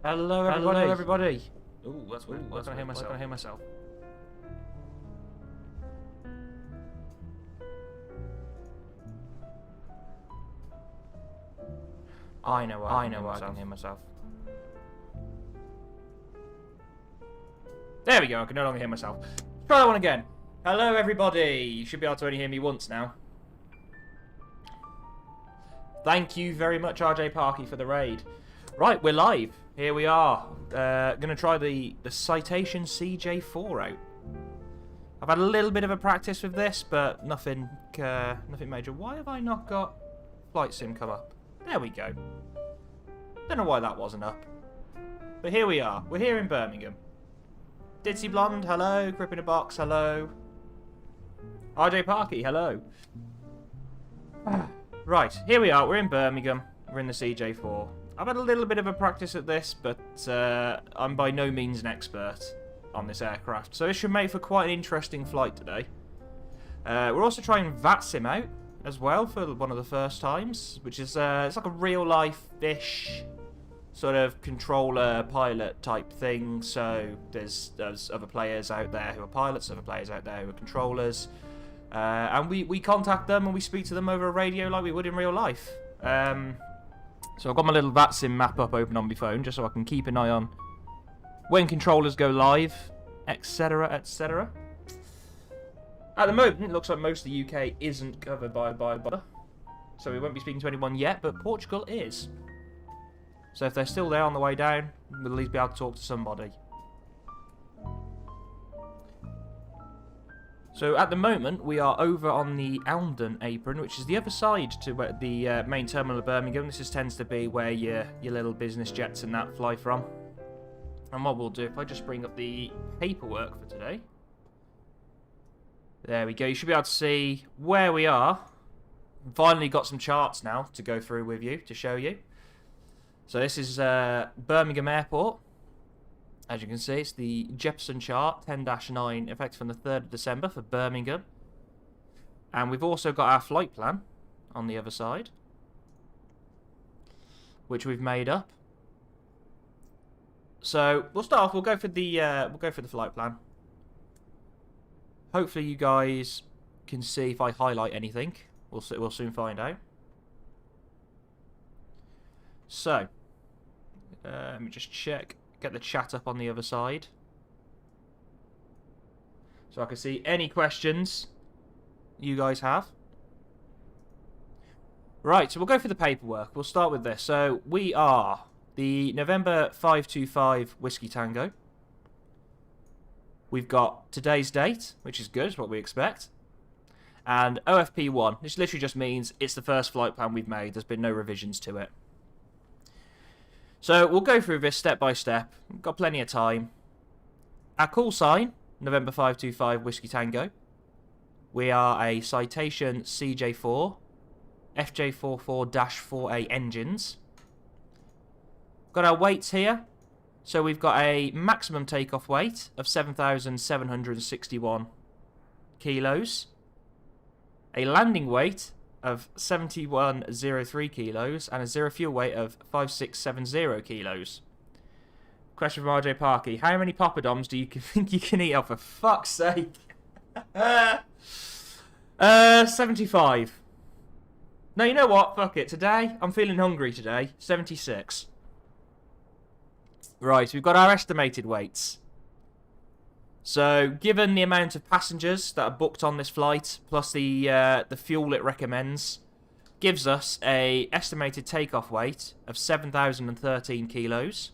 Hello, everybody. Hello, everybody. Ooh, that's weird. Why can't I hear myself? I know I can hear myself. There we go, I can no longer hear myself. Try that one again. Hello, everybody. You should be able to only hear me once now. Thank you very much, RJ Parkey, for the raid. Right, we're live. Here we are. Gonna try the Citation CJ4 out. I've had a little bit of a practice with this, but nothing major. Why have I not got flight sim come up? There we go. Don't know why that wasn't up. But here we are. We're here in Birmingham. Ditzy Blonde, hello. Grip in a Box, hello. RJ Parkey, hello. Right, here we are. We're in Birmingham. We're in the CJ4. I've had a little bit of a practice at this, but I'm by no means an expert on this aircraft. So it should make for quite an interesting flight today. We're also trying VATSIM out as well for one of the first times, which is it's like a real-life-ish sort of controller pilot type thing. So there's other players out there who are pilots, other players out there who are controllers, and we contact them and we speak to them over a radio like we would in real life. So I've got my little VATSIM map up open on my phone just so I can keep an eye on when controllers go live, etc, etc. At the moment, it looks like most of the UK isn't covered by so we won't be speaking to anyone yet, but Portugal is. So if they're still there on the way down, we'll at least be able to talk to somebody. So at the moment, we are over on the Elmdon apron, which is the other side to where the main terminal of Birmingham. This tends to be where your little business jets and that fly from. And what we'll do, if I just bring up the paperwork for today. There we go. You should be able to see where we are. Finally got some charts now to go through with you, to show you. So this is Birmingham Airport. As you can see, it's the Jefferson chart, 10-9, effective on the 3rd of December for Birmingham. And we've also got our flight plan on the other side, which we've made up. So we'll start off. We'll go for the flight plan. Hopefully, you guys can see if I highlight anything. We'll soon find out. So let me just check. Get the chat up on the other side, so I can see any questions you guys have. Right, so we'll go for the paperwork. We'll start with this. So we are the November 525 Whiskey Tango. We've got today's date, which is good, it's what we expect. And OFP1, which literally just means it's the first flight plan we've made. There's been no revisions to it. So we'll go through this step by step. We've got plenty of time. Our call sign, November 525 Whiskey Tango. We are a Citation CJ4, FJ44-4A engines. Got our weights here. So we've got a maximum takeoff weight of 7,761 kilos. A landing weight of 7103 kilos and a zero fuel weight of 5670 kilos. Question from RJ Parkey: how many poppadoms do you think you can eat off? For fuck's sake. 75. No, you know what? Fuck it. Today, I'm feeling hungry today. 76. Right, we've got our estimated weights. So, given the amount of passengers that are booked on this flight, plus the fuel it recommends, gives us a estimated takeoff weight of 7,013 kilos,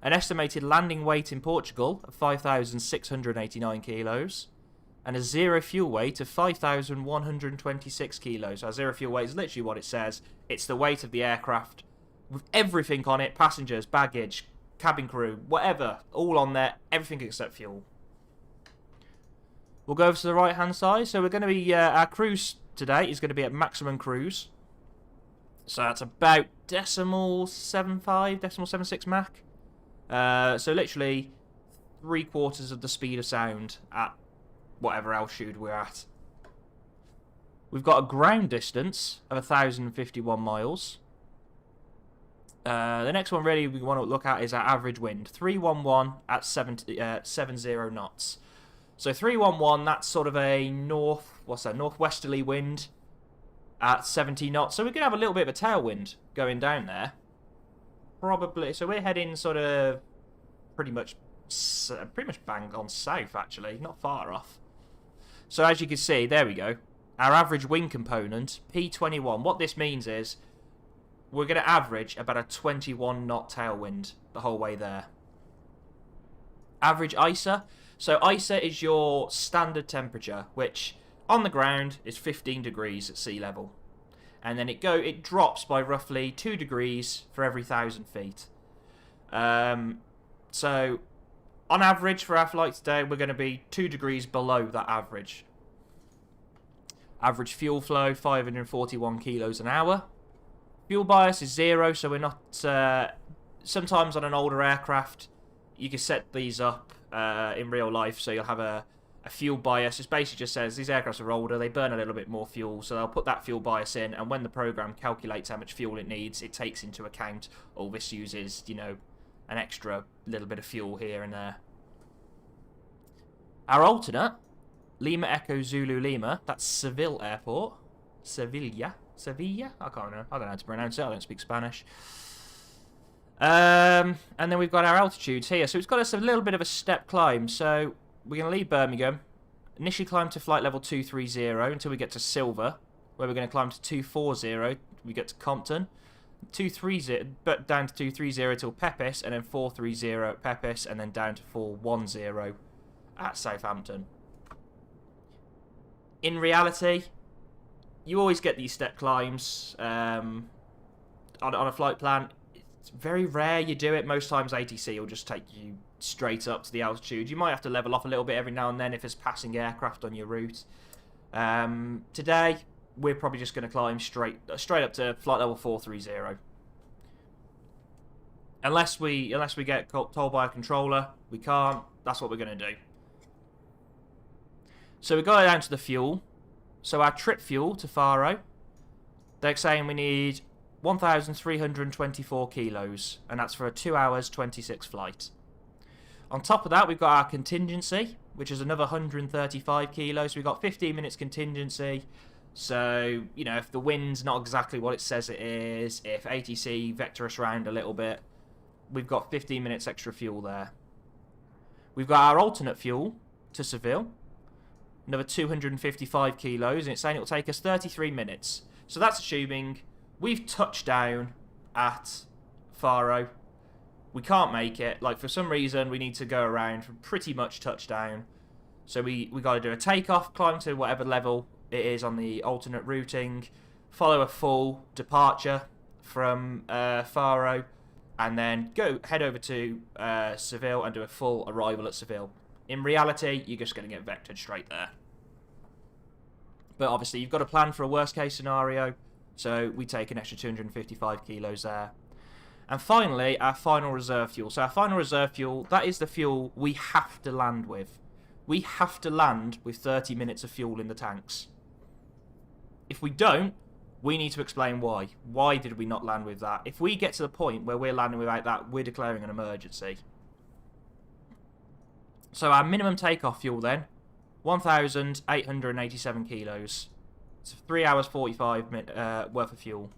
an estimated landing weight in Portugal of 5,689 kilos, and a zero fuel weight of 5,126 kilos. Our zero fuel weight is literally what it says. It's the weight of the aircraft with everything on it: passengers, baggage, cabin crew, whatever, all on there, everything except fuel. We'll go over to the right-hand side. So we're going to be, our cruise today is going to be at maximum cruise. So that's about decimal 76 Mach. So literally 3/4 of the speed of sound at whatever altitude we're at. We've got a ground distance of 1,051 miles. The next one really we want to look at is our average wind. 311 at 70 knots. So 311, that's sort of a northwesterly wind at 70 knots. So we're going to have a little bit of a tailwind going down there. Probably. So we're heading sort of pretty much bang on south, actually. Not far off. So as you can see, there we go. Our average wind component, P21. What this means is we're going to average about a 21 knot tailwind the whole way there. Average ISA. So ISA is your standard temperature, which on the ground is 15 degrees at sea level. And then it drops by roughly 2 degrees for every 1,000 feet. So on average for our flight today, we're going to be 2 degrees below that average. Average fuel flow, 541 kilos an hour. Fuel bias is 0, so we're not... sometimes on an older aircraft, you can set these up in real life, so you'll have a fuel bias. It basically just says these aircrafts are older, they burn a little bit more fuel, so they'll put that fuel bias in, and when the program calculates how much fuel it needs, it takes into account, oh, this uses, you know, an extra little bit of fuel here and there. Our alternate, Lima Echo Zulu Lima, that's Seville Airport. Sevilla? I can't know. I don't know how to pronounce it. I don't speak Spanish. And then we've got our altitudes here. So it's got us a little bit of a step climb. So we're going to leave Birmingham, initially climb to flight level 230 until we get to Silver, where we're going to climb to 240. We get to Compton, 230, but down to 230 till Pepys, and then 430 at Pepys, and then down to 410 at Southampton. In reality, you always get these step climbs on a flight plan. It's very rare you do it. Most times ATC will just take you straight up to the altitude. You might have to level off a little bit every now and then if there's passing aircraft on your route. Today, we're probably just going to climb straight up to flight level 430. Unless we get told by a controller, we can't. That's what we're going to do. So we go down to the fuel. So our trip fuel to Faro, they're saying we need 1,324 kilos, and that's for a 2 hours 26 flight. On top of that, we've got our contingency, which is another 135 kilos. We've got 15 minutes contingency. So, you know, if the wind's not exactly what it says it is, if ATC vector us around a little bit, we've got 15 minutes extra fuel there. We've got our alternate fuel to Seville, another 255 kilos, and it's saying it will take us 33 minutes. So that's assuming we've touched down at Faro. We can't make it. Like, for some reason, we need to go around from pretty much touchdown. So we got to do a takeoff, climb to whatever level it is on the alternate routing, follow a full departure from Faro, and then head over to Seville and do a full arrival at Seville. In reality, you're just going to get vectored straight there. But obviously, you've got to plan for a worst-case scenario, so we take an extra 255 kilos there. And finally, our final reserve fuel. So our final reserve fuel, that is the fuel we have to land with. We have to land with 30 minutes of fuel in the tanks. If we don't, we need to explain why. Why did we not land with that? If we get to the point where we're landing without that, we're declaring an emergency. So our minimum takeoff fuel then, 1,887 kilos. It's 3 hours 45 worth of fuel.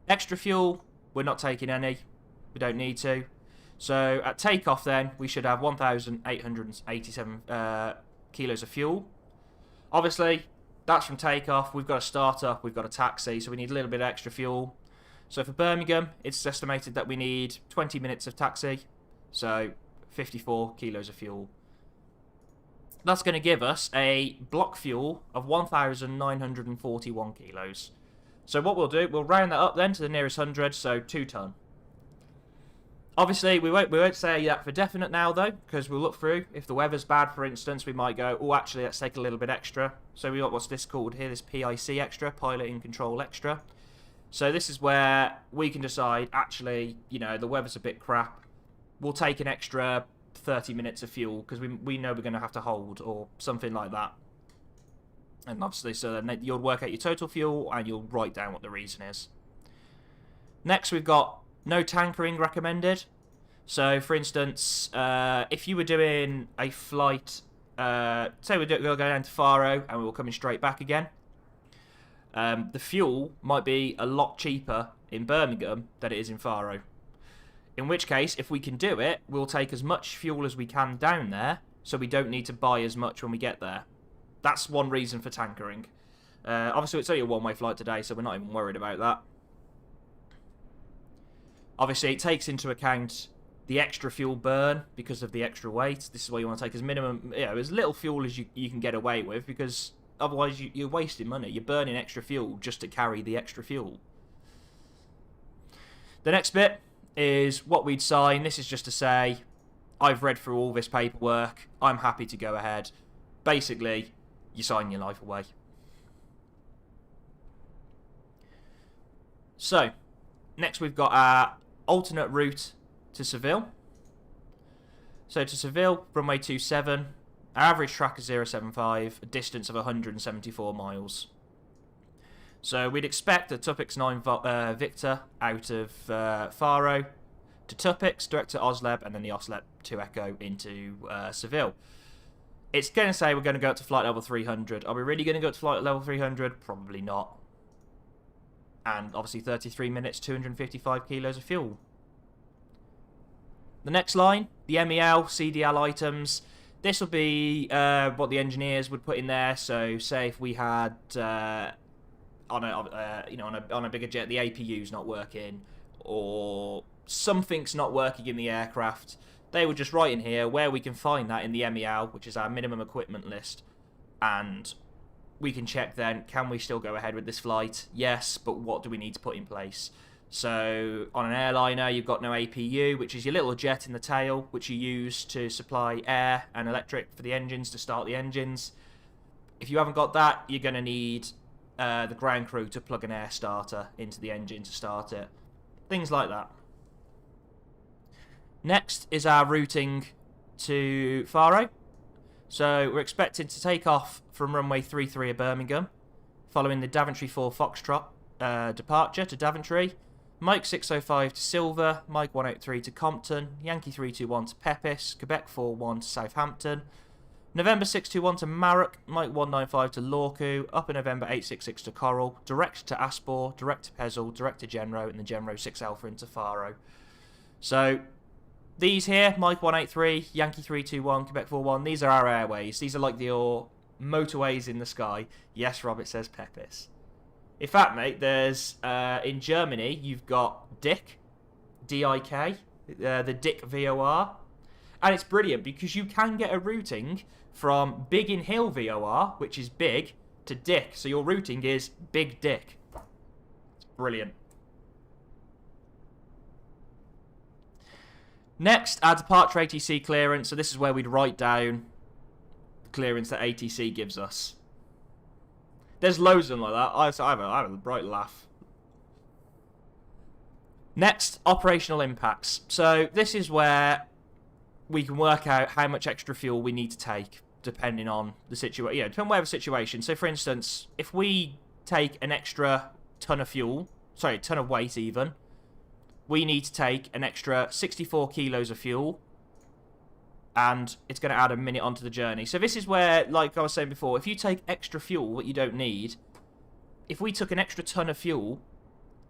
Extra fuel, we're not taking any. We don't need to. So at takeoff then, we should have 1,887 kilos of fuel. Obviously, that's from takeoff. We've got to start up, we've got to taxi, so we need a little bit of extra fuel. So for Birmingham, it's estimated that we need 20 minutes of taxi. So 54 kilos of fuel. That's going to give us a block fuel of 1,941 kilos. So what we'll do, we'll round that up then to the nearest 100, so 2 ton. Obviously, we won't say that for definite now, though, because we'll look through. If the weather's bad, for instance, we might go, oh, actually, let's take a little bit extra. So we got what's this called here, this PIC extra, Pilot in Control Extra. So this is where we can decide, actually, you know, the weather's a bit crap. We'll take an extra 30 minutes of fuel, because we know we're going to have to hold, or something like that. And obviously, so then you'll work out your total fuel, and you'll write down what the reason is. Next, we've got No tankering recommended. So, for instance, if you were doing a flight, say we'll go down to Faro and we were coming straight back again, the fuel might be a lot cheaper in Birmingham than it is in Faro. In which case, if we can do it, we'll take as much fuel as we can down there, so we don't need to buy as much when we get there. That's one reason for tankering. Obviously, it's only a one-way flight today, so we're not even worried about that. Obviously, it takes into account the extra fuel burn because of the extra weight. This is why you want to take as minimum, as little fuel as you can get away with, because otherwise you're wasting money. You're burning extra fuel just to carry the extra fuel. The next bit is what we'd sign. This is just to say, I've read through all this paperwork. I'm happy to go ahead. Basically, you sign your life away. So, next we've got our alternate route to Seville. So to Seville, runway 27, our average track is 075, a distance of 174 miles. So we'd expect a Tupix 9 Victor out of Faro to Tupix, direct to Osleb, and then the Osleb to Echo into Seville. It's going to say we're going to go up to flight level 300. Are we really going to go up to flight level 300? Probably not. And obviously 33 minutes, 255 kilos of fuel. The next line, the MEL, CDL items. This will be what the engineers would put in there. So say if we had on a bigger jet, the APU's not working, or something's not working in the aircraft, they would just write in here where we can find that in the MEL, which is our minimum equipment list, and we can check then, can we still go ahead with this flight? Yes, but what do we need to put in place? So on an airliner, you've got no APU, which is your little jet in the tail, which you use to supply air and electric for the engines to start the engines. If you haven't got that, you're going to need the ground crew to plug an air starter into the engine to start it. Things like that. Next is our routing to Faro. So we're expected to take off from runway 33 at Birmingham, following the Daventry 4 Foxtrot departure to Daventry, Mike 605 to Silver, Mike 183 to Compton, Yankee 321 to Pepys, Quebec 41 to Southampton, November 621 to Marrock, Mike 195 to Lorcu, Upper November 866 to Coral, direct to Aspor, direct to Pezel, direct to Genro, and the Genro 6 Alpha into Faro. So these here, Mike 183, Yankee 321, Quebec 41, these are our airways. These are like your motorways in the sky. Yes, Rob, it says Pepys. In fact, mate, there's, in Germany, you've got DIK, D-I-K, the DIK VOR. And it's brilliant because you can get a routing from Big in Hill VOR, which is big, to DIK. So your routing is Big DIK. It's brilliant. Next, our departure ATC clearance. So this is where we'd write down the clearance that ATC gives us. There's loads of them like that. I have a bright laugh. Next, operational impacts. So this is where we can work out how much extra fuel we need to take, depending on the situation. Depending on whatever situation. So for instance, if we take an extra ton of fuel, sorry, ton of weight even, we need to take an extra 64 kilos of fuel, and it's going to add a minute onto the journey. So this is where, like I was saying before, if you take extra fuel that you don't need, if we took an extra ton of fuel,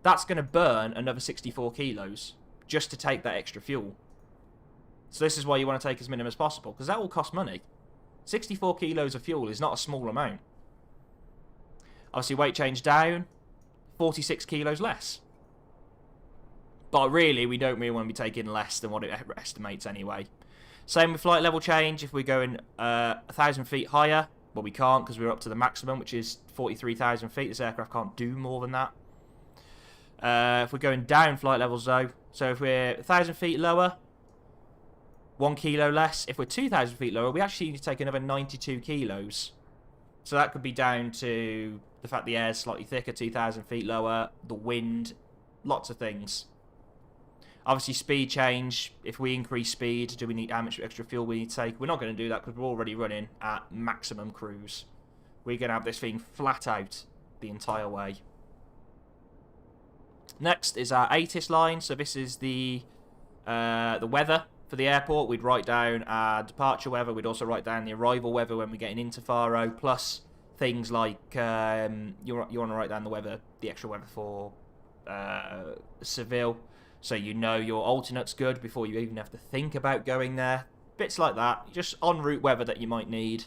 that's going to burn another 64 kilos just to take that extra fuel. So this is why you want to take as minimum as possible, because that will cost money. 64 kilos of fuel is not a small amount. Obviously, weight change down, 46 kilos less. But really, we don't really want to be taking less than what it estimates anyway. Same with flight level change. If we're going 1,000 feet higher, well, we can't because we're up to the maximum, which is 43,000 feet. This aircraft can't do more than that. If we're going down flight levels, though, so if we're 1,000 feet lower, 1 kilo less. If we're 2,000 feet lower, we actually need to take another 92 kilos. So that could be down to the fact the air's slightly thicker, 2,000 feet lower, the wind, lots of things. Obviously, speed change. If we increase speed, do we need how much extra fuel we need to take? We're not going to do that because we're already running at maximum cruise. We're going to have this thing flat out the entire way. Next is our ATIS line. So this is the weather for the airport. We'd write down our departure weather. We'd also write down the arrival weather when we're getting into Faro, plus things like you want to write down the weather, the extra weather for Seville, so you know your alternate's good before you even have to think about going there. Bits like that, just en route weather that you might need.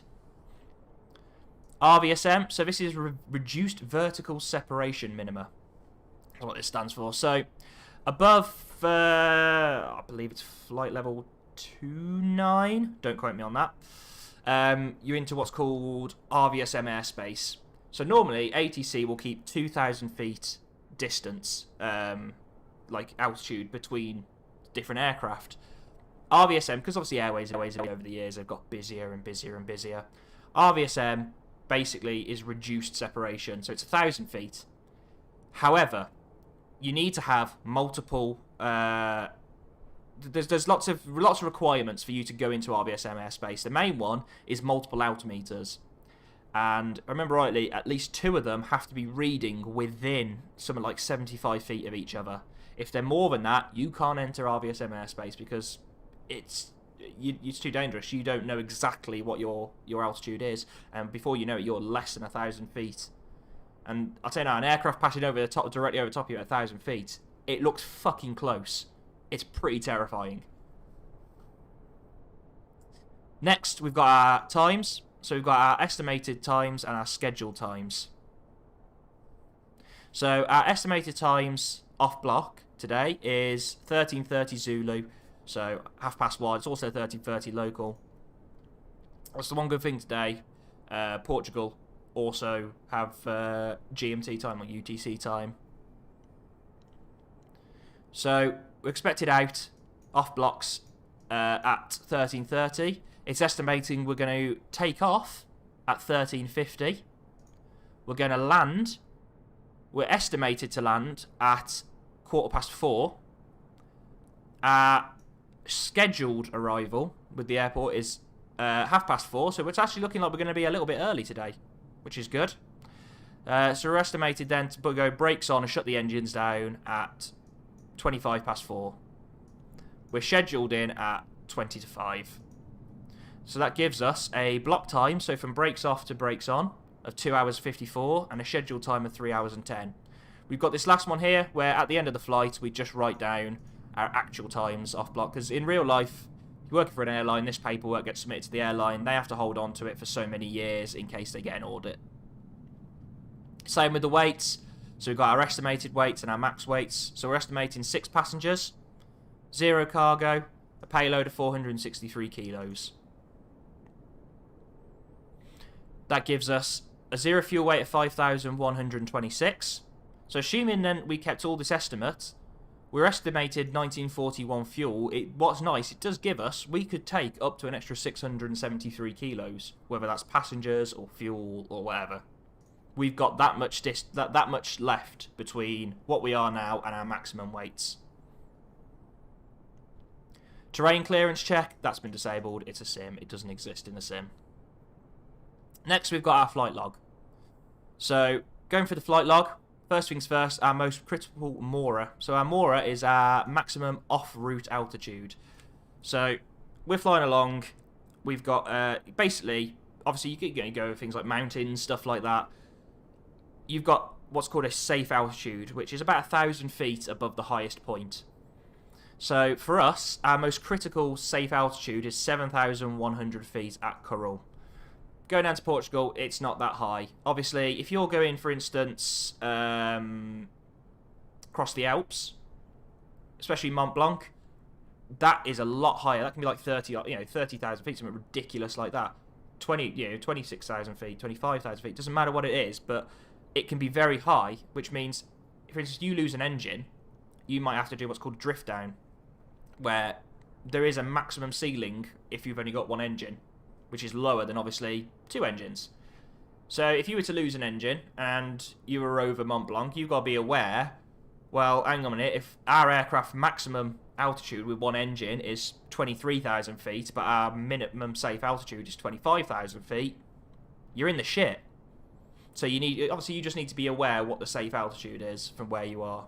RVSM, so this is reduced vertical separation minima. That's what this stands for. So above, I believe it's flight level 29. Don't quote me on that. You're into what's called RVSM airspace. So normally ATC will keep 2,000 feet distance, like altitude between different aircraft. RVSM, because obviously airways over the years have got busier and busier and busier. RVSM basically is reduced separation, so it's 1,000 feet. However, you need to have multiple. There's lots of requirements for you to go into RVSM airspace. The main one is multiple altimeters, and if I remember rightly, at least 2 of them have to be reading within something like 75 feet of each other. If they're more than that, you can't enter RVSM airspace because it's too dangerous. You don't know exactly what your altitude is, and before you know it, you're less than 1,000 feet. And I'll tell you now, an aircraft passing over the top, directly over the top of you at 1,000 feet, it looks fucking close. It's pretty terrifying. Next, we've got our times. So we've got our estimated times and our scheduled times. So our estimated times off block today is 13:30 Zulu. So 1:30. It's also 13:30 local. That's the one good thing today. Portugal also have GMT time or UTC time. So we're expected out off blocks at 13:30. It's estimating we're going to take off at 13:50. We're going to land. We're estimated to land at 4:15. Our scheduled arrival with the airport is 4:30. So it's actually looking like we're going to be a little bit early today, which is good. So we're estimated then to go brakes on and shut the engines down at 4:25. We're scheduled in at 20 to 5. So that gives us a block time, so from brakes off to brakes on, of 2 hours 54, and a scheduled time of 3 hours and 10. We've got this last one here, where at the end of the flight, we just write down our actual times off block, because in real life, if you're working for an airline, this paperwork gets submitted to the airline, they have to hold on to it for so many years in case they get an audit. Same with the weights. So we've got our estimated weights and our max weights. So we're estimating 6 passengers, 0 cargo, a payload of 463 kilos. That gives us a 0 fuel weight of 5,126. So assuming then we kept all this estimate, we're estimated 1941 fuel. What's nice, it does give us, we could take up to an extra 673 kilos, whether that's passengers or fuel or whatever. We've got that much left between what we are now and our maximum weights. Terrain clearance check, that's been disabled. It's a sim. It doesn't exist in the sim. Next, we've got our flight log. So, going for the flight log, first things first, our most critical MORA. So our MORA is our maximum off-route altitude. So, we're flying along. We've got, basically, obviously you can go with things like mountains, stuff like that. You've got what's called a safe altitude, which is about 1,000 feet above the highest point. So for us, our most critical safe altitude is 7,100 feet at Corral. Going down to Portugal, it's not that high. Obviously, if you're going, for instance, across the Alps, especially Mont Blanc, that is a lot higher. That can be like 30,000 feet, something ridiculous like that. 26,000 feet, 25,000 feet. Doesn't matter what it is, but it can be very high, which means, for instance, you lose an engine, you might have to do what's called drift down, where there is a maximum ceiling if you've only got one engine, which is lower than, obviously, 2 engines. So if you were to lose an engine and you were over Mont Blanc, you've got to be aware, well, hang on a minute, if our aircraft maximum altitude with one engine is 23,000 feet, but our minimum safe altitude is 25,000 feet, you're in the shit. So you just need to be aware what the safe altitude is from where you are.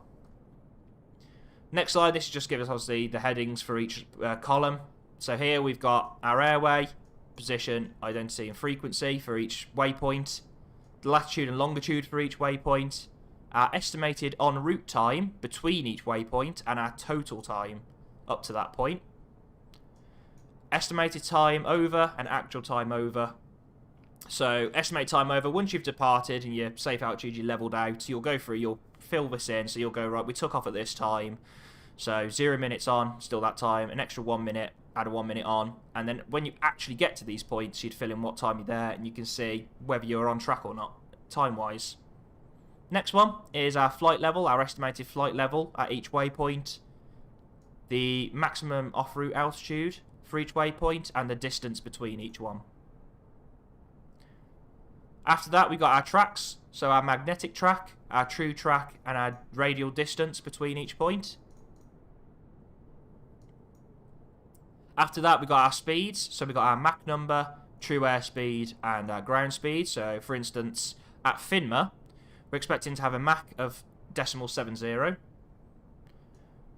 Next slide, this just gives us obviously the headings for each column. So here we've got our airway, position, identity and frequency for each waypoint, the latitude and longitude for each waypoint, our estimated en route time between each waypoint, and our total time up to that point. Estimated time over and actual time over. So estimated time over, once you've departed and your safe altitude, you leveled out, you'll go through, you'll fill this in, so you'll go, right, we took off at this time, so 0 minutes on, still that time, an extra 1 minute, add a 1 minute on, and then when you actually get to these points, you'd fill in what time you're there, and you can see whether you're on track or not, time-wise. Next one is our flight level, our estimated flight level at each waypoint, the maximum off-route altitude for each waypoint, and the distance between each one. After that, we got our tracks, so our magnetic track, our true track, and our radial distance between each point. After that, we got our speeds, so we got our Mach number, true airspeed, and our ground speed. So, for instance, at Finma, we're expecting to have a Mach of .70.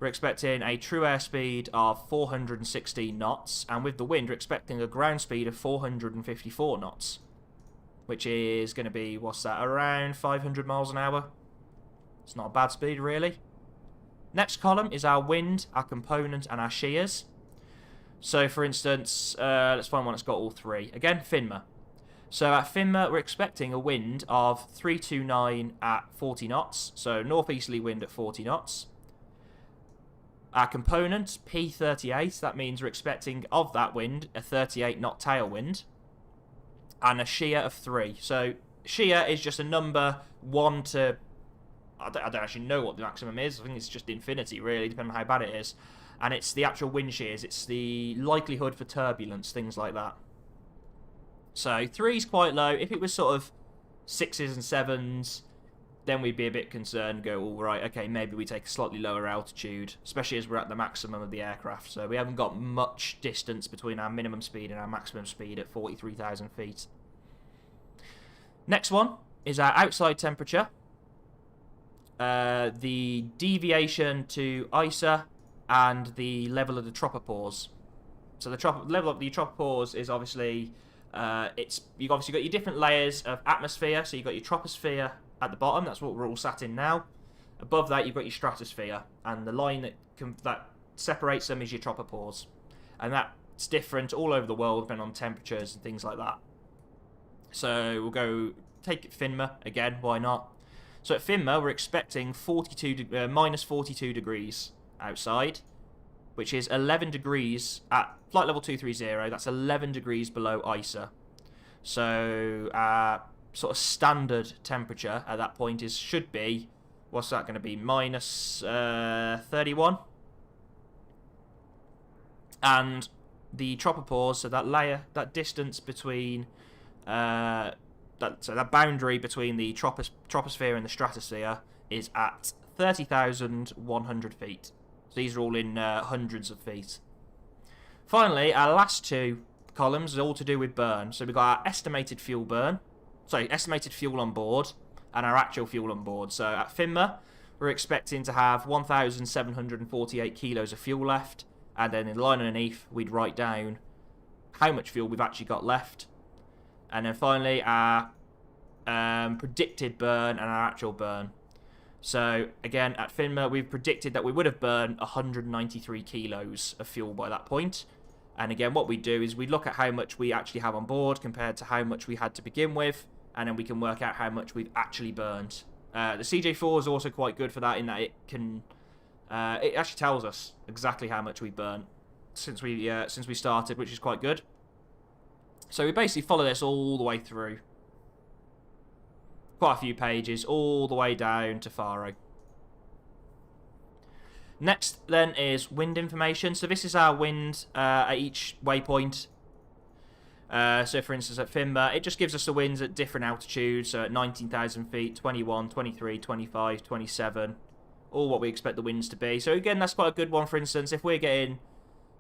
We're expecting a true airspeed of 416 knots, and with the wind, we're expecting a ground speed of 454 knots. Which is going to be, what's that, around 500 miles an hour. It's not a bad speed, really. Next column is our wind, our component, and our shears. So, for instance, let's find one that's got all three. Again, Finma. So, at Finma, we're expecting a wind of 329 at 40 knots. So, northeasterly wind at 40 knots. Our component, P38, that means we're expecting, of that wind, a 38 knot tailwind. And a shear of 3. So, shear is just a number 1 to... I don't actually know what the maximum is. I think it's just infinity, really, depending on how bad it is. And it's the actual wind shears. It's the likelihood for turbulence, things like that. So, 3 is quite low. If it was sort of 6s and 7s, then we'd be a bit concerned, go, all right, okay, maybe we take a slightly lower altitude, especially as we're at the maximum of the aircraft. So we haven't got much distance between our minimum speed and our maximum speed at 43,000 feet. Next one is our outside temperature. The deviation to ISA and the level of the tropopause. So the level of the tropopause is obviously, you've obviously got your different layers of atmosphere. So you've got your troposphere at the bottom, that's what we're all sat in now. Above that, you've got your stratosphere, and the line that separates them is your tropopause. And that's different all over the world, depending on temperatures and things like that. So we'll go take Finma again, why not? So at Finma, we're expecting minus 42 degrees outside, which is 11 degrees at flight level 230. That's 11 degrees below ISA. So sort of standard temperature at that point should be, what's that going to be, minus 31. And the tropopause, so that layer, that distance between that boundary between the troposphere and the stratosphere is at 30,100 feet. So these are all in hundreds of feet. Finally, our last two columns are all to do with burn. So we've got our estimated fuel burn. Sorry, estimated fuel on board and our actual fuel on board. So at Finma, we're expecting to have 1,748 kilos of fuel left, and then in the line underneath, we'd write down how much fuel we've actually got left. And then finally, our predicted burn and our actual burn. So again, at Finma, we've predicted that we would have burned 193 kilos of fuel by that point. And again, what we do is we look at how much we actually have on board compared to how much we had to begin with, and then we can work out how much we've actually burned. The CJ4 is also quite good for that, in that it can, it actually tells us exactly how much we burnt since we started, which is quite good. So we basically follow this all the way through, quite a few pages, all the way down to Faro. Next, then, is wind information. So this is our wind at each waypoint. So, for instance, at Finma, it just gives us the winds at different altitudes. So at 19,000 feet, 21, 23, 25, 27. All what we expect the winds to be. So, again, that's quite a good one. For instance, if we're getting,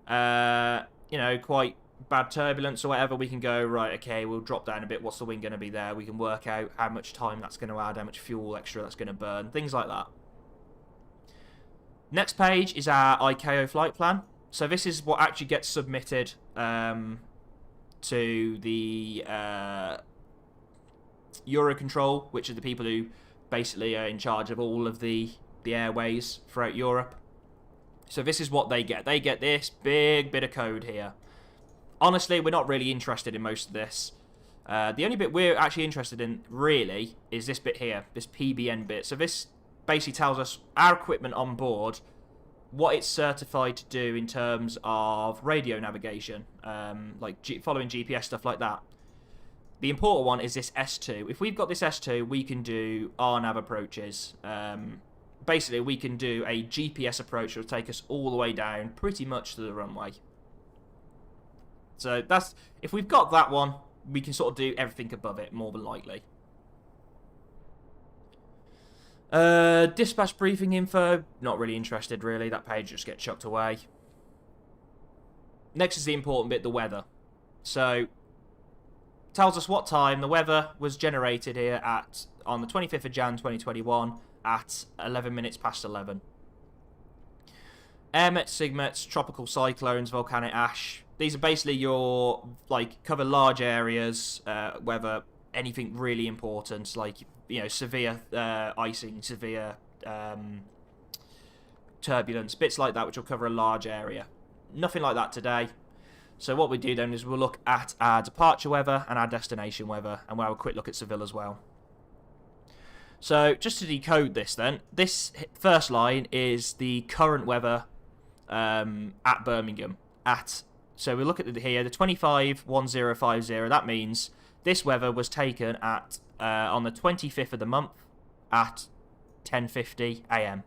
quite bad turbulence or whatever, we can go, right, okay, we'll drop down a bit. What's the wind going to be there? We can work out how much time that's going to add, how much fuel extra that's going to burn. Things like that. Next page is our ICAO flight plan. So this is what actually gets submitted to the Eurocontrol, which are the people who basically are in charge of all of the airways throughout Europe. So this is what they get. They get this big bit of code here. Honestly, we're not really interested in most of this. The only bit we're actually interested in, really, is this bit here, this PBN bit. So this basically tells us our equipment on board, what it's certified to do in terms of radio navigation, like following GPS, stuff like that. The important one is this S2. If we've got this S2, we can do RNAV approaches. Basically, we can do a GPS approach that will take us all the way down, pretty much to the runway. So that's, if we've got that one, we can sort of do everything above it, more than likely. Dispatch briefing info, not really interested really, that page just gets chucked away. Next is the important bit, the weather. So, tells us what time the weather was generated here on the 25th of Jan 2021 at 11 minutes past 11. Airmets, SIGMETs, tropical cyclones, volcanic ash. These are basically your, like, cover large areas, whether anything really important, like, you know, severe icing, severe turbulence, bits like that, which will cover a large area. Nothing like that today. So what we do then is we'll look at our departure weather and our destination weather, and we'll have a quick look at Seville as well. So just to decode this then, this first line is the current weather at Birmingham. So we look at here, the 251050, that means this weather was taken at on the 25th of the month at 10:50 AM.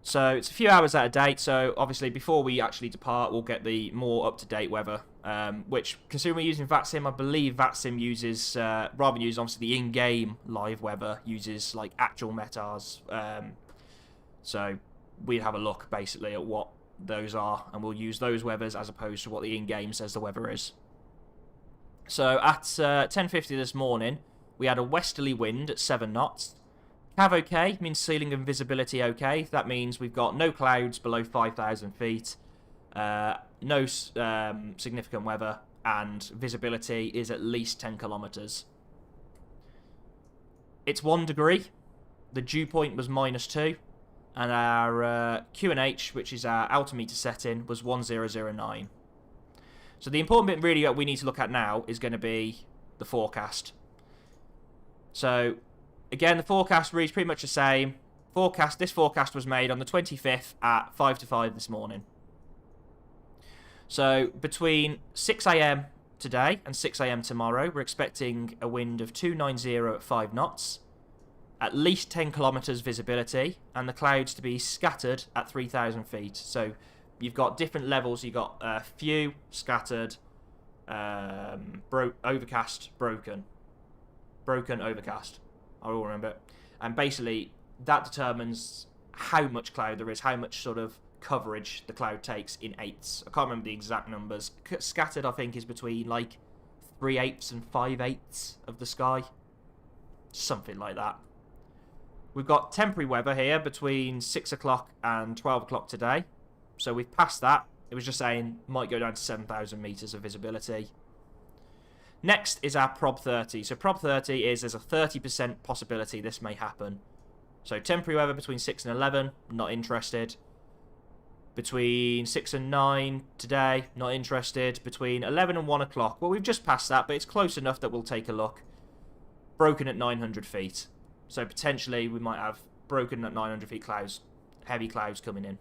So it's a few hours out of date, so obviously before we actually depart, we'll get the more up-to-date weather, which, considering we're using VATSIM, I believe VATSIM uses, rather than use obviously the in-game live weather, uses like actual METARs. So we'd have a look basically at what those are, and we'll use those weathers as opposed to what the in-game says the weather is. So at 10:50 this morning, we had a westerly wind at 7 knots. Cav OK means ceiling and visibility OK. That means we've got no clouds below 5,000 feet, no significant weather, and visibility is at least 10 kilometers. It's 1 degree. The dew point was -2. And our QNH, which is our altimeter setting, was 1009. So the important bit really that we need to look at now is going to be the forecast. So again, the forecast reads pretty much the same. This forecast was made on the 25th at 5 to 5 this morning. So between 6 AM today and 6 AM tomorrow, we're expecting a wind of 290 at 5 knots, at least 10 kilometers visibility, and the clouds to be scattered at 3,000 feet. So you've got different levels. You've got few, scattered, overcast, broken, overcast. I will remember it. And basically, that determines how much cloud there is, how much sort of coverage the cloud takes in eighths. I can't remember the exact numbers. Scattered, I think, is between like 3/8 and 5/8 of the sky. Something like that. We've got temporary weather here between 6 o'clock and 12 o'clock today. So we've passed that. It was just saying might go down to 7,000 meters of visibility. Next is our Prob 30. So Prob 30 is there's a 30% possibility this may happen. So temporary weather between 6 and 11, not interested. Between 6 and 9 today, not interested. Between 11 and 1 o'clock, well, we've just passed that, but it's close enough that we'll take a look. Broken at 900 feet. So potentially we might have broken at 900 feet clouds, heavy clouds coming in.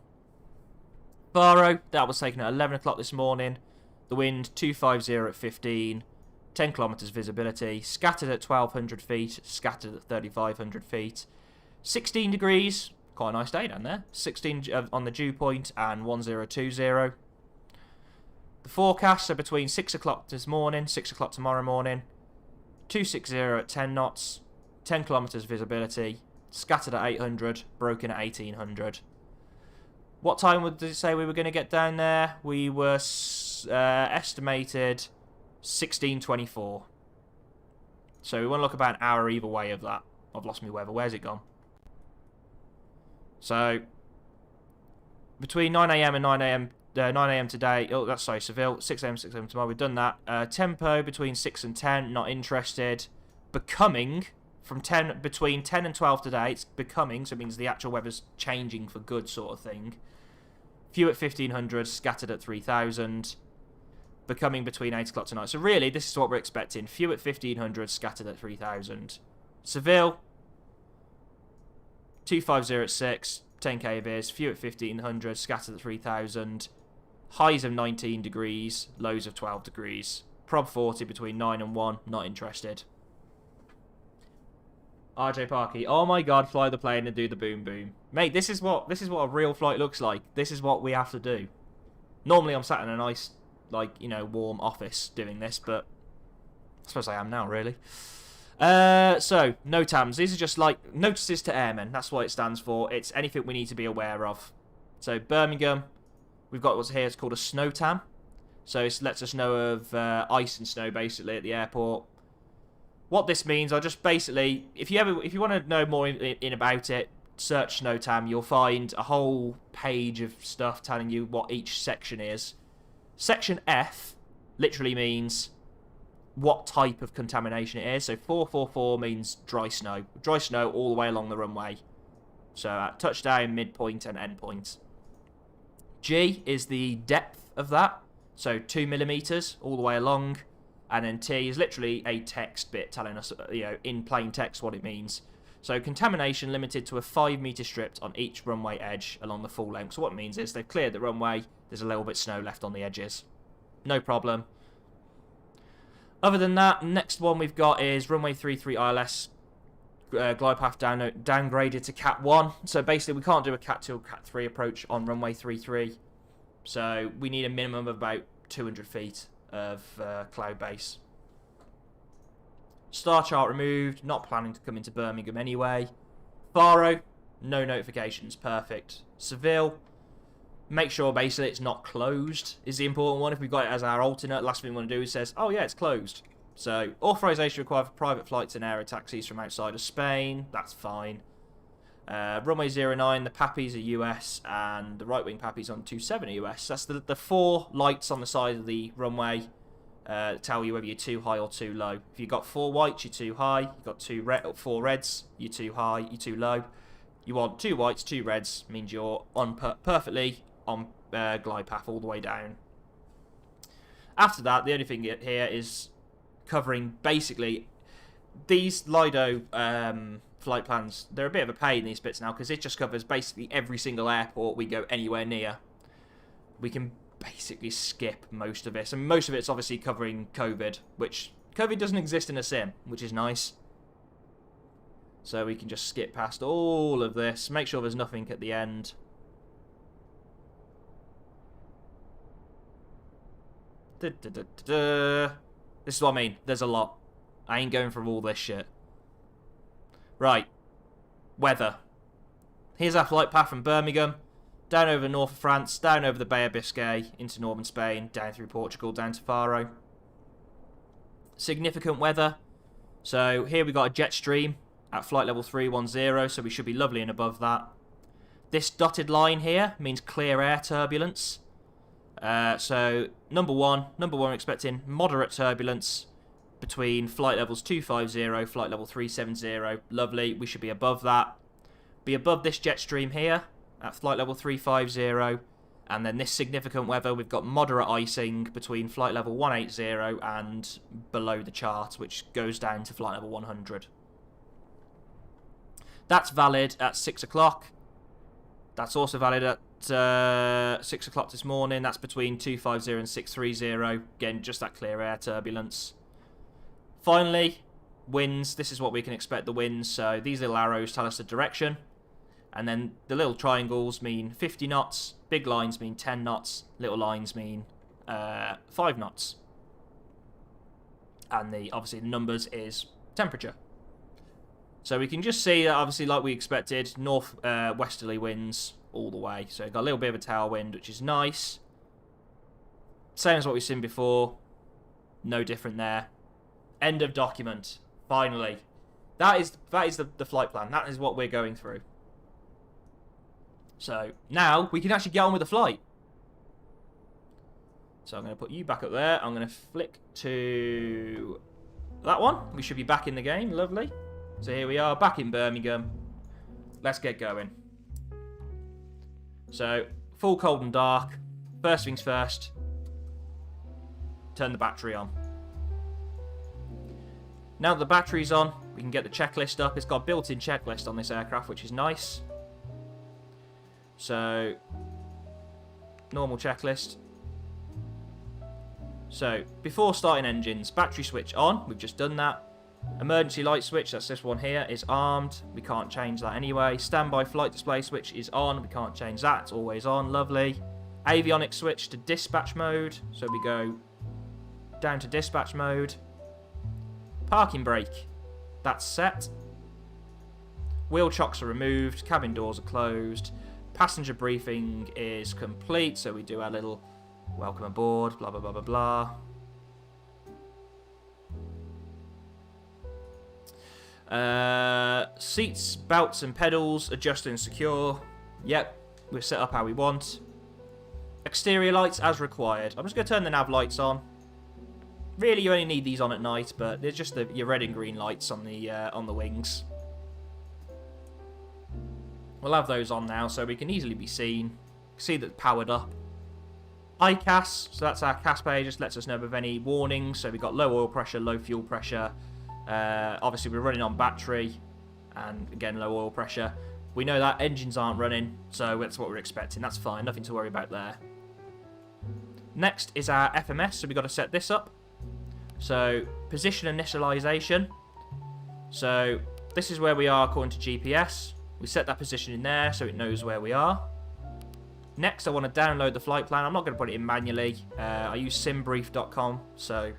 Faro, that was taken at 11 o'clock this morning. The wind 250 at 15, 10 kilometers visibility, scattered at 1,200 feet, scattered at 3,500 feet. 16 degrees, quite a nice day down there. 16 on the dew point and 1020. The forecast are between 6 o'clock this morning, 6 o'clock tomorrow morning. 260 at 10 knots, 10 kilometers visibility, scattered at 800, broken at 1,800. What time did it say we were going to get down there? We were estimated 16:24. So we want to look about an hour either way of that. I've lost my weather. Where's it gone? So between 9 a.m. and 9 a.m. 9 a.m. today. Oh, that's sorry, Seville. 6 a.m. 6 a.m. tomorrow. We've done that. Tempo between 6 and 10. Not interested. Becoming from 10 between 10 and 12 today. It's becoming, so it means the actual weather's changing for good, sort of thing. Few at 1500, scattered at 3000. Becoming between 8 o'clock tonight. So really, this is what we're expecting. Few at 1500, scattered at 3000. Seville, 250 at 6, 10 kbs. Few at 1500, scattered at 3000. Highs of 19 degrees, lows of 12 degrees. Prob 40 between 9 and 1, not interested. RJ Parkey, oh my god, fly the plane and do the boom boom. Mate, this is what a real flight looks like. This is what we have to do. Normally I'm sat in a nice, like, you know, warm office doing this, but I suppose I am now, really. So, NOTAMs. These are just like notices to airmen. That's what it stands for. It's anything we need to be aware of. So, Birmingham, we've got what's here. It's called a SNOTAM. So, it lets us know of ice and snow, basically, at the airport. What this means, I'll just basically, if you want to know more in about it, search SNOTAM. You'll find a whole page of stuff telling you what each section is. Section F literally means what type of contamination it is. So 444 means dry snow. Dry snow all the way along the runway. So at touchdown, midpoint, and endpoint. G is the depth of that. So 2 millimeters all the way along. And then T is literally a text bit telling us, you know, in plain text what it means. So contamination limited to a 5-meter strip on each runway edge along the full length. So what it means is they've cleared the runway. There's a little bit of snow left on the edges. No problem. Other than that, next one we've got is runway 33 ILS glide path downgraded to Cat 1. So basically we can't do a Cat 2 or Cat 3 approach on runway 33. So we need a minimum of about 200 feet of cloud base. Star chart removed. Not planning to come into Birmingham anyway. Faro, no notifications. Perfect. Seville, make sure basically it's not closed is the important one. If we've got it as our alternate, last thing we want to do is says, oh yeah, it's closed. So authorization required for private flights and aero taxis from outside of Spain. That's fine. Runway 09, the Pappies are US, and the right wing Pappies on 27 US. That's the 4 lights on the side of the runway tell you whether you're too high or too low. If you've got 4 whites, you're too high. You've got 4 reds, you're too high, you're too low. You want 2 whites, 2 reds, means you're on perfectly on glide path all the way down. After that, the only thing here is covering basically these Lido flight plans. They're a bit of a pain, these bits now, because it just covers basically every single airport we go anywhere near. We can basically skip most of this, and most of it's obviously covering COVID, which COVID doesn't exist in a sim, which is nice. So we can just skip past all of this, make sure there's nothing at the end. This is what I mean, there's a lot. I ain't going through all this shit. Right, weather. Here's our flight path from Birmingham, down over north of France, down over the Bay of Biscay, into northern Spain, down through Portugal, down to Faro. Significant weather. So here we got a jet stream at flight level 310, so we should be lovely and above that. This dotted line here means clear air turbulence. So number one, we're expecting moderate turbulence between flight levels 250, flight level 370. Lovely, we should be above that. Be above this jet stream here at flight level 350. And then this significant weather, we've got moderate icing between flight level 180 and below the chart, which goes down to flight level 100. That's valid at 6 o'clock. That's also valid at 6 o'clock this morning. That's between 250 and 630. Again, just that clear air turbulence. Finally, winds. This is what we can expect the winds. So these little arrows tell us the direction. And then the little triangles mean 50 knots. Big lines mean 10 knots. Little lines mean 5 knots. And obviously the numbers is temperature. So we can just see that obviously like we expected, north westerly winds all the way. So got a little bit of a tailwind, which is nice. Same as what we've seen before. No different there. End of document. Finally. That is the flight plan. That is what we're going through. So now we can actually get on with the flight. So I'm going to put you back up there. I'm going to flick to that one. We should be back in the game. Lovely. So here we are, back in Birmingham. Let's get going. So, full cold and dark. First things first. Turn the battery on. Now that the battery's on, we can get the checklist up. It's got a built-in checklist on this aircraft, which is nice. So, normal checklist. So, before starting engines, battery switch on. We've just done that. Emergency light switch, that's this one here, is armed. We can't change that anyway. Standby flight display switch is on. We can't change that. It's always on. Lovely. Avionics switch to dispatch mode. So we go down to dispatch mode. Parking brake. That's set. Wheel chocks are removed. Cabin doors are closed. Passenger briefing is complete. So we do our little welcome aboard. Blah, blah, blah, blah, blah. Seats, belts and pedals, adjust and secure. Yep, we're set up how we want. Exterior lights as required. I'm just going to turn the nav lights on. Really, you only need these on at night, but they're just your red and green lights on the wings. We'll have those on now, so we can easily be seen. See that powered up. ICAS, so that's our CAS page. Just lets us know of any warnings. So we've got low oil pressure, low fuel pressure. Obviously, we're running on battery, and again, low oil pressure. We know that engines aren't running, so that's what we're expecting. That's fine, nothing to worry about there. Next is our FMS, so we've got to set this up. So, position initialization. So, this is where we are according to GPS. We set that position in there so it knows where we are. Next, I want to download the flight plan. I'm not going to put it in manually. I use simbrief.com, so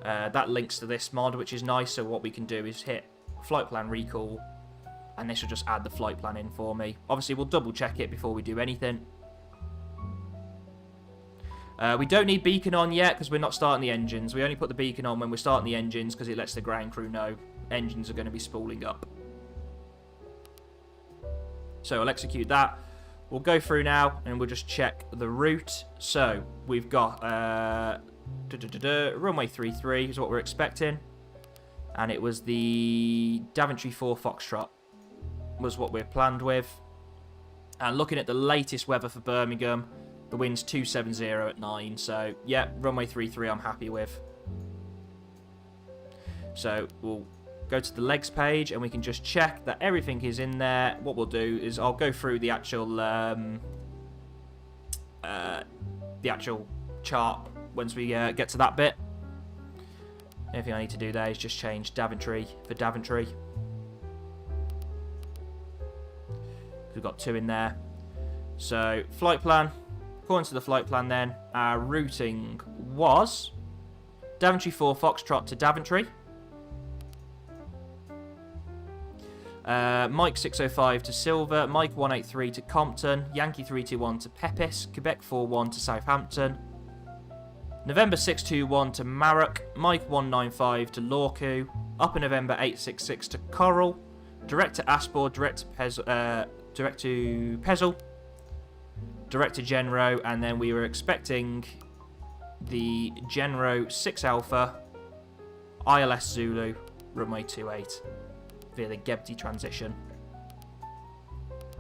that links to this mod, which is nice. So what we can do is hit flight plan recall, and this will just add the flight plan in for me. Obviously, we'll double check it before we do anything. We don't need beacon on yet because we're not starting the engines. We only put the beacon on when we're starting the engines because it lets the ground crew know engines are going to be spooling up. So I'll execute that. We'll go through now and we'll just check the route. So we've got runway 33 is what we're expecting. And it was the Daventry 4 Foxtrot was what we're planned with. And looking at the latest weather for Birmingham, the wind's 270 at 9. So yeah, runway 33 I'm happy with. So we'll go to the legs page and we can just check that everything is in there. What we'll do is I'll go through the actual chart once we get to that bit. Everything I need to do there is just change Daventry for Daventry. We've got 2 in there. So flight plan. According to the flight plan then, our routing was Daventry 4 Foxtrot to Daventry. Mike 605 to Silver, Mike 183 to Compton, Yankee 321 to Pepys, Quebec 41 to Southampton, November 621 to Marrock, Mike 195 to Lorcu, Upper November 866 to Coral, direct to Aspor, direct to Pezel, direct to Genro, and then we were expecting the Genro 6 Alpha, ILS Zulu, runway 28. Via the EGBB transition.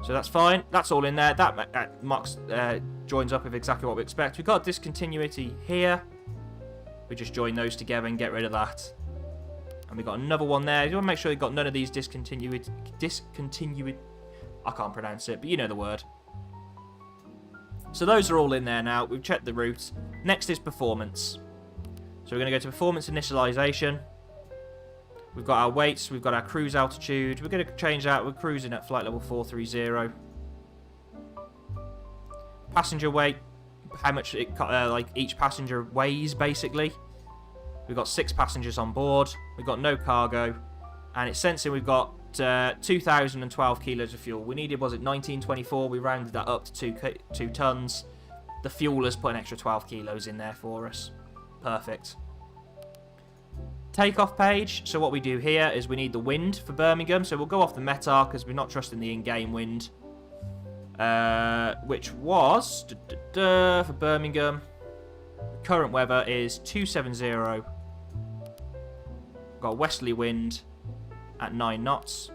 So that's fine. That's all in there. That marks, joins up with exactly what we expect. We've got discontinuity here. We just join those together and get rid of that. And we've got another one there. You want to make sure you've got none of these discontinuity. I can't pronounce it, but you know the word. So those are all in there now. We've checked the route. Next is performance. So we're going to go to performance initialization. We've got our weights, we've got our cruise altitude. We're going to change that. We're cruising at flight level 430. Passenger weight, how much like each passenger weighs basically. We've got 6 passengers on board. We've got no cargo, and it's sensing we've got 2,012 kilos of fuel. We needed, was it 1924? We rounded that up to 2 tons. The fuel has put an extra 12 kilos in there for us. Perfect. Takeoff page. So what we do here is we need the wind for Birmingham. So we'll go off the METAR because we're not trusting the in-game wind. which was for Birmingham. Current weather is 270. Got a westerly wind at 9 knots.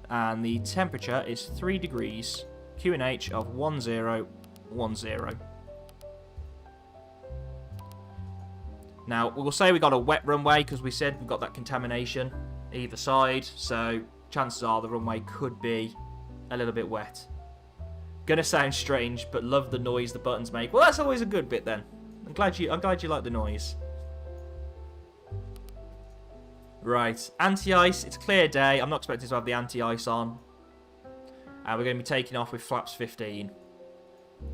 And the temperature is 3 degrees. QNH of 1010. Now, we'll say we got a wet runway because we said we got that contamination either side. So, chances are the runway could be a little bit wet. Gonna sound strange, but love the noise the buttons make. Well, that's always a good bit then. I'm glad you like the noise. Right, anti-ice. It's a clear day. I'm not expecting to have the anti-ice on. And we're going to be taking off with flaps 15.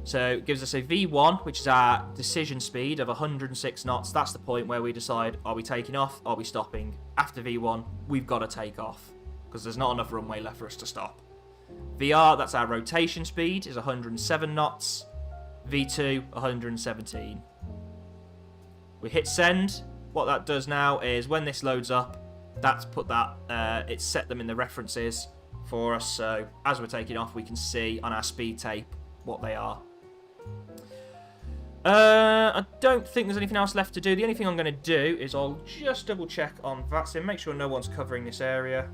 So it gives us a V1, which is our decision speed of 106 knots. That's the point where we decide, are we taking off? Are we stopping? After V1, we've got to take off because there's not enough runway left for us to stop. VR, that's our rotation speed, is 107 knots. V2, 117. We hit send. What that does now is when this loads up, that's put that, it's set them in the references for us. So as we're taking off, we can see on our speed tape what they are. I don't think there's anything else left to do. The only thing I'm going to do is I'll just double check on VATSIM, make sure no one's covering this area.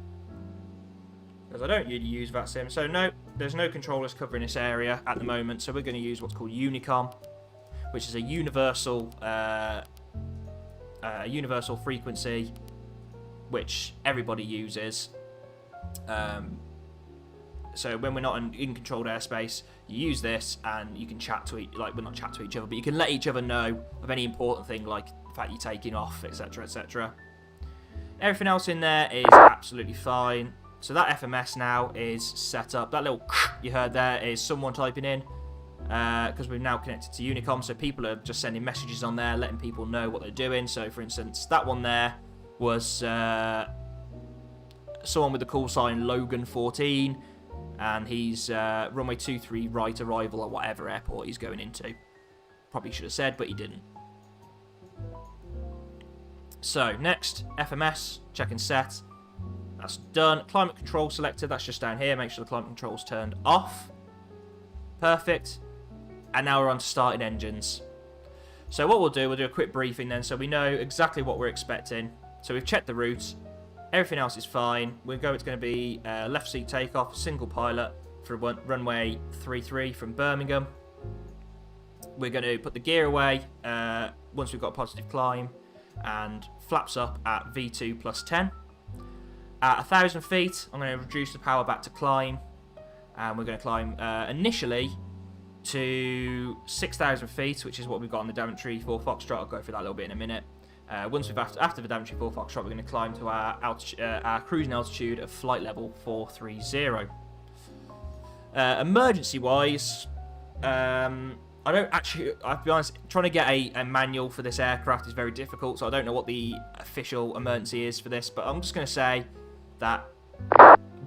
Because I don't really use VATSIM. So no, there's no controllers covering this area at the moment. So we're going to use what's called Unicom, which is a universal frequency, which everybody uses. So when we're not in controlled airspace, you use this and you can chat to not chat to each other, but you can let each other know of any important thing, like the fact you're taking off, etc, etc. Everything else in there is absolutely fine. So that FMS now is set up. That little you heard there is someone typing in, because we've now connected to Unicom, so people are just sending messages on there, letting people know what they're doing. So for instance, that one there was someone with the call sign Logan14, and he's runway 23 right arrival or whatever airport he's going into. Probably should have said, but he didn't. So next, FMS, check and set. That's done. Climate control selected, that's just down here. Make sure the climate control's turned off. Perfect. And now we're on to starting engines. So what we'll do a quick briefing then, so we know exactly what we're expecting. So we've checked the route. Everything else is fine. It's going to be left seat takeoff, single pilot for runway 33 from Birmingham. We're going to put the gear away once we've got a positive climb, and flaps up at V2 plus 10. At 1,000 feet, I'm going to reduce the power back to climb, and we're going to climb initially to 6,000 feet, which is what we've got on the Daventry 4 Foxtrot. I'll go through that a little bit in a minute. Once we've after the Daventry 4 Foxtrot, we're going to climb to our cruising altitude of flight level 430. Emergency-wise, I don't actually, I'll be honest, trying to get a manual for this aircraft is very difficult, so I don't know what the official emergency is for this, but I'm just going to say that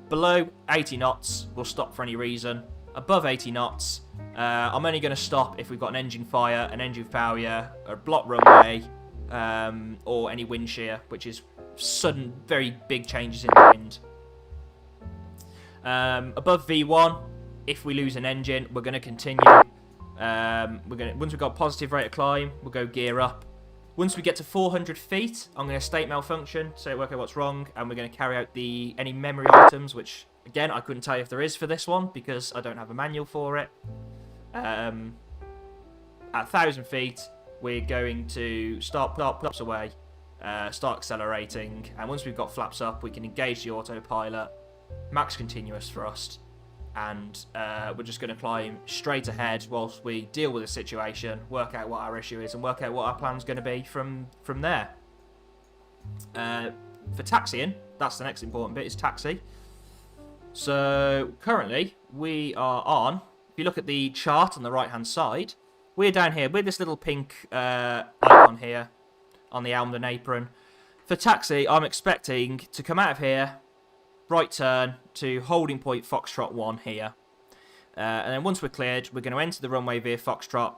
below 80 knots, we'll stop for any reason. Above 80 knots, I'm only going to stop if we've got an engine fire, an engine failure, a blocked runway, or any wind shear, which is sudden, very big changes in the wind. Above V1, if we lose an engine, we're going to continue. Once we've got positive rate of climb, we'll go gear up. Once we get to 400 feet, I'm going to state malfunction, so work out what's wrong, and we're going to carry out any memory items, which, again, I couldn't tell you if there is for this one, because I don't have a manual for it. At 1,000 feet, we're going to start flaps away, start accelerating, and once we've got flaps up, we can engage the autopilot, max continuous thrust, and we're just going to climb straight ahead whilst we deal with the situation, work out what our issue is, and work out what our plan's going to be from there. For taxiing, that's the next important bit, is taxi. So currently we are on, if you look at the chart on the right hand side, we're down here with this little pink icon here on the Almden apron. For taxi, I'm expecting to come out of here, right turn to holding point Foxtrot 1 here. And then once we're cleared, we're going to enter the runway via Foxtrot,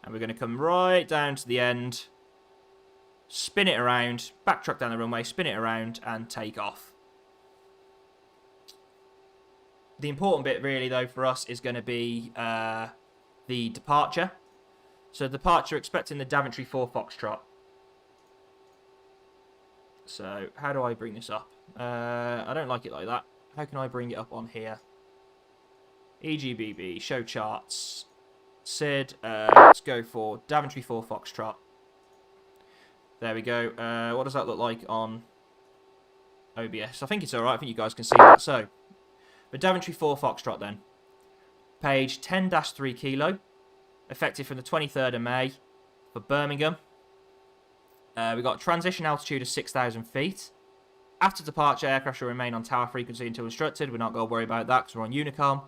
and we're going to come right down to the end, spin it around, backtrack down the runway, spin it around, and take off. The important bit really though for us is going to be the departure. So departure expecting the Daventry 4 Foxtrot. So how do I bring this up? I don't like it like that. How can I bring it up on here? EGBB, show charts. Sid, let's go for Daventry 4 Foxtrot. There we go. What does that look like on OBS? I think it's alright. I think you guys can see that. So, the Daventry 4 Foxtrot then. Page 10-3 kilo. Effective from the 23rd of May for Birmingham. We've got transition altitude of 6,000 feet. After departure, aircraft shall remain on tower frequency until instructed. We're not going to worry about that because we're on Unicom.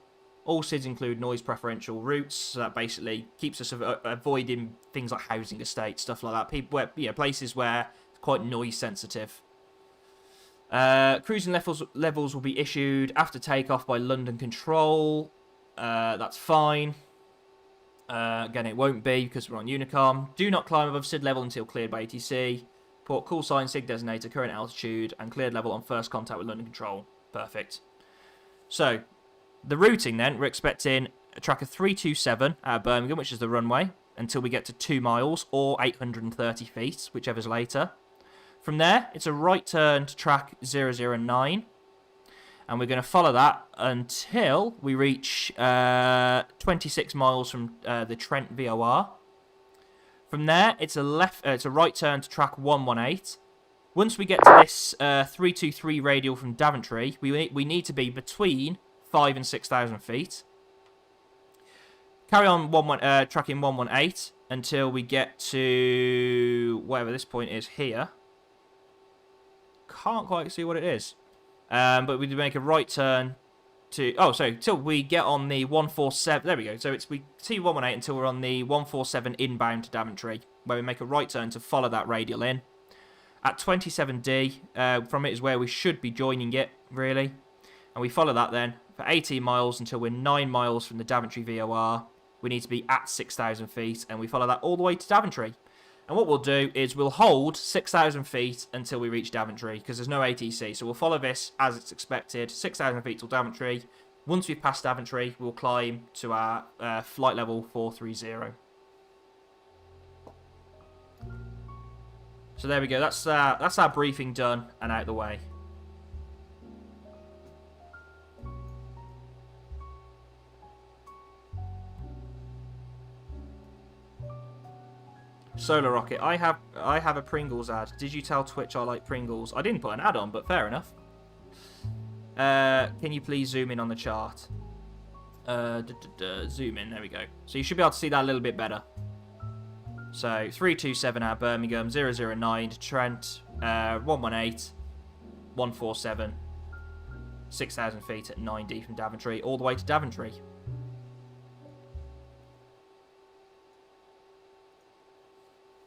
All SIDs include noise preferential routes, so that basically keeps us avoiding things like housing estates, stuff like that. Places where it's quite noise sensitive. Cruising levels will be issued after takeoff by London Control. That's fine. Again, it won't be because we're on Unicom. Do not climb above SID level until cleared by ATC. Port call sign, SIG designator, current altitude, and cleared level on first contact with London Control. Perfect. So, the routing then, we're expecting a tracker 327 out of Birmingham, which is the runway, until we get to 2 miles or 830 feet, whichever's later. From there, it's a right turn to track 009, and we're going to follow that until we reach 26 miles from the Trent VOR. From there, it's a right turn to track 118. Once we get to this 323 radial from Daventry, we need to be between 5 and 6,000 feet. Carry on tracking 118 until we get to whatever this point is here. Can't quite see what it is. But we make a right turn to... Oh, sorry, till we get on the 147... There we go. So we see 118 until we're on the 147 inbound to Daventry, where we make a right turn to follow that radial in. At 27D, from it is where we should be joining it, really. And we follow that then for 18 miles until we're 9 miles from the Daventry VOR. We need to be at 6,000 feet, and we follow that all the way to Daventry. And what we'll do is we'll hold 6,000 feet until we reach Daventry, because there's no ATC. So we'll follow this as it's expected, 6,000 feet till Daventry. Once we've passed Daventry, we'll climb to our flight level 430. So there we go. That's our briefing done and out the way. Solar Rocket, I have a Pringles ad. Did you tell Twitch I like Pringles? I didn't put an ad on, but fair enough. Can you please zoom in on the chart? Zoom in, there we go. So you should be able to see that a little bit better. So 327 out of Birmingham, 009 to Trent, 118, 147, 6,000 feet at 9D from Daventry, all the way to Daventry.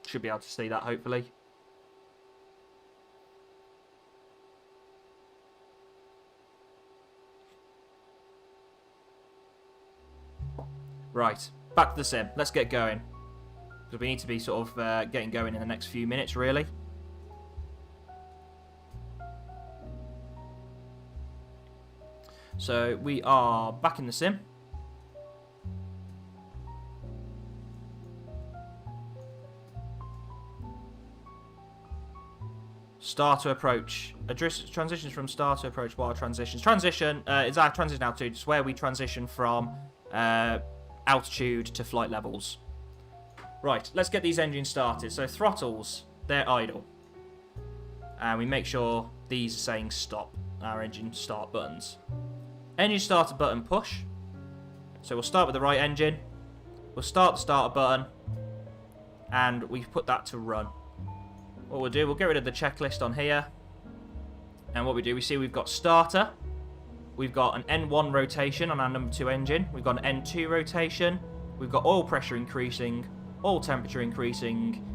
Should be able to see that, hopefully. Right, back to the sim. Let's get going. Because we need to be sort of getting going in the next few minutes, really. So we are back in the sim. Start to approach. Transitions from start to approach while transitions. Transition is our transition altitude. It's where we transition from altitude to flight levels. Right, let's get these engines started. So throttles, they're idle. And we make sure these are saying stop. Our engine start buttons. Engine starter button push. So we'll start with the right engine. We'll start the starter button. And we put that to run. What we'll do, we'll get rid of the checklist on here. And what we do, we see we've got starter. We've got an N1 rotation on our number 2 engine. We've got an N2 rotation. We've got oil pressure increasing, oil temperature increasing,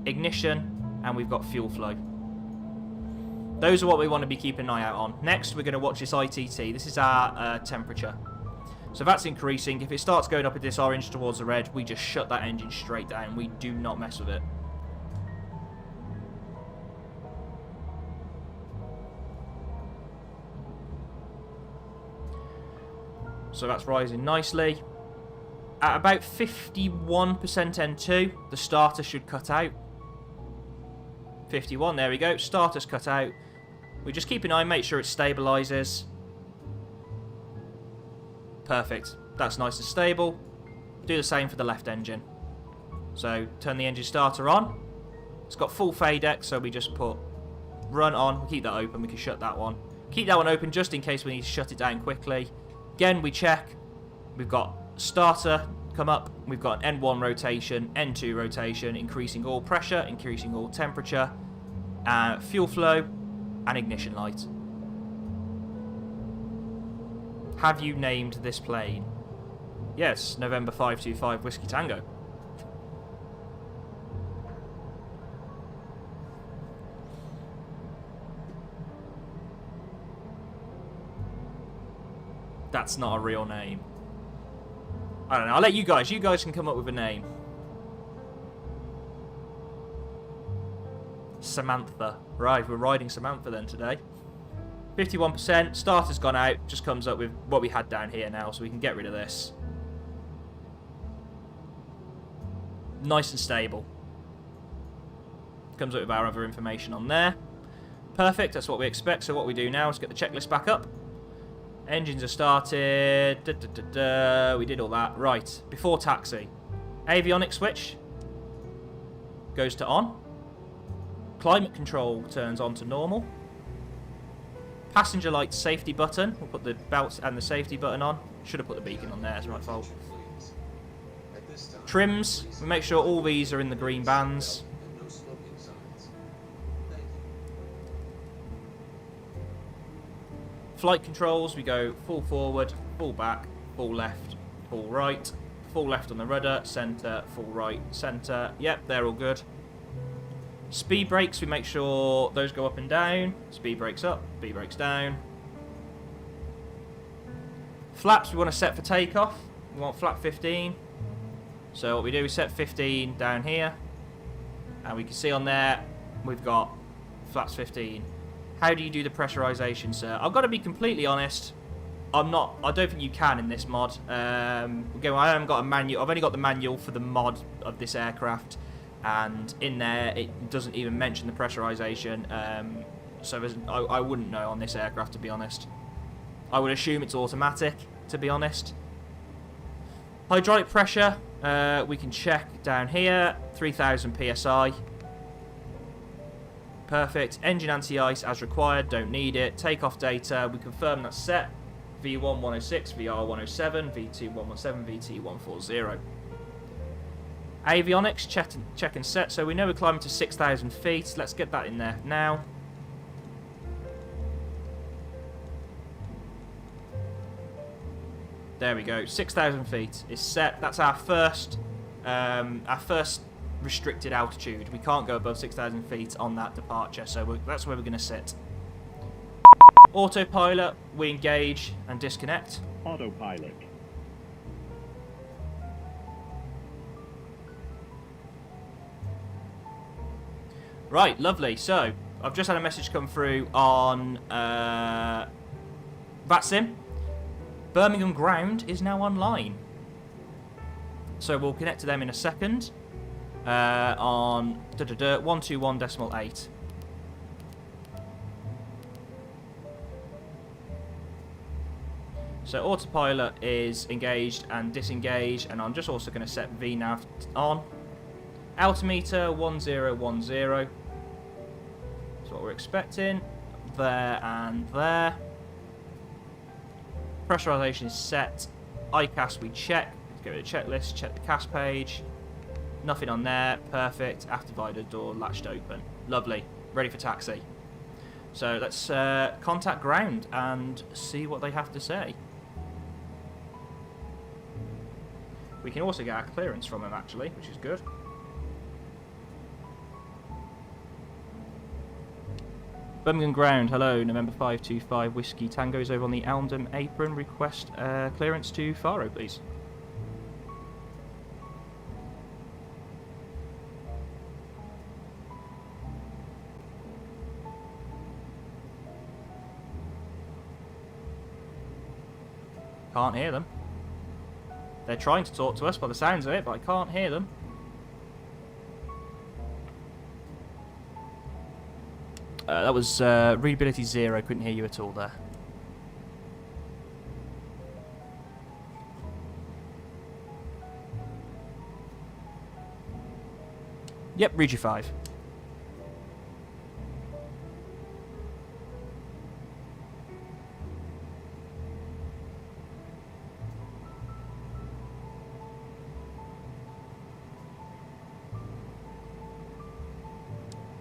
ignition, and we've got fuel flow. Those are what we want to be keeping an eye out on. Next, we're going to watch this ITT. This is our temperature. So that's increasing. If it starts going up in this orange towards the red, we just shut that engine straight down. We do not mess with it. So that's rising nicely. At about 51% N2, the starter should cut out. 51, there we go. Starter's cut out. We just keep an eye, make sure it stabilises. Perfect. That's nice and stable. Do the same for the left engine. So turn the engine starter on. It's got full fade X, so we just put run on. We'll keep that open. We can shut that one. Keep that one open just in case we need to shut it down quickly. Again, we check. We've got starter come up. We've got an N1 rotation, N2 rotation, increasing oil pressure, increasing oil temperature, fuel flow, and ignition light. Have you named this plane? Yes, November 525 Whiskey Tango. That's not a real name. I don't know. I'll let you guys. You guys can come up with a name. Samantha. Right, we're riding Samantha then today. 51%. Starter's gone out. Just comes up with what we had down here now, so we can get rid of this. Nice and stable. Comes up with our other information on there. Perfect. That's what we expect. So what we do now is get the checklist back up. Engines are started. We did all that. Right. Before taxi. Avionics switch goes to on. Climate control turns on to normal. Passenger light safety button. We'll put the belts and the safety button on. Should have put the beacon on there. It's my fault. Trims. We make sure all these are in the green bands. Flight controls, we go full forward, full back, full left, full right, full left on the rudder, centre, full right, centre. Yep, they're all good. Speed brakes, we make sure those go up and down. Speed brakes up, speed brakes down. Flaps, we want to set for takeoff. We want flap 15. So what we do, we set 15 down here. And we can see on there, we've got flaps 15. How do you do the pressurization, sir? I've got to be completely honest. I don't think you can in this mod. Again, I haven't got a manual. I've only got the manual for the mod of this aircraft, and in there it doesn't even mention the pressurization. So I wouldn't know on this aircraft, to be honest. I would assume it's automatic, to be honest. Hydraulic pressure, we can check down here, 3000 psi. Perfect. Engine anti-ice as required, don't need it. Takeoff data, we confirm that's set. V1 106, VR 107, V2 117, VT 140. Avionics, check and set. So we know we're climbing to 6,000 feet. Let's get that in there now. There we go. 6,000 feet is set. That's our first restricted altitude. We can't go above 6,000 feet on that departure, so that's where we're going to sit. Autopilot, we engage and disconnect. Autopilot. Right, lovely. So, I've just had a message come through on VATSIM. Birmingham ground is now online. So we'll connect to them in a second. On 121.8. So autopilot is engaged and disengaged, and I'm just also going to set VNAV on. Altimeter 1010. That's what we're expecting. There and there. Pressurization is set. ICAS we check. Let's go to the checklist. Check the CAS page. Nothing on there. Perfect. Aft divider door latched open. Lovely. Ready for taxi. So let's contact ground and see what they have to say. We can also get our clearance from them actually, which is good. Birmingham ground, hello, November 525 Whiskey Tango is over on the Elmdon apron. Request clearance to Faro, please. Can't hear them. They're trying to talk to us by the sounds of it, but I can't hear them. That was readability 0. Couldn't hear you at all there. Yep, read you 5.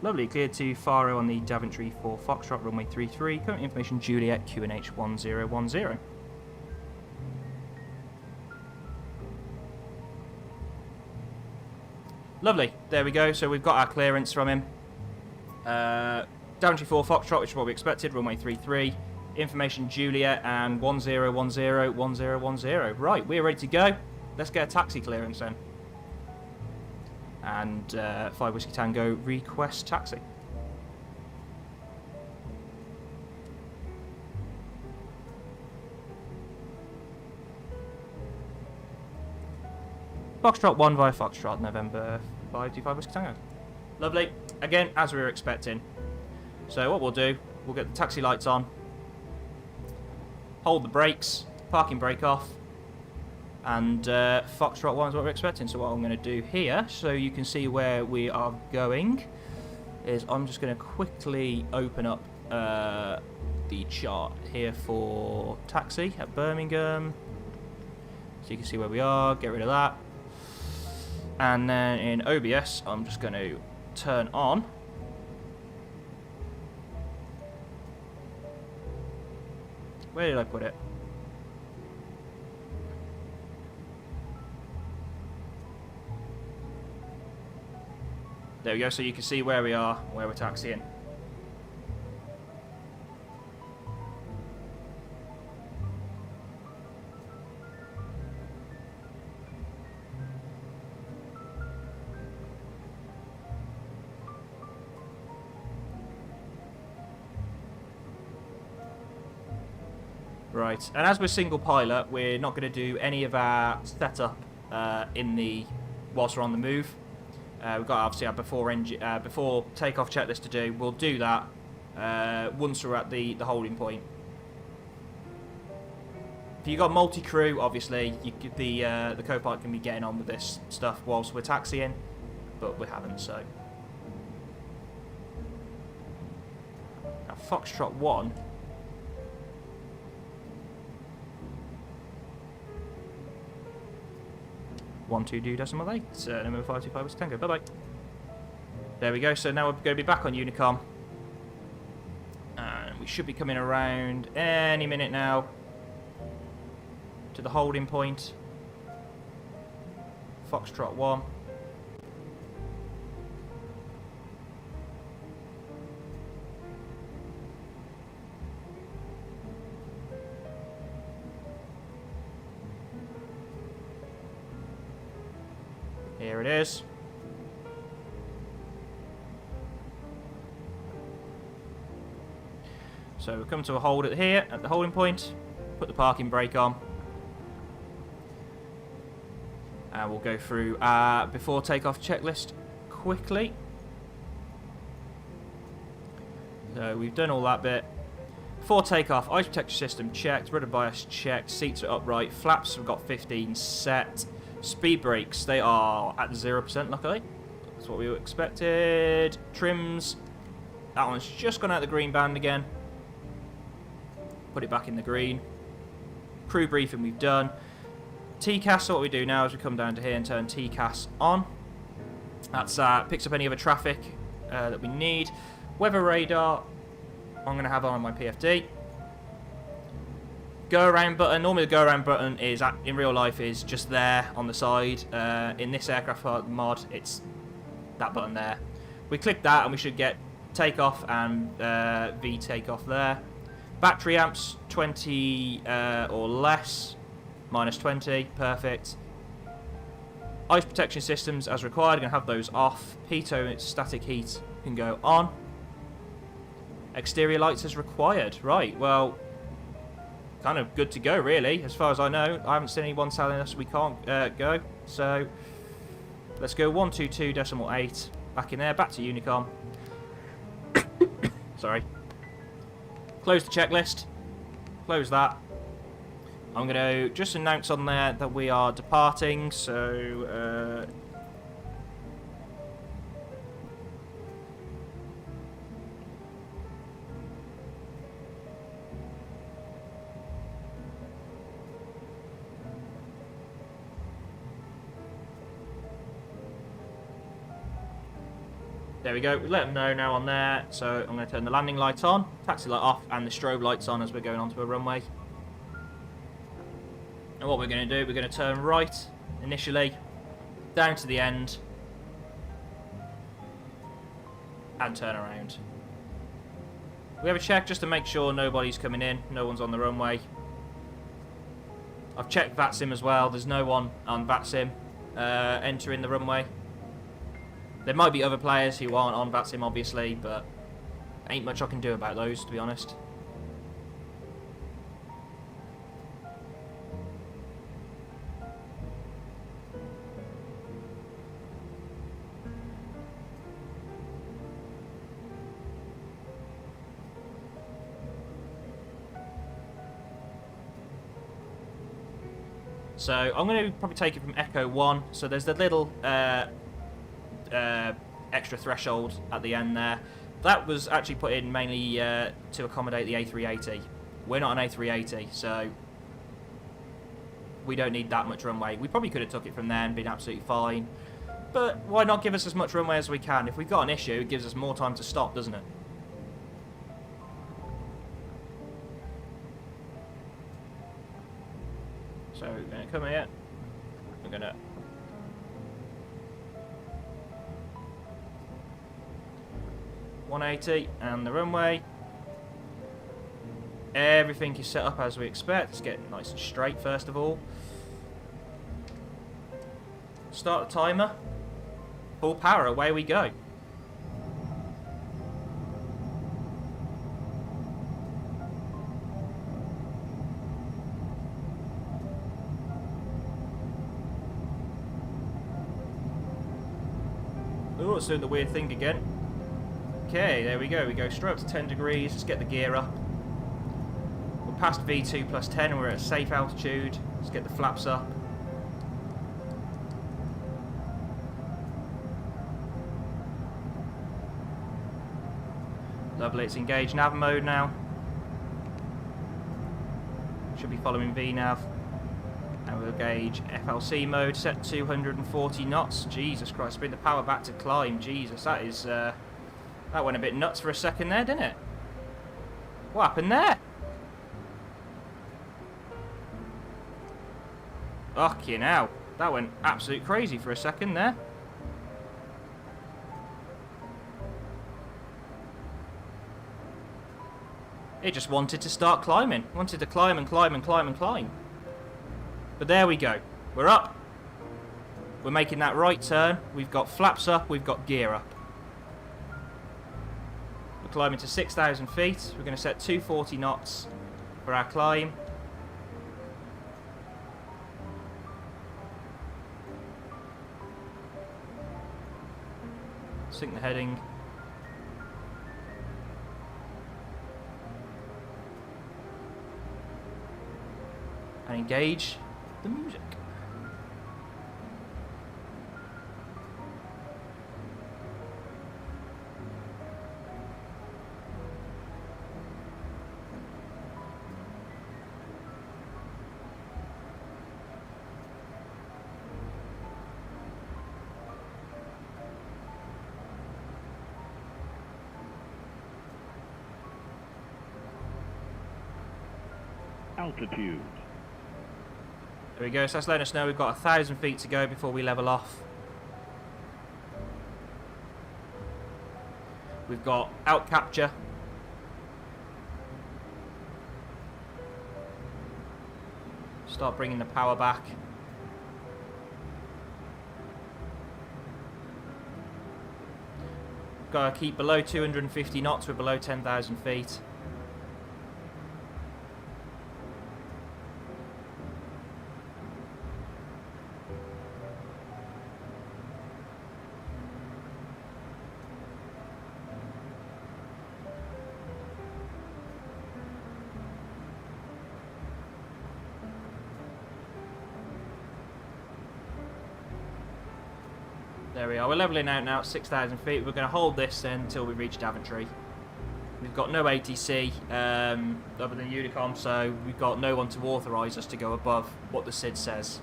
Lovely, cleared to Faro on the Daventry 4 Foxtrot, runway 33. Current information Juliet, QNH 1010. Lovely, there we go. So we've got our clearance from him. Daventry 4 Foxtrot, which is what we expected, runway 33. Information Juliet and 10101010. Right, we're ready to go. Let's get a taxi clearance then. And 5 Whiskey Tango, request taxi. Foxtrot 1 via Foxtrot, November 525 Whiskey Tango. Lovely. Again, as we were expecting. So what we'll do, we'll get the taxi lights on, hold the brakes, parking brake off, and Foxtrot 1 is what we're expecting. So what I'm going to do here, so you can see where we are going, is I'm just going to quickly open up the chart here for taxi at Birmingham. So you can see where we are, get rid of that. And then in OBS, I'm just going to turn on where did I put it? There we go, so you can see where we are, where we're taxiing. Right, and as we're single pilot, we're not going to do any of our setup whilst we're on the move. We've got obviously our before takeoff checklist to do. We'll do that once we're at the holding point. If you've got multi-crew, obviously the co-pilot can be getting on with this stuff whilst we're taxiing, but we haven't. So now Foxtrot 1. One, 2, do decimal 8. Number 525 was Tango. Bye bye. There we go. So now we're going to be back on Unicom. And we should be coming around any minute now to the holding point. Foxtrot 1. Here it is. So we've come to a hold here at the holding point. Put the parking brake on. And we'll go through our before takeoff checklist quickly. So we've done all that bit. Before takeoff, ice protection system checked, rudder bias checked, seats are upright, flaps we've got 15 set. Speed brakes, they are at 0%, luckily. That's what we expected. Trims, that one's just gone out the green band again. Put it back in the green. Crew briefing we've done. TCAS, so what we do now is we come down to here and turn TCAS on. That's picks up any other traffic that we need. Weather radar, I'm going to have on my PFD. Go around button, normally the go around button is in real life is just there on the side. In this aircraft mod, it's that button there. We click that and we should get takeoff and V takeoff there. Battery amps 20 or less, minus 20, perfect. Ice protection systems as required, going to have those off. Pitot static heat can go on. Exterior lights as required, right? Well, kind of good to go, really, as far as I know. I haven't seen anyone telling us we can't go. So let's go 122.8 back in there, back to Unicom. Sorry. Close the checklist. Close that. I'm going to just announce on there that we are departing, so there we go. We let them know now on there. So I'm going to turn the landing light on, taxi light off, and the strobe lights on as we're going onto a runway. And what we're going to do, we're going to turn right initially, down to the end, and turn around. We have a check just to make sure nobody's coming in, no one's on the runway. I've checked VATSIM as well, there's no one on VATSIM entering the runway. There might be other players who aren't on VATSIM, obviously, but ain't much I can do about those, to be honest. So I'm going to probably take it from Echo 1. So there's the little extra threshold at the end there. That was actually put in mainly to accommodate the A380. We're not an A380, so we don't need that much runway. We probably could have took it from there and been absolutely fine. But why not give us as much runway as we can? If we've got an issue, it gives us more time to stop, doesn't it? So we're going to come here. We're going to... .180 and the runway. Everything is set up as we expect. Let's get nice and straight first of all. Start the timer. Full power, away we go. Oh, it's doing the weird thing again. Okay, there we go. We go straight up to 10 degrees. Let's get the gear up. We're past V2 plus 10 and we're at a safe altitude. Let's get the flaps up. Lovely, it's engaged nav mode now. Should be following VNav. And we'll gauge FLC mode, set 240 knots. Jesus Christ, bring the power back to climb. Jesus, that is, that went a bit nuts for a second there, didn't it? What happened there? Fucking hell. That went absolute crazy for a second there. It just wanted to start climbing. Wanted to climb and climb and climb and climb. But there we go. We're up. We're making that right turn. We've got flaps up. We've got gear up. We're climbing to 6,000 feet. We're going to set 240 knots for our climb. Sync the heading. And engage the music. Altitude. There we go, so that's letting us know we've got 1,000 feet to go before we level off. We've got out capture. Start bringing the power back. Got to keep below 250 knots, we're below 10,000 feet. There we are. We're levelling out now at 6,000 feet. We're going to hold this then until we reach Daventry. We've got no ATC other than Unicom, so we've got no one to authorise us to go above what the SID says.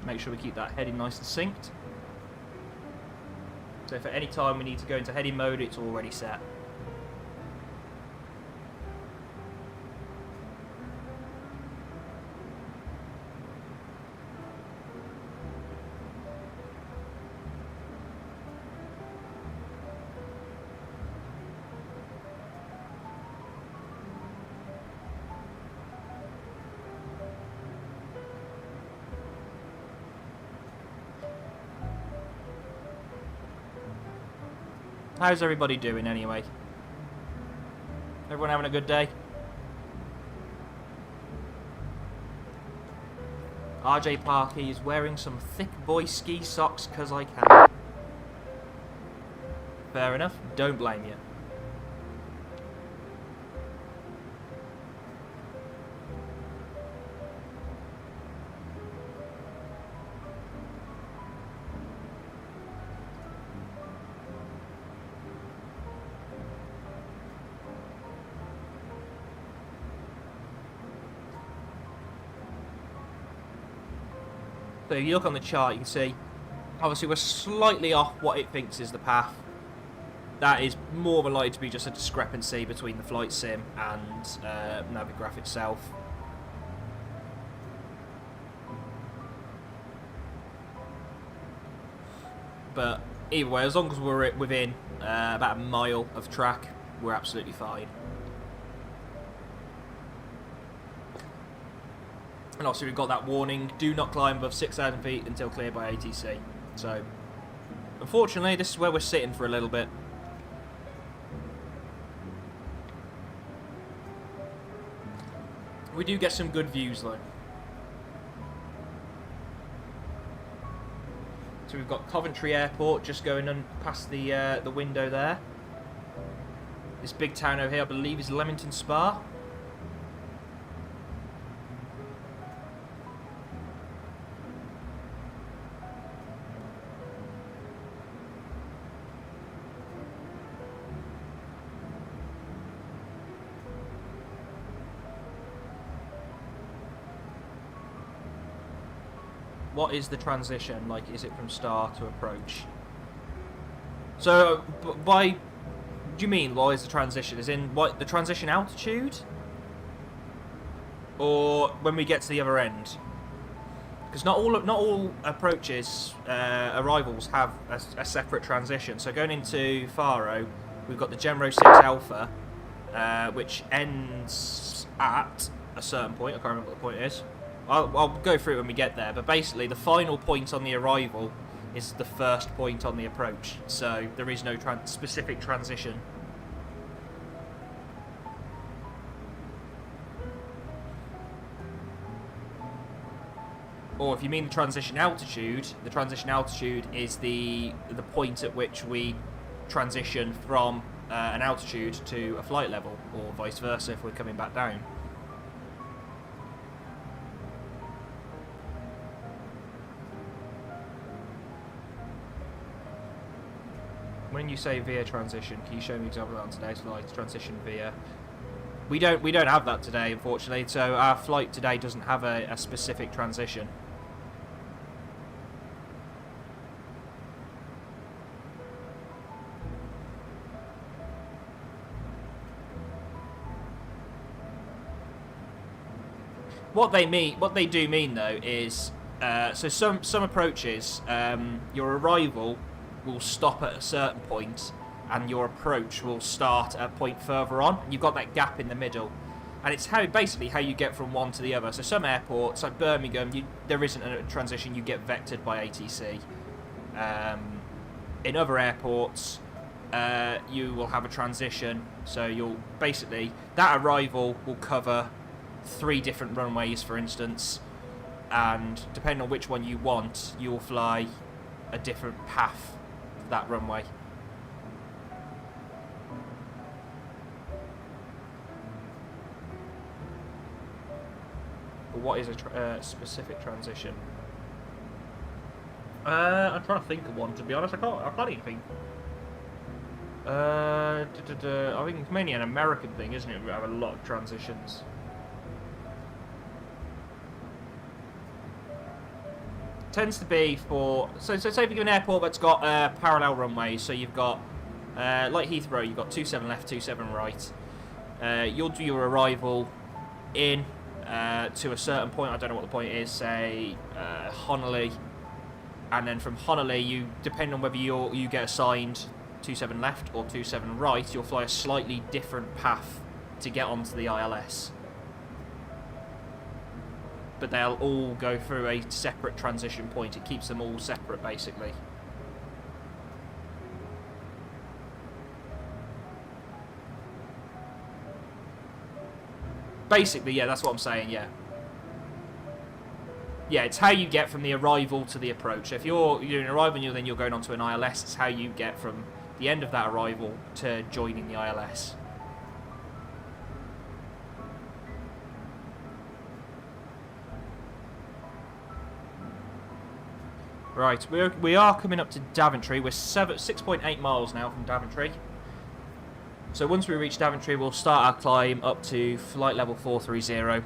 Make sure we keep that heading nice and synced. So if at any time we need to go into heading mode, it's already set. How's everybody doing anyway? Everyone having a good day? RJ Parkey is wearing some thick boy ski socks because I can. Fair enough, don't blame you. So if you look on the chart, you can see, obviously we're slightly off what it thinks is the path. That is more than likely to be just a discrepancy between the flight sim and Navigraph itself. But either way, as long as we're within about a mile of track, we're absolutely fine. And also we've got that warning, do not climb above 6,000 feet until cleared by ATC. So, unfortunately, this is where we're sitting for a little bit. We do get some good views though. So we've got Coventry Airport just going on past the window there. This big town over here, I believe, is Leamington Spa. What is the transition? Like, is it from start to approach? So, by... Do you mean, what is the transition? As in, what, the transition altitude? Or when we get to the other end? Because not all approaches, arrivals have a separate transition. So going into Faro, we've got the Genro 6 Alpha, which ends at a certain point. I can't remember what the point is. I'll go through it when we get there, but basically the final point on the arrival is the first point on the approach, so there is no specific transition. Or if you mean the transition altitude is the point at which we transition from an altitude to a flight level, or vice versa if we're coming back down. When you say via transition, can you show me an example on today's flight? Transition via. We don't have that today, unfortunately. So our flight today doesn't have a specific transition. What they do mean though is so some approaches, your arrival will stop at a certain point and your approach will start at a point further on. You've got that gap in the middle, and it's basically how you get from one to the other. So some airports, like Birmingham, there isn't a transition, you get vectored by ATC. In other airports, you will have a transition, so you'll basically, that arrival will cover 3 different runways, for instance, and depending on which one you want, you'll fly a different path that runway. what is a specific transition? I'm trying to think of one, to be honest. I can't even think. I think it's mainly an American thing, isn't it? We have a lot of transitions. Tends to be for... So say if you have an airport that's got parallel runways, so you've got, like Heathrow, you've got 27 left, 27 right. You'll do your arrival in to a certain point, I don't know what the point is, say Honolulu. And then from Honolulu, you, depending on whether you get assigned 27 left or 27 right, you'll fly a slightly different path to get onto the ILS. But they'll all go through a separate transition point. It keeps them all separate, basically. Basically, yeah, that's what I'm saying, yeah. Yeah, it's how you get from the arrival to the approach. So if you're doing an arrival and then you're going onto an ILS, it's how you get from the end of that arrival to joining the ILS. Right, we are coming up to Daventry. We're 6.8 miles now from Daventry. So once we reach Daventry, we'll start our climb up to flight level 430.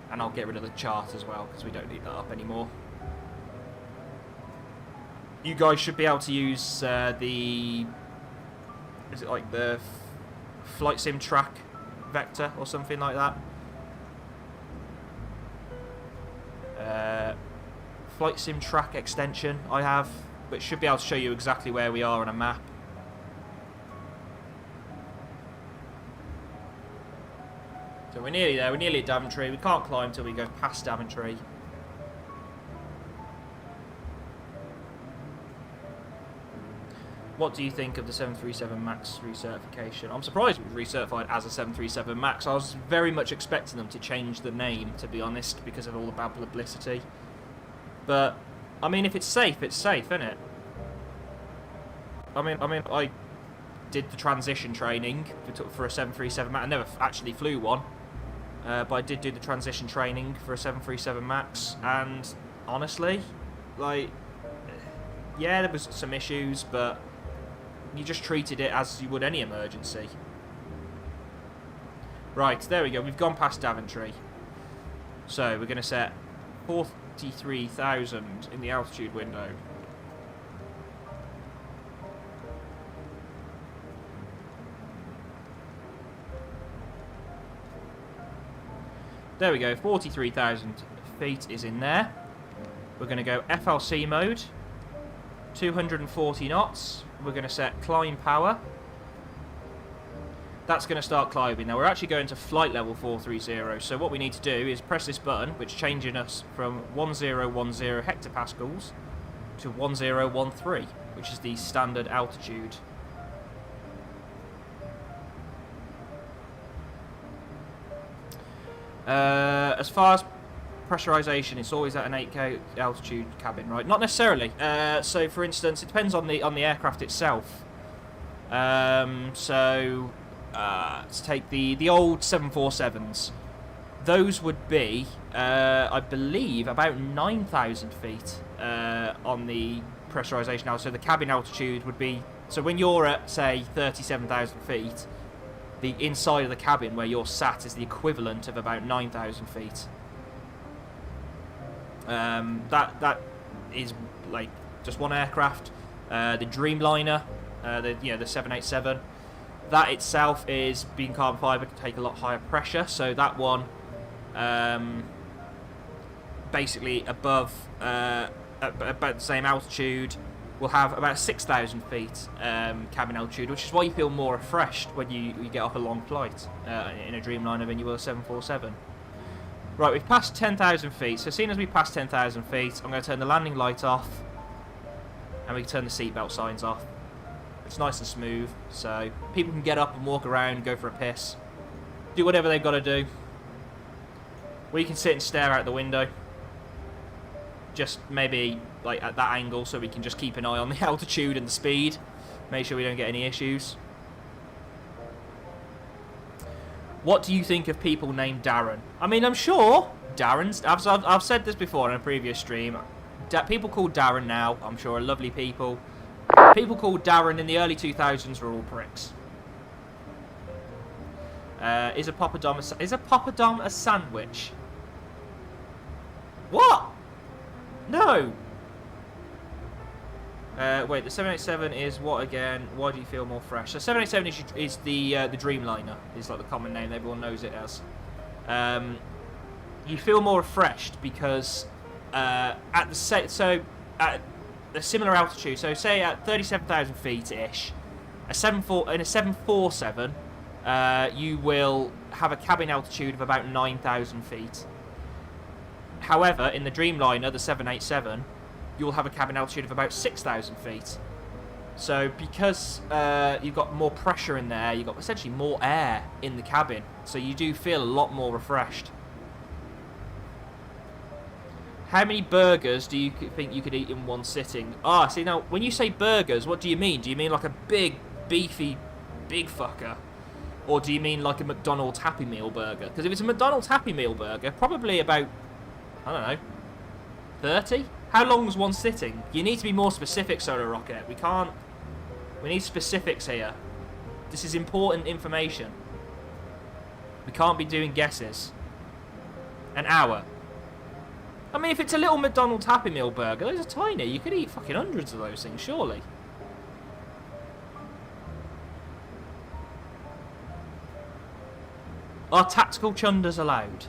And I'll get rid of the chart as well, because we don't need that up anymore. You guys should be able to use the... Is it like the flight sim track vector or something like that? Flight sim track extension I have, which should be able to show you exactly where we are on a map. So we're nearly there, we're nearly at Daventry. We can't climb till we go past Daventry. What do you think of the 737 MAX recertification? I'm surprised it was recertified as a 737 MAX. I was very much expecting them to change the name, to be honest, because of all the bad publicity. But, I mean, if it's safe, isn't it? I mean, I did the transition training for a 737 MAX. I never actually flew one. But I did do the transition training for a 737 MAX, and honestly, like, yeah, there was some issues, but you just treated it as you would any emergency. Right, there we go, we've gone past Daventry. So, we're going to set 43,000 in the altitude window. There we go, 43,000 feet is in there. We're going to go FLC mode, 240 knots. We're going to set climb power. That's going to start climbing. Now we're actually going to flight level 430, so what we need to do is press this button, which changing us from 1010 hectopascals to 1013, which is the standard altitude. As far as pressurization, it's always at an 8k altitude cabin, right? Not necessarily. So, for instance, it depends on the aircraft itself. Let's take the old 747s. Those would be, I believe, about 9,000 feet on the pressurization now. So the cabin altitude would be, so when you're at, say, 37,000 feet, the inside of the cabin where you're sat is the equivalent of about 9,000 feet. That is like just one aircraft. The Dreamliner, the 787, that itself is being carbon fibre, can take a lot higher pressure. So that one, basically above about the same altitude, will have about 6,000 feet cabin altitude, which is why you feel more refreshed when you get off a long flight in a Dreamliner than you will a 747. Right, we've passed 10,000 feet, so as soon as we pass 10,000 feet, I'm going to turn the landing light off, and we can turn the seatbelt signs off. It's nice and smooth, so people can get up and walk around, go for a piss, do whatever they've got to do. We can sit and stare out the window, just maybe like at that angle, so we can just keep an eye on the altitude and the speed, make sure we don't get any issues. What do you think of people named Darren? I mean, I'm sure Darren's. I've said this before in a previous stream. People called Darren now, I'm sure, are lovely people. People called Darren in the early 2000s were all pricks. Is a poppadom a sandwich? What? No. Wait, the 787 is what again? Why do you feel more fresh? So 787 is the Dreamliner. Is like the common name everyone knows it as. You feel more refreshed because at the similar altitude. So say at 37,000 feet ish, in a 747, you will have a cabin altitude of about 9,000 feet. However, in the Dreamliner, the 787, you'll have a cabin altitude of about 6,000 feet. So because you've got more pressure in there, you've got essentially more air in the cabin. So you do feel a lot more refreshed. How many burgers do you think you could eat in one sitting? Ah, see now, when you say burgers, what do you mean? Do you mean like a big, beefy, big fucker? Or do you mean like a McDonald's Happy Meal burger? Because if it's a McDonald's Happy Meal burger, probably about, I don't know, 30? How long is one sitting? You need to be more specific, Solar Rocket. We need specifics here. This is important information. We can't be doing guesses. An hour. I mean, if it's a little McDonald's Happy Meal burger, those are tiny. You could eat fucking hundreds of those things, surely. Are tactical chunders allowed?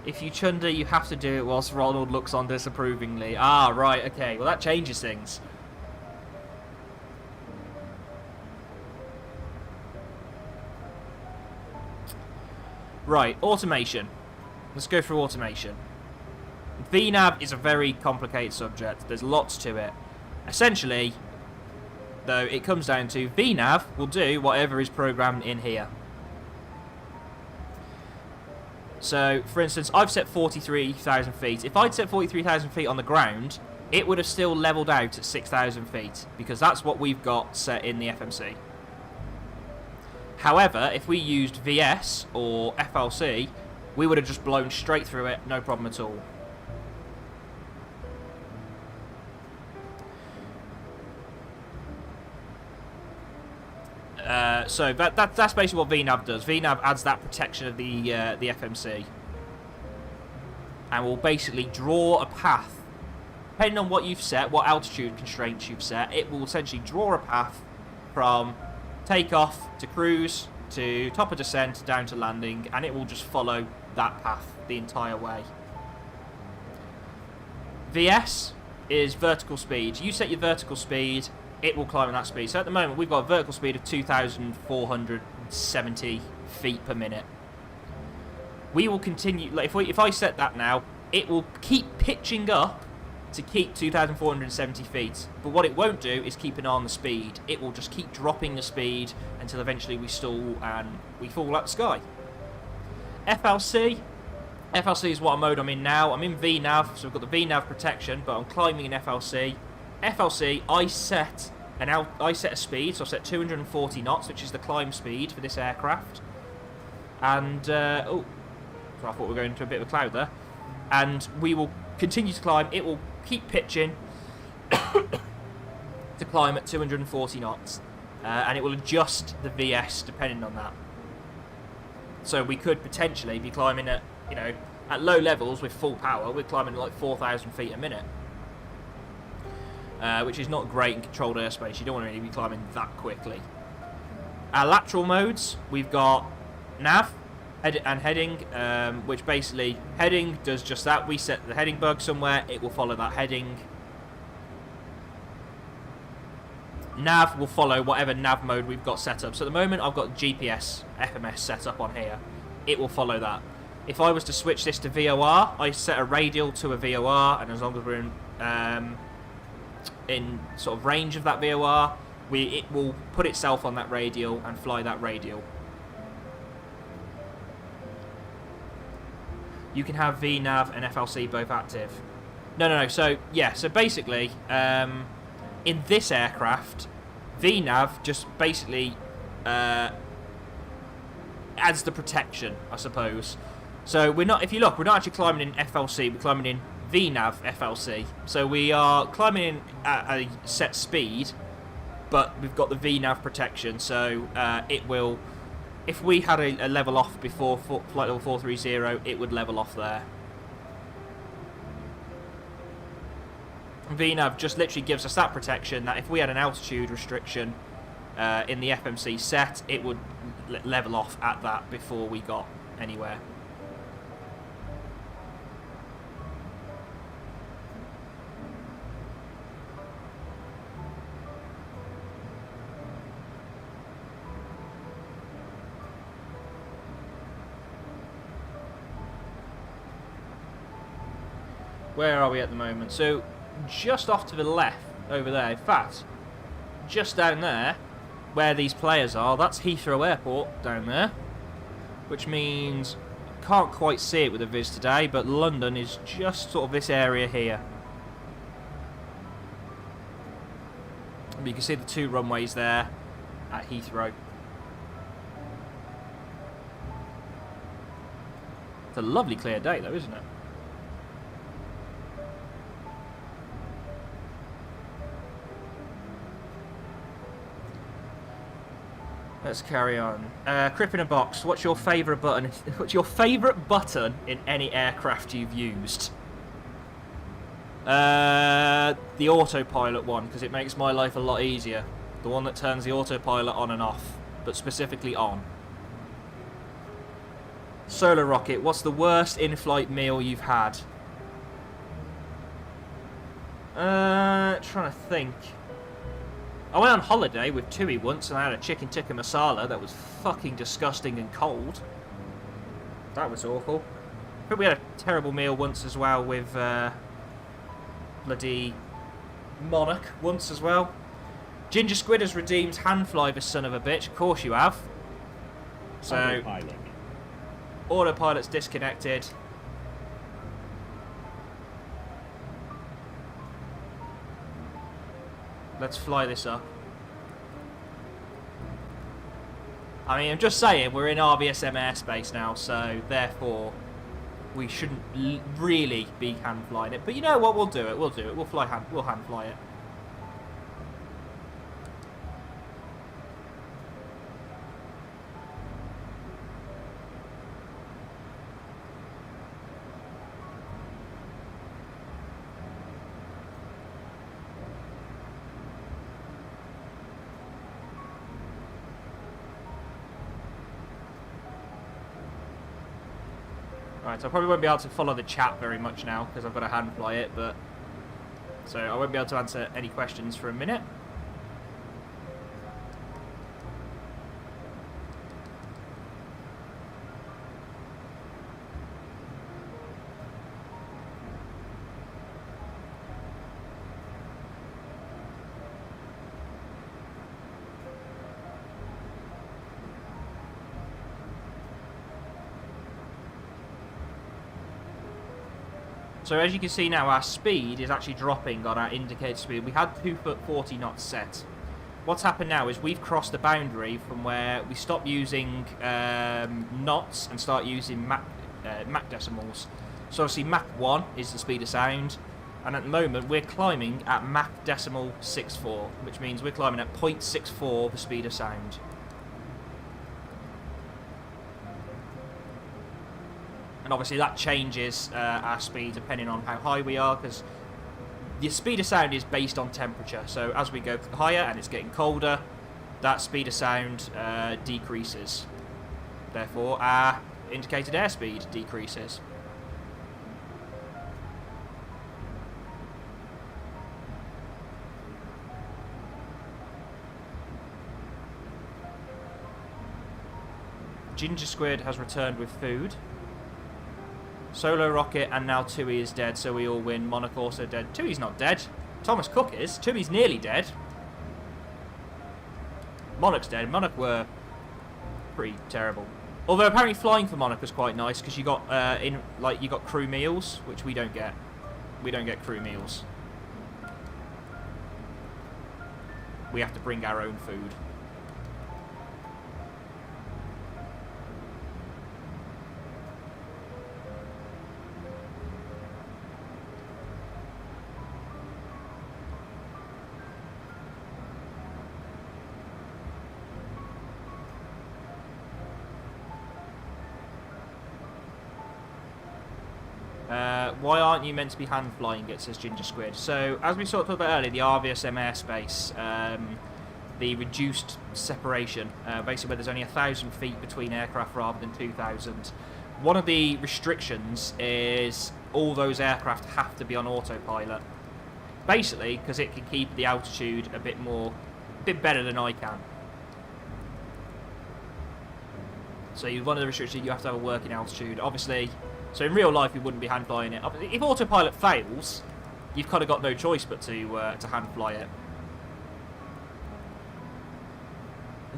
If you chunder, you have to do it whilst Ronald looks on disapprovingly. Ah, right, okay. Well, that changes things. Right, automation. Let's go through automation. VNAV is a very complicated subject. There's lots to it. Essentially, though, it comes down to VNAV will do whatever is programmed in here. So, for instance, I've set 43,000 feet. If I'd set 43,000 feet on the ground, it would have still leveled out at 6,000 feet, because that's what we've got set in the FMC. However, if we used VS or FLC, we would have just blown straight through it, no problem at all. So that's basically what VNAV does. VNAV adds that protection of the FMC, and will basically draw a path. Depending on what you've set, what altitude constraints you've set, it will essentially draw a path from takeoff to cruise to top of descent down to landing, and it will just follow that path the entire way. VS is vertical speed. You set your vertical speed, it will climb at that speed. So at the moment, we've got a vertical speed of 2,470 feet per minute. We will continue, like if I set that now, it will keep pitching up to keep 2,470 feet. But what it won't do is keep an eye on the speed. It will just keep dropping the speed until eventually we stall and we fall out the sky. FLC. FLC is what mode I'm in now. I'm in VNAV, so we've got the VNAV protection, but I'm climbing in FLC. FLC, I set a speed, so I set 240 knots, which is the climb speed for this aircraft. And, so I thought we were going into a bit of a cloud there. And we will continue to climb. It will keep pitching to climb at 240 knots. And it will adjust the VS depending on that. So we could potentially be climbing at, at low levels with full power. We're climbing at like 4,000 feet a minute. Which is not great in controlled airspace. You don't want to really be climbing that quickly. Our lateral modes, we've got nav and heading, which basically, heading does just that. We set the heading bug somewhere, it will follow that heading. Nav will follow whatever nav mode we've got set up. So at the moment, I've got GPS, FMS set up on here. it will follow that. If I was to switch this to VOR, I set a radial to a VOR, and as long as we're in sort of range of that VOR, it will put itself on that radial and fly that radial. You can have VNAV and FLC both active. No. So, yeah, so basically, in this aircraft, VNAV just basically adds the protection, I suppose. So we're not, if you look, we're not actually climbing in FLC, we're climbing in VNAV FLC. So we are climbing in at a set speed, but we've got the VNAV protection, so it will, if we had a level off before flight level 430, it would level off there. VNAV just literally gives us that protection that if we had an altitude restriction in the FMC set, it would level off at that before we got anywhere. Where are we at the moment? So, just off to the left, over there. In fact, just down there, where these players are, that's Heathrow Airport down there. Which means, can't quite see it with a viz today, but London is just sort of this area here. But you can see the 2 runways there at Heathrow. It's a lovely clear day though, isn't it? Let's carry on. Crip in a box. What's your favourite button? What's your favourite button in any aircraft you've used? The autopilot one, because it makes my life a lot easier. The one that turns the autopilot on and off, but specifically on. Solar Rocket. What's the worst in-flight meal you've had? Trying to think. I went on holiday with Tui once and I had a chicken tikka masala that was fucking disgusting and cold. That was awful. I think we had a terrible meal once as well with bloody Monarch once as well. Ginger Squid has redeemed Handfly, the son of a bitch. Of course you have. So, autopilot's disconnected. Let's fly this up. I mean, I'm just saying, we're in RBSM airspace now, so therefore we shouldn't really be hand flying it. But you know what? We'll do it. We'll do it. We'll hand fly it. Right, so I probably won't be able to follow the chat very much now because I've got to hand fly it, but so I won't be able to answer any questions for a minute. So as you can see now, our speed is actually dropping on our indicator speed. We had 240 knots set. What's happened now is we've crossed the boundary from where we stop using knots and start using Mach decimals. So obviously Mach 1 is the speed of sound, and at the moment we're climbing at Mach decimal 64, which means we're climbing at 0.64 the speed of sound. And obviously that changes our speed depending on how high we are, because the speed of sound is based on temperature. So as we go higher and it's getting colder, that speed of sound decreases. Therefore, our indicated airspeed decreases. Ginger Squid has returned with food. Solo Rocket and now Tui is dead, so we all win. Monarch also dead. Tui's not dead. Thomas Cook is. Tui's nearly dead. Monarch's dead. Monarch were pretty terrible. Although apparently flying for Monarch was quite nice because you got you got crew meals, which we don't get. We don't get crew meals. We have to bring our own food. Why aren't you meant to be hand flying it, says Ginger Squid. So, as we sort of talked about earlier, the RVSM airspace, the reduced separation, basically where there's only 1,000 feet between aircraft rather than 2,000. One of the restrictions is all those aircraft have to be on autopilot. Basically, because it can keep the altitude a bit better than I can. So one of the restrictions, you have to have a working altitude. Obviously, so in real life, you wouldn't be hand flying it. If autopilot fails, you've kind of got no choice but to hand fly it.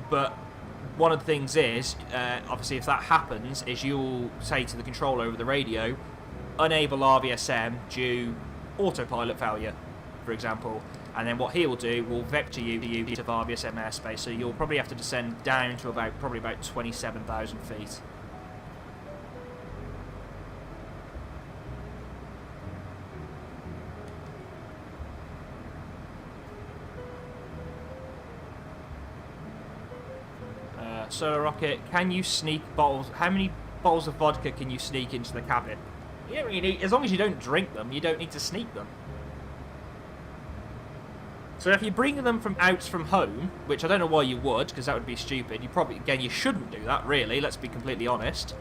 But one of the things is, obviously, if that happens, is you'll say to the controller over the radio, enable RVSM due autopilot failure, for example. And then what he will do will vector you to RVSM airspace. So you'll probably have to descend down to probably about 27,000 feet. Solar Rocket, can you sneak bottles? How many bottles of vodka can you sneak into the cabin? You don't really need, as long as you don't drink them, you don't need to sneak them. So if you bring them from home, which I don't know why you would, because that would be stupid. You shouldn't do that, really. Let's be completely honest.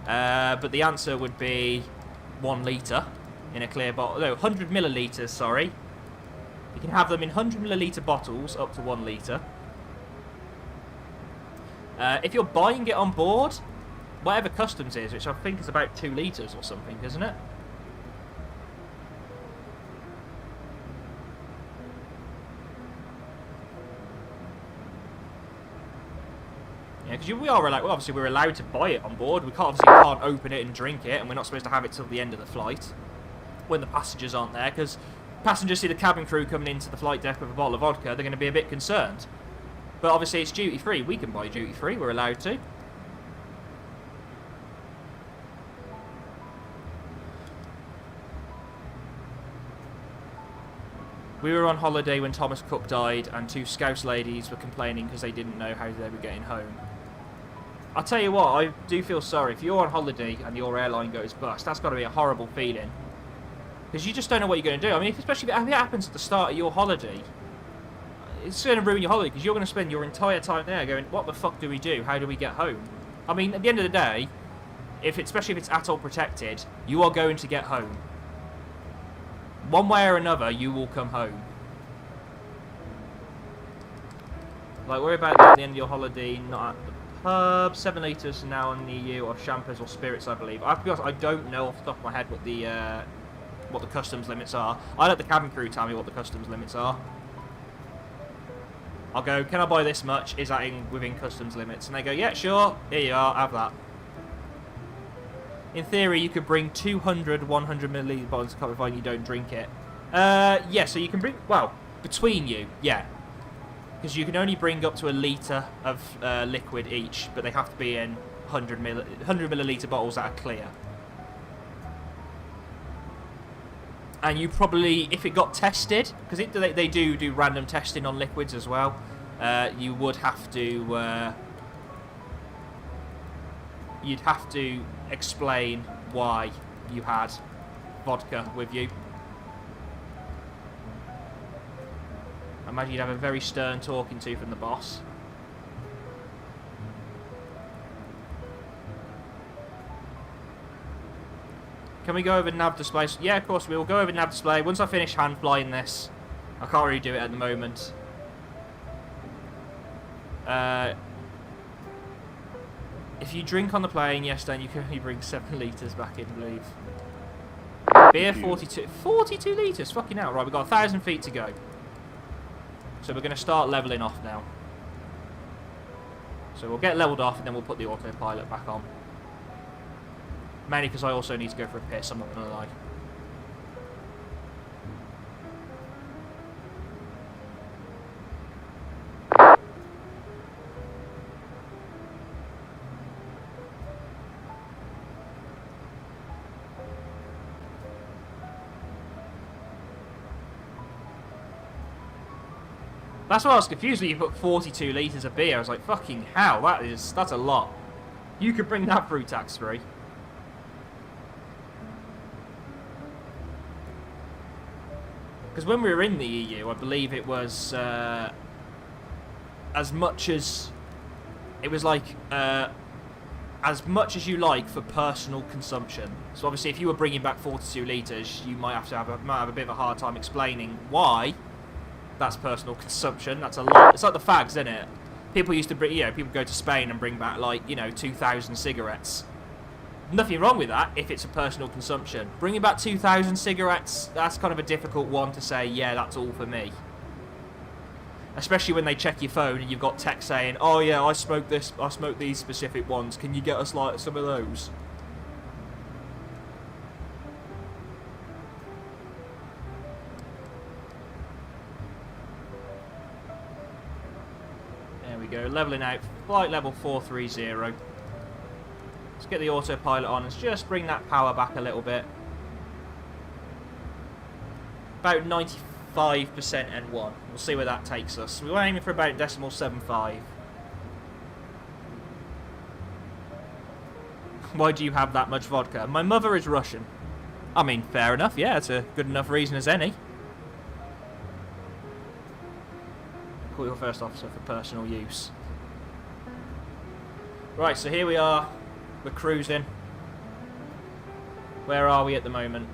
But the answer would be 1 litre in a clear bottle. No, 100 millilitres. Sorry. You can have them in 100 millilitre bottles up to 1 litre. If you're buying it on board, whatever customs is, which I think is about 2 litres or something, isn't it? Yeah, because we are allowed. Well, obviously, we're allowed to buy it on board. We can't open it and drink it, and we're not supposed to have it till the end of the flight when the passengers aren't there. Because passengers see the cabin crew coming into the flight deck with a bottle of vodka, they're going to be a bit concerned. But obviously it's duty free. We can buy duty free. We're allowed to. We were on holiday when Thomas Cook died and 2 Scouse ladies were complaining because they didn't know how they were getting home. I'll tell you what, I do feel sorry. If you're on holiday and your airline goes bust, that's got to be a horrible feeling. Because you just don't know what you're going to do. I mean, especially if it happens at the start of your holiday. It's going to ruin your holiday because you're going to spend your entire time there going, what the fuck do we do? How do we get home? I mean, at the end of the day, especially if it's atoll protected, you are going to get home. One way or another, you will come home. Like, worry about that at the end of your holiday, not at the pub. 7 litres now on the EU, or champers or spirits, I believe. I have to be honest, I don't know off the top of my head what the customs limits are. I let the cabin crew tell me what the customs limits are. I'll go, can I buy this much? Is that within customs limits? And they go, yeah, sure. Here you are, have that. In theory, you could bring 200 100 milliliter bottles of coffee provided you don't drink it. Yeah, so you can bring, well, between you, yeah. Because you can only bring up to 1 litre of liquid each, but they have to be in 100 milliliter bottles that are clear. And you probably, if it got tested, because they do random testing on liquids as well, you would have to, you'd have to explain why you had vodka with you. I imagine you'd have a very stern talking to from the boss. Can we go over nav display? Yeah, of course we will go over nav display. Once I finish hand flying this, I can't really do it at the moment. If you drink on the plane, yes, then you can only bring 7 litres back in, I believe. Beer, 42. 42 litres, fucking hell. Right, we've got 1,000 feet to go. So we're going to start levelling off now. So we'll get levelled off and then we'll put the autopilot back on. Mainly because I also need to go for a piss, I'm not going to lie. That's why I was confused when you put 42 litres of beer. I was like, fucking hell, that's a lot. You could bring that through tax-free. Because when we were in the EU, I believe it was as much as... It was like as much as you like for personal consumption. So obviously if you were bringing back 42 litres, you might have a bit of a hard time explaining why. That's personal consumption. That's a lot. It's like the fags, isn't it? People used to bring, people go to Spain and bring back like, 2,000 cigarettes. Nothing wrong with that if it's a personal consumption. Bringing back 2,000 cigarettes, that's kind of a difficult one to say, yeah, that's all for me. Especially when they check your phone and you've got text saying, oh yeah, I smoked these specific ones. Can you get us like some of those? Go, levelling out, flight level 430. Let's get the autopilot on and just bring that power back a little bit. About 95% N1. We'll see where that takes us. We were aiming for about 0.75. Why do you have that much vodka? My mother is Russian. I mean, fair enough, yeah, it's a good enough reason as any. Call your first officer for personal use. Right, so here we are. We're cruising. Where are we at the moment?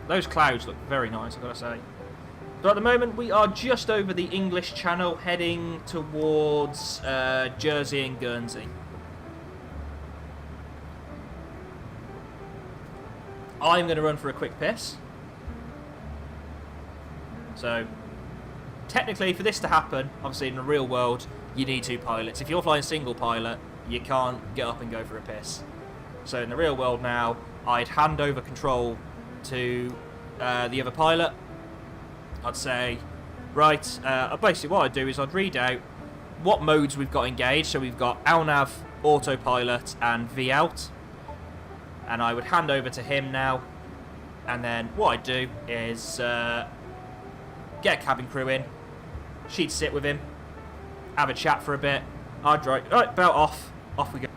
Those clouds look very nice, I've got to say. So at the moment, we are just over the English Channel, heading towards Jersey and Guernsey. I'm going to run for a quick piss. So... Technically, for this to happen, obviously in the real world, you need 2 pilots. If you're flying single pilot, you can't get up and go for a piss. So in the real world now, I'd hand over control to the other pilot. I'd say, right, basically what I'd do is I'd read out what modes we've got engaged. So we've got LNAV, autopilot, and V-out. And I would hand over to him now. And then what I'd do is get a cabin crew in. She'd sit with him, have a chat for a bit. I'd drive, right, belt off, off we go.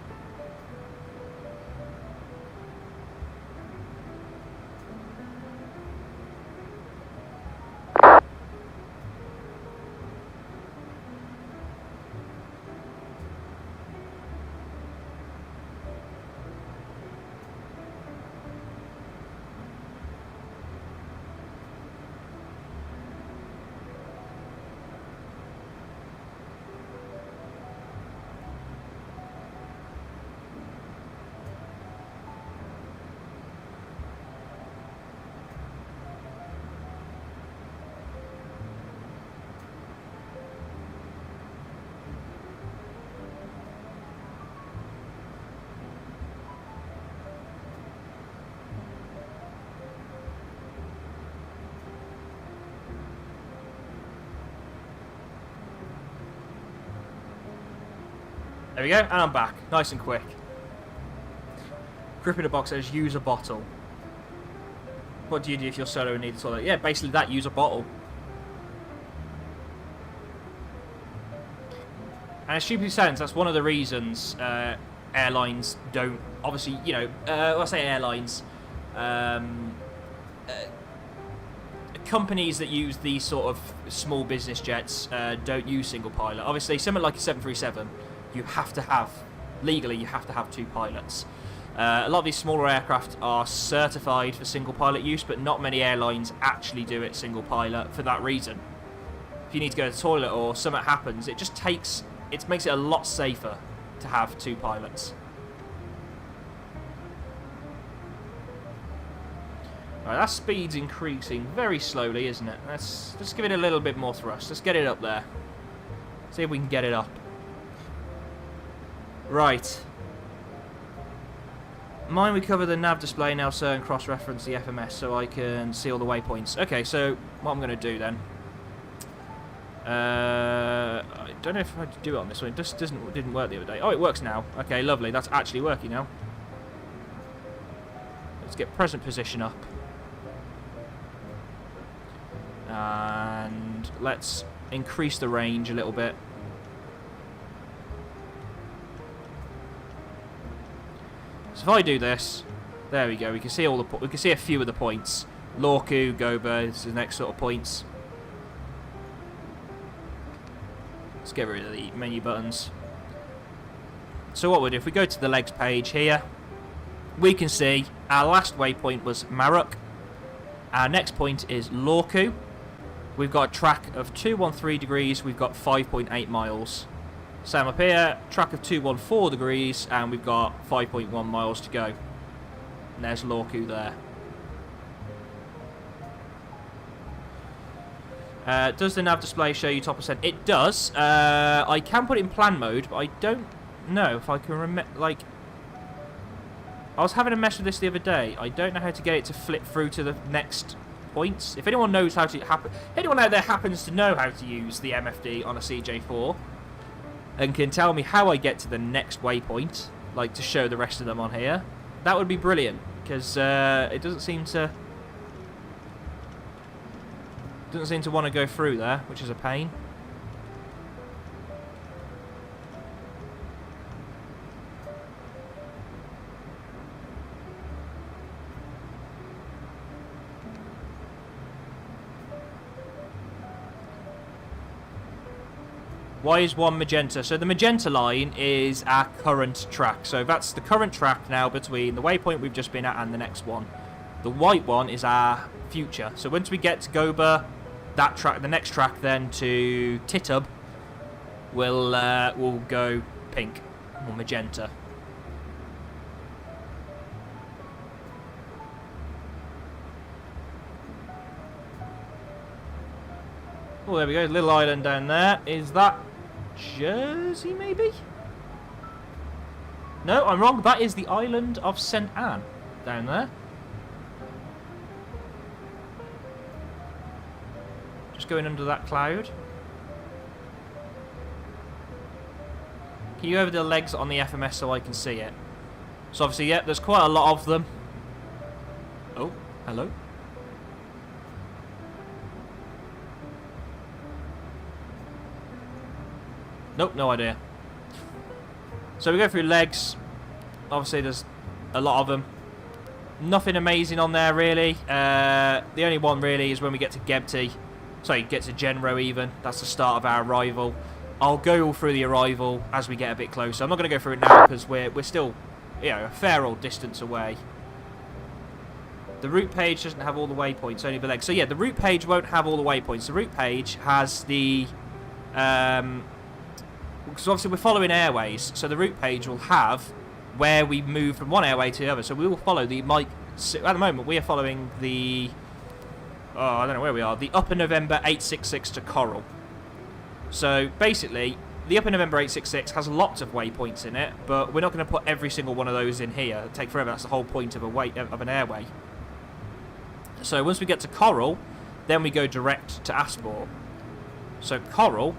There we go, and I'm back. Nice and quick. Grip in a box says use a bottle. What do you do if you're solo and need a toilet? Yeah, basically that, use a bottle. And as stupidly sounds, that's one of the reasons airlines don't, obviously, when I say airlines, companies that use these sort of small business jets don't use single pilot. Obviously, something like a 737, you have to have, legally, you have to have 2 pilots. A lot of these smaller aircraft are certified for single pilot use, but not many airlines actually do it single pilot for that reason. If you need to go to the toilet or something happens, it just makes it a lot safer to have 2 pilots. Right, that speed's increasing very slowly, isn't it? Let's just give it a little bit more thrust. Let's get it up there. See if we can get it up. Right. Mind we cover the nav display now, sir, and cross-reference the FMS so I can see all the waypoints. Okay, so what I'm going to do then... I don't know if I do it on this one. It just didn't work the other day. Oh, it works now. Okay, lovely. That's actually working now. Let's get present position up. And let's increase the range a little bit. So if I do this, there we go. We can see we can see a few of the points. Lorku, Goba is the next sort of points. Let's get rid of the menu buttons. So what we'll do, if we go to the legs page here, we can see our last waypoint was Maruk. Our next point is Lorku. We've got a track of 213 degrees. We've got 5.8 miles. Same up here, track of 214 degrees, and we've got 5.1 miles to go. And there's Lorku there. Does the nav display show you top percent? It does. I can put it in plan mode, but I don't know if I can remember. Like, I was having a mess with this the other day. I don't know how to get it to flip through to the next points. If anyone knows how to anyone out there happens to know how to use the MFD on a CJ4 and can tell me how I get to the next waypoint, like to show the rest of them on here, that would be brilliant, because it doesn't seem to want to go through there, which is a pain. Why is one magenta? So the magenta line is our current track. So that's the current track now between the waypoint we've just been at and the next one. The white one is our future. So once we get to Goba, that track, the next track then to Titub, will go pink or magenta. Oh, there we go. Little island down there. Is that Jersey, maybe? No, I'm wrong. That is the island of St. Anne down there. Just going under that cloud. Can you go over the legs on the FMS so I can see it? So obviously, yeah, there's quite a lot of them. Oh, hello. Nope, no idea. So we go through legs. Obviously, there's a lot of them. Nothing amazing on there, really. The only one, really, is when we get to Gebti. Sorry, get to Genro, even. That's the start of our arrival. I'll go all through the arrival as we get a bit closer. I'm not going to go through it now, because we're still, you know, a fair old distance away. The route page doesn't have all the waypoints, only the legs. So, yeah, the route page won't have all the waypoints. The route page has the... because obviously we're following airways, so the route page will have where we move from one airway to the other. So we will follow the at the moment we are following the I don't know where we are, the Upper November 866 to Coral. So basically the Upper November 866 has lots of waypoints in it, but we're not going to put every single one of those in here. It'll take forever. That's the whole point of an airway. So once we get to Coral, then we go direct to Asport. So Coral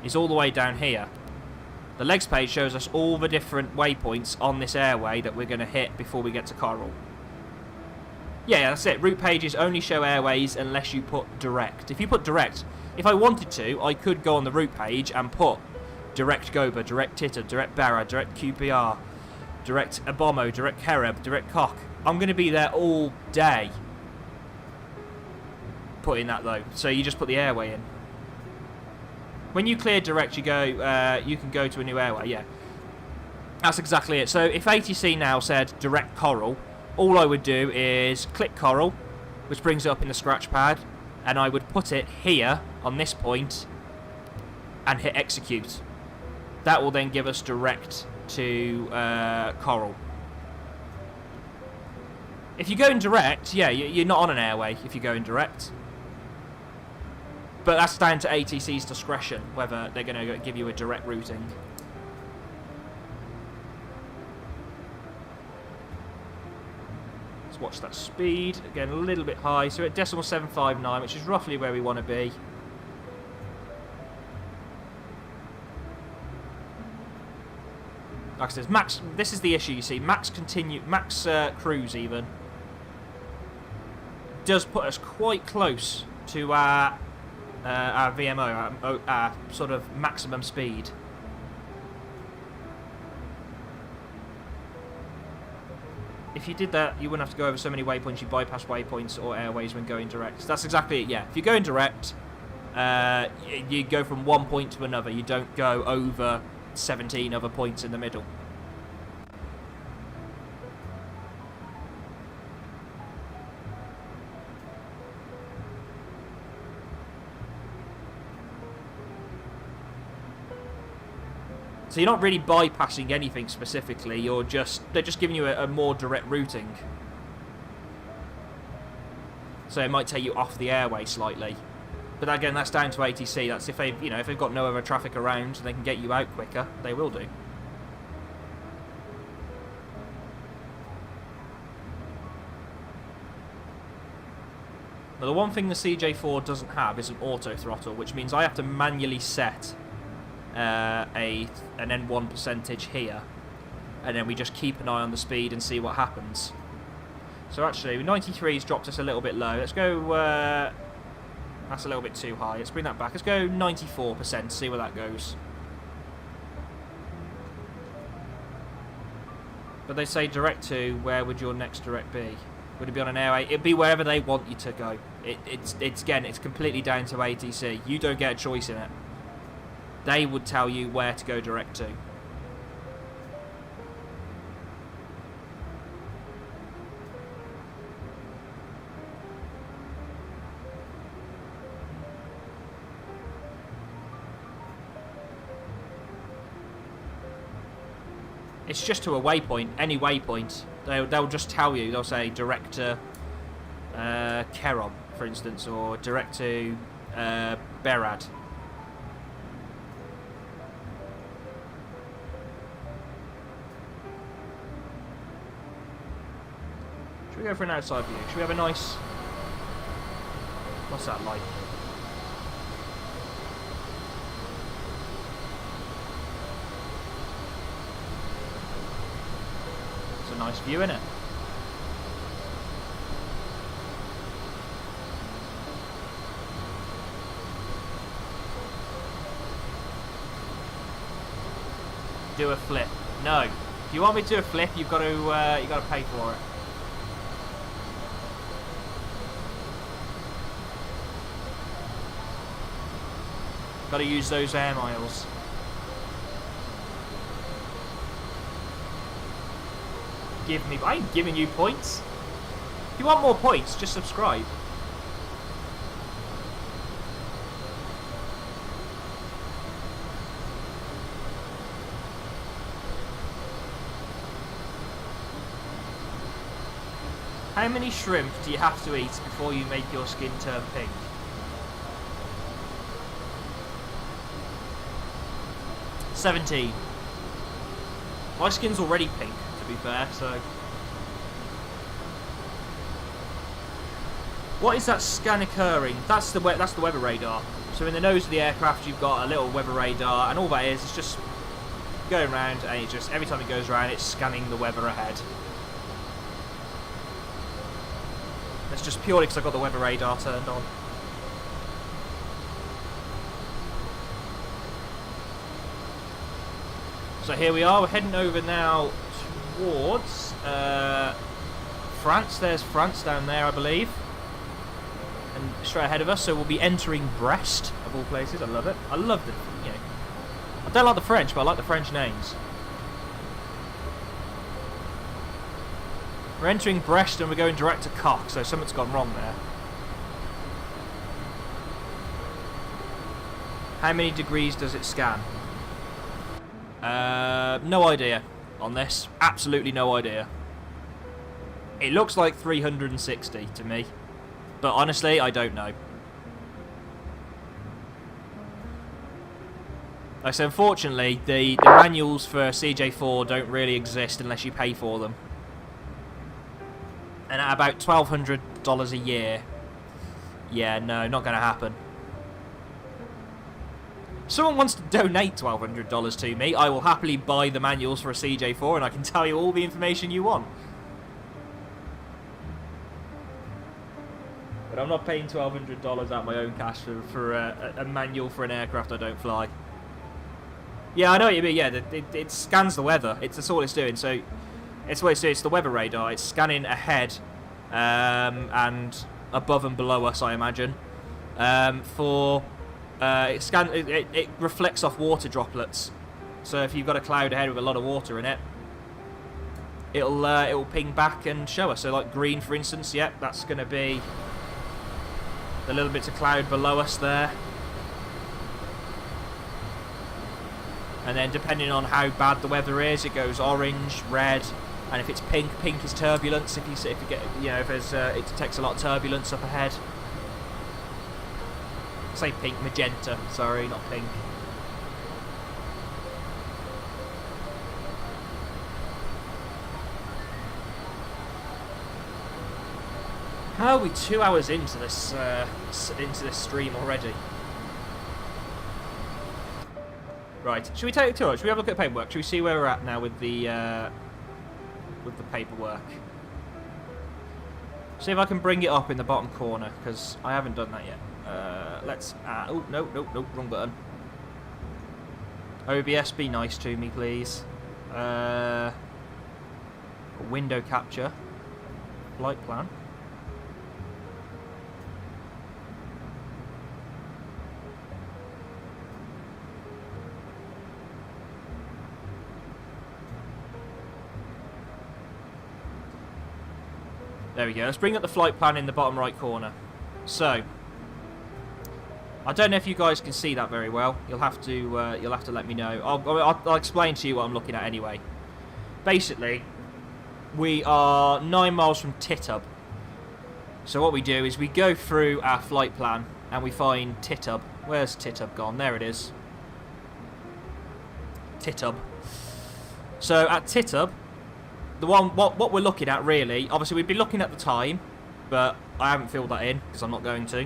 is all the way down here. The legs page shows us all the different waypoints on this airway that we're going to hit before we get to Coral. Yeah, that's it. Route pages only show airways unless you put direct. If you put direct, if I wanted to, I could go on the route page and put direct Goba, direct Titub, direct Barra, direct QPR, direct Abomo, direct Kereb, direct Koch. I'm going to be there all day putting that, though. So you just put the airway in. When you clear direct, you can go to a new airway, yeah. That's exactly it. So if ATC now said direct Coral, all I would do is click Coral, which brings it up in the scratch pad, and I would put it here on this point and hit execute. That will then give us direct to Coral. If you're going direct, yeah, you're not on an airway if you're going direct. But that's down to ATC's discretion, whether they're going to give you a direct routing. Let's watch that speed. Again, a little bit high. So at decimal 759, which is roughly where we want to be. Like I said, max. This is the issue. You see, max cruise even does put us quite close to our VMO, our sort of maximum speed. If you did that, you wouldn't have to go over so many waypoints. You bypass waypoints or airways when going direct. So that's exactly it. Yeah, if you're going direct, you go from one point to another. You don't go over 17 other points in the middle. So you're not really bypassing anything specifically. They're just giving you a more direct routing. So it might take you off the airway slightly. But again, that's down to ATC. That's if they've got no other traffic around and they can get you out quicker, they will do. Now the one thing the CJ4 doesn't have is an auto throttle, which means I have to manually set an N1 percentage here, and then we just keep an eye on the speed and see what happens. So actually 93's dropped us a little bit low. Let's go that's a little bit too high. Let's bring that back. Let's go 94%, see where that goes. But they say direct to, where would your next direct be? Would it be on an airway? It'd be wherever they want you to go. It's completely down to ATC. You don't get a choice in it. They would tell you where to go direct to. It's just to a waypoint, any waypoint. They'll just tell you. They'll say direct to Kerom, for instance, or direct to Berad. Should we go for an outside view? Should we have a nice... What's that like? It's a nice view, isn't it? Do a flip. No. If you want me to do a flip, you've got to pay for it. Got to use those air miles. Give me... I ain't giving you points. If you want more points, just subscribe. How many shrimp do you have to eat before you make your skin turn pink? $17. My skin's already pink, to be fair, so... What is that scan occurring? That's the weather radar. So in the nose of the aircraft you've got a little weather radar, and all that is just going around, and it just, every time it goes around, it's scanning the weather ahead. That's just purely because I've got the weather radar turned on. So here we are, we're heading over now towards France. There's France down there, I believe. And straight ahead of us, so we'll be entering Brest, of all places. I love it. I love the, I don't like the French, but I like the French names. We're entering Brest and we're going direct to Coq, so something's gone wrong there. How many degrees does it scan? No idea on this. Absolutely no idea. It looks like 360 to me. But honestly, I don't know. So unfortunately, the manuals for CJ4 don't really exist unless you pay for them. And at about $1,200 a year, yeah, no, not going to happen. Someone wants to donate $1,200 to me, I will happily buy the manuals for a CJ4 and I can tell you all the information you want. But I'm not paying $1,200 out of my own cash for a manual for an aircraft I don't fly. Yeah, I know what you mean. Yeah, it scans the weather. That's all it's doing. So it's what it's doing. It's the weather radar. It's scanning ahead and above and below us, I imagine. It reflects off water droplets. So if you've got a cloud ahead with a lot of water in it, it'll ping back and show us. So like green, for instance. Yep, that's going to be the little bits of cloud below us there. And then depending on how bad the weather is, it goes orange, red, and if it's pink, pink is turbulence. If you get, if there's, it detects a lot of turbulence up ahead. Say pink, magenta. Sorry, not pink. How are we 2 hours into this stream already? Right, should we take a tour? Should we have a look at the paperwork? Should we see where we're at now with the paperwork? See if I can bring it up in the bottom corner, because I haven't done that yet. Let's... oh, no, wrong button. OBS, be nice to me, please. Window capture. Flight plan. There we go. Let's bring up the flight plan in the bottom right corner. So, I don't know if you guys can see that very well. You'll have to let me know. I'll explain to you what I'm looking at anyway. Basically, we are 9 miles from Titub. So what we do is we go through our flight plan and we find Titub. Where's Titub gone? There it is. Titub. So at Titub, what we're looking at really, obviously we'd be looking at the time, but I haven't filled that in because I'm not going to.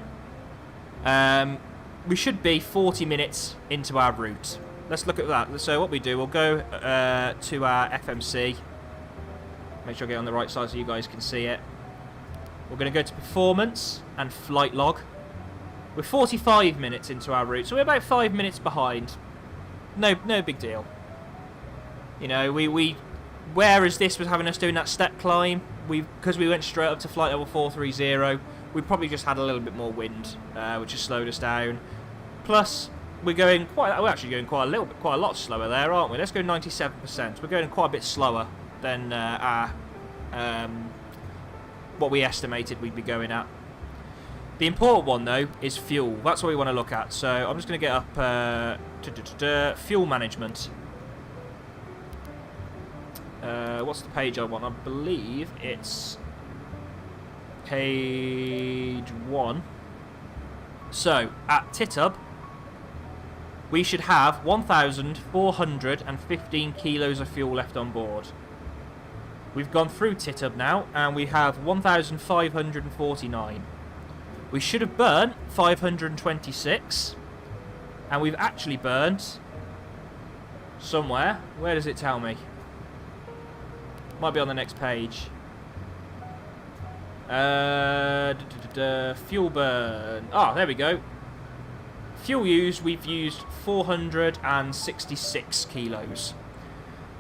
We should be 40 minutes into our route. Let's look at that. So what we do, we'll go to our FMC. Make sure I get on the right side so you guys can see it. We're going to go to performance and flight log. We're 45 minutes into our route, so we're about 5 minutes behind. No big deal. You know, whereas this was having us doing that step climb, because we went straight up to flight level 430, we probably just had a little bit more wind, which has slowed us down. Plus, we're actually going quite a lot slower there, aren't we? Let's go 97%. We're going quite a bit slower than what we estimated we'd be going at. The important one though is fuel. That's what we want to look at. So I'm just going to get up fuel management. What's the page I want? I believe it's page 1. So, at Titub, we should have 1,415 kilos of fuel left on board. We've gone through Titub now, and we have 1,549. We should have burnt 526, and we've actually burnt somewhere. Where does it tell me? Might be on the next page. Fuel burn. Ah, there we go. Fuel used, we've used 466 kilos.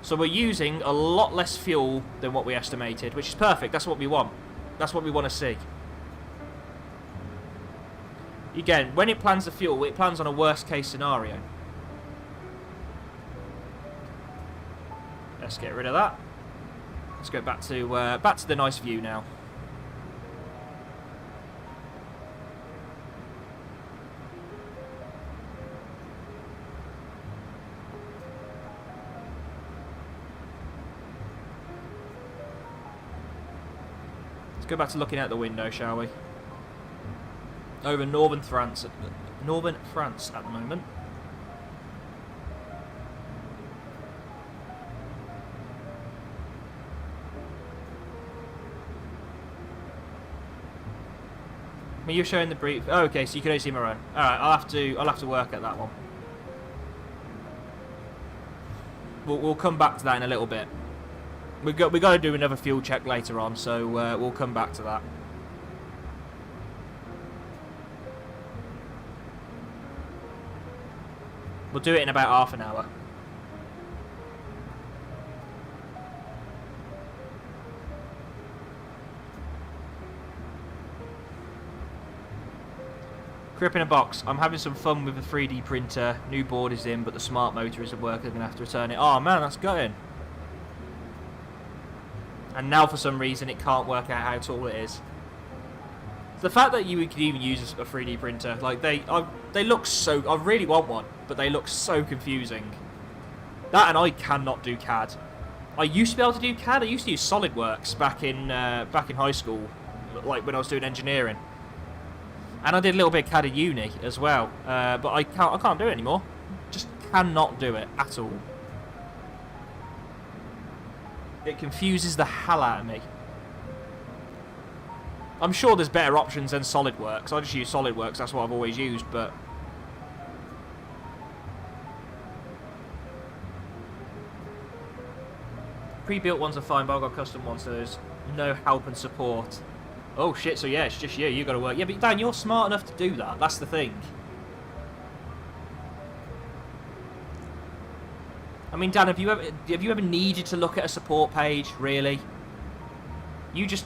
So we're using a lot less fuel than what we estimated, which is perfect. That's what we want. That's what we want to see. Again, when it plans the fuel, it plans on a worst case scenario. Let's get rid of that. Let's go back to the nice view now. Let's go back to looking out the window, shall we? Over northern France at the moment. I mean, you're showing the brief. Oh, okay, so you can only see my own. All right, I'll have to work at that one. We'll come back to that in a little bit. We got to do another fuel check later on, so we'll come back to that. We'll do it in about half an hour. Crip in a box. I'm having some fun with the 3D printer. New board is in, but the smart motor isn't working. I'm going to have to return it. Oh man, that's gutting. And now for some reason it can't work out how tall it is. The fact that you could even use a 3D printer, like they look so... I really want one, but they look so confusing. That and I cannot do CAD. I used to be able to do CAD. I used to use SolidWorks back in high school, like when I was doing engineering. And I did a little bit of CAD at uni as well, but I can't do it anymore. Just cannot do it at all. It confuses the hell out of me. I'm sure there's better options than SolidWorks. I just use SolidWorks, that's what I've always used, but... Pre-built ones are fine, but I've got custom ones, so there's no help and support. Oh shit, so yeah, it's just you gotta work. Yeah, but Dan, you're smart enough to do that, that's the thing. I mean, Dan, have you ever needed to look at a support page, really? You just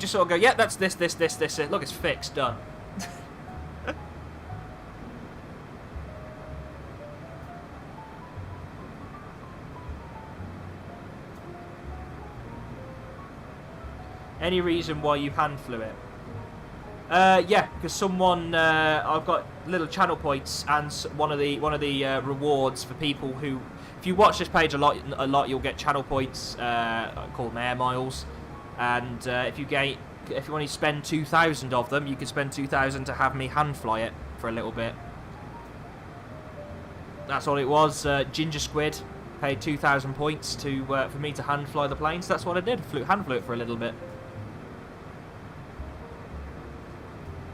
sort of go, yeah, that's this. Look, it's fixed, done. Any reason why you hand flew it? Yeah, because someone I've got little channel points, and one of the rewards for people who, if you watch this page a lot, you'll get channel points called air miles. And if you want to spend 2,000 of them, you can spend 2,000 to have me hand fly it for a little bit. That's all it was. Ginger Squid paid 2,000 points to for me to hand fly the plane. So that's what I did. Hand flew it for a little bit.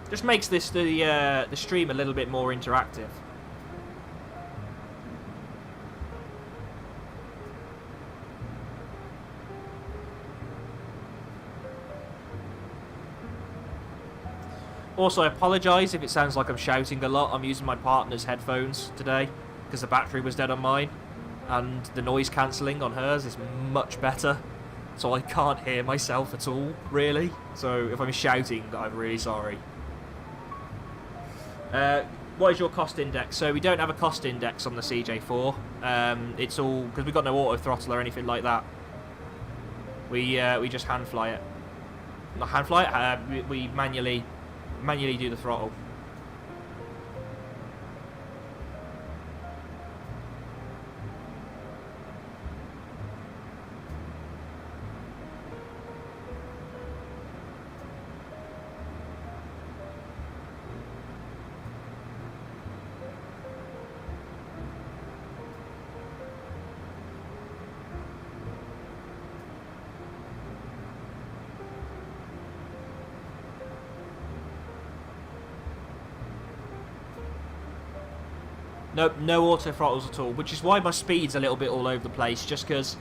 Just makes the stream a little bit more interactive. Also, I apologise if it sounds like I'm shouting a lot. I'm using my partner's headphones today because the battery was dead on mine, and the noise cancelling on hers is much better, so I can't hear myself at all, really. So if I'm shouting, I'm really sorry. What is your cost index? So we don't have a cost index on the CJ4. It's all because we've got no auto throttle or anything like that. We just hand fly it. Not hand fly it. We manually do the throttle. Nope, no auto throttles at all, which is why my speed's a little bit all over the place, just because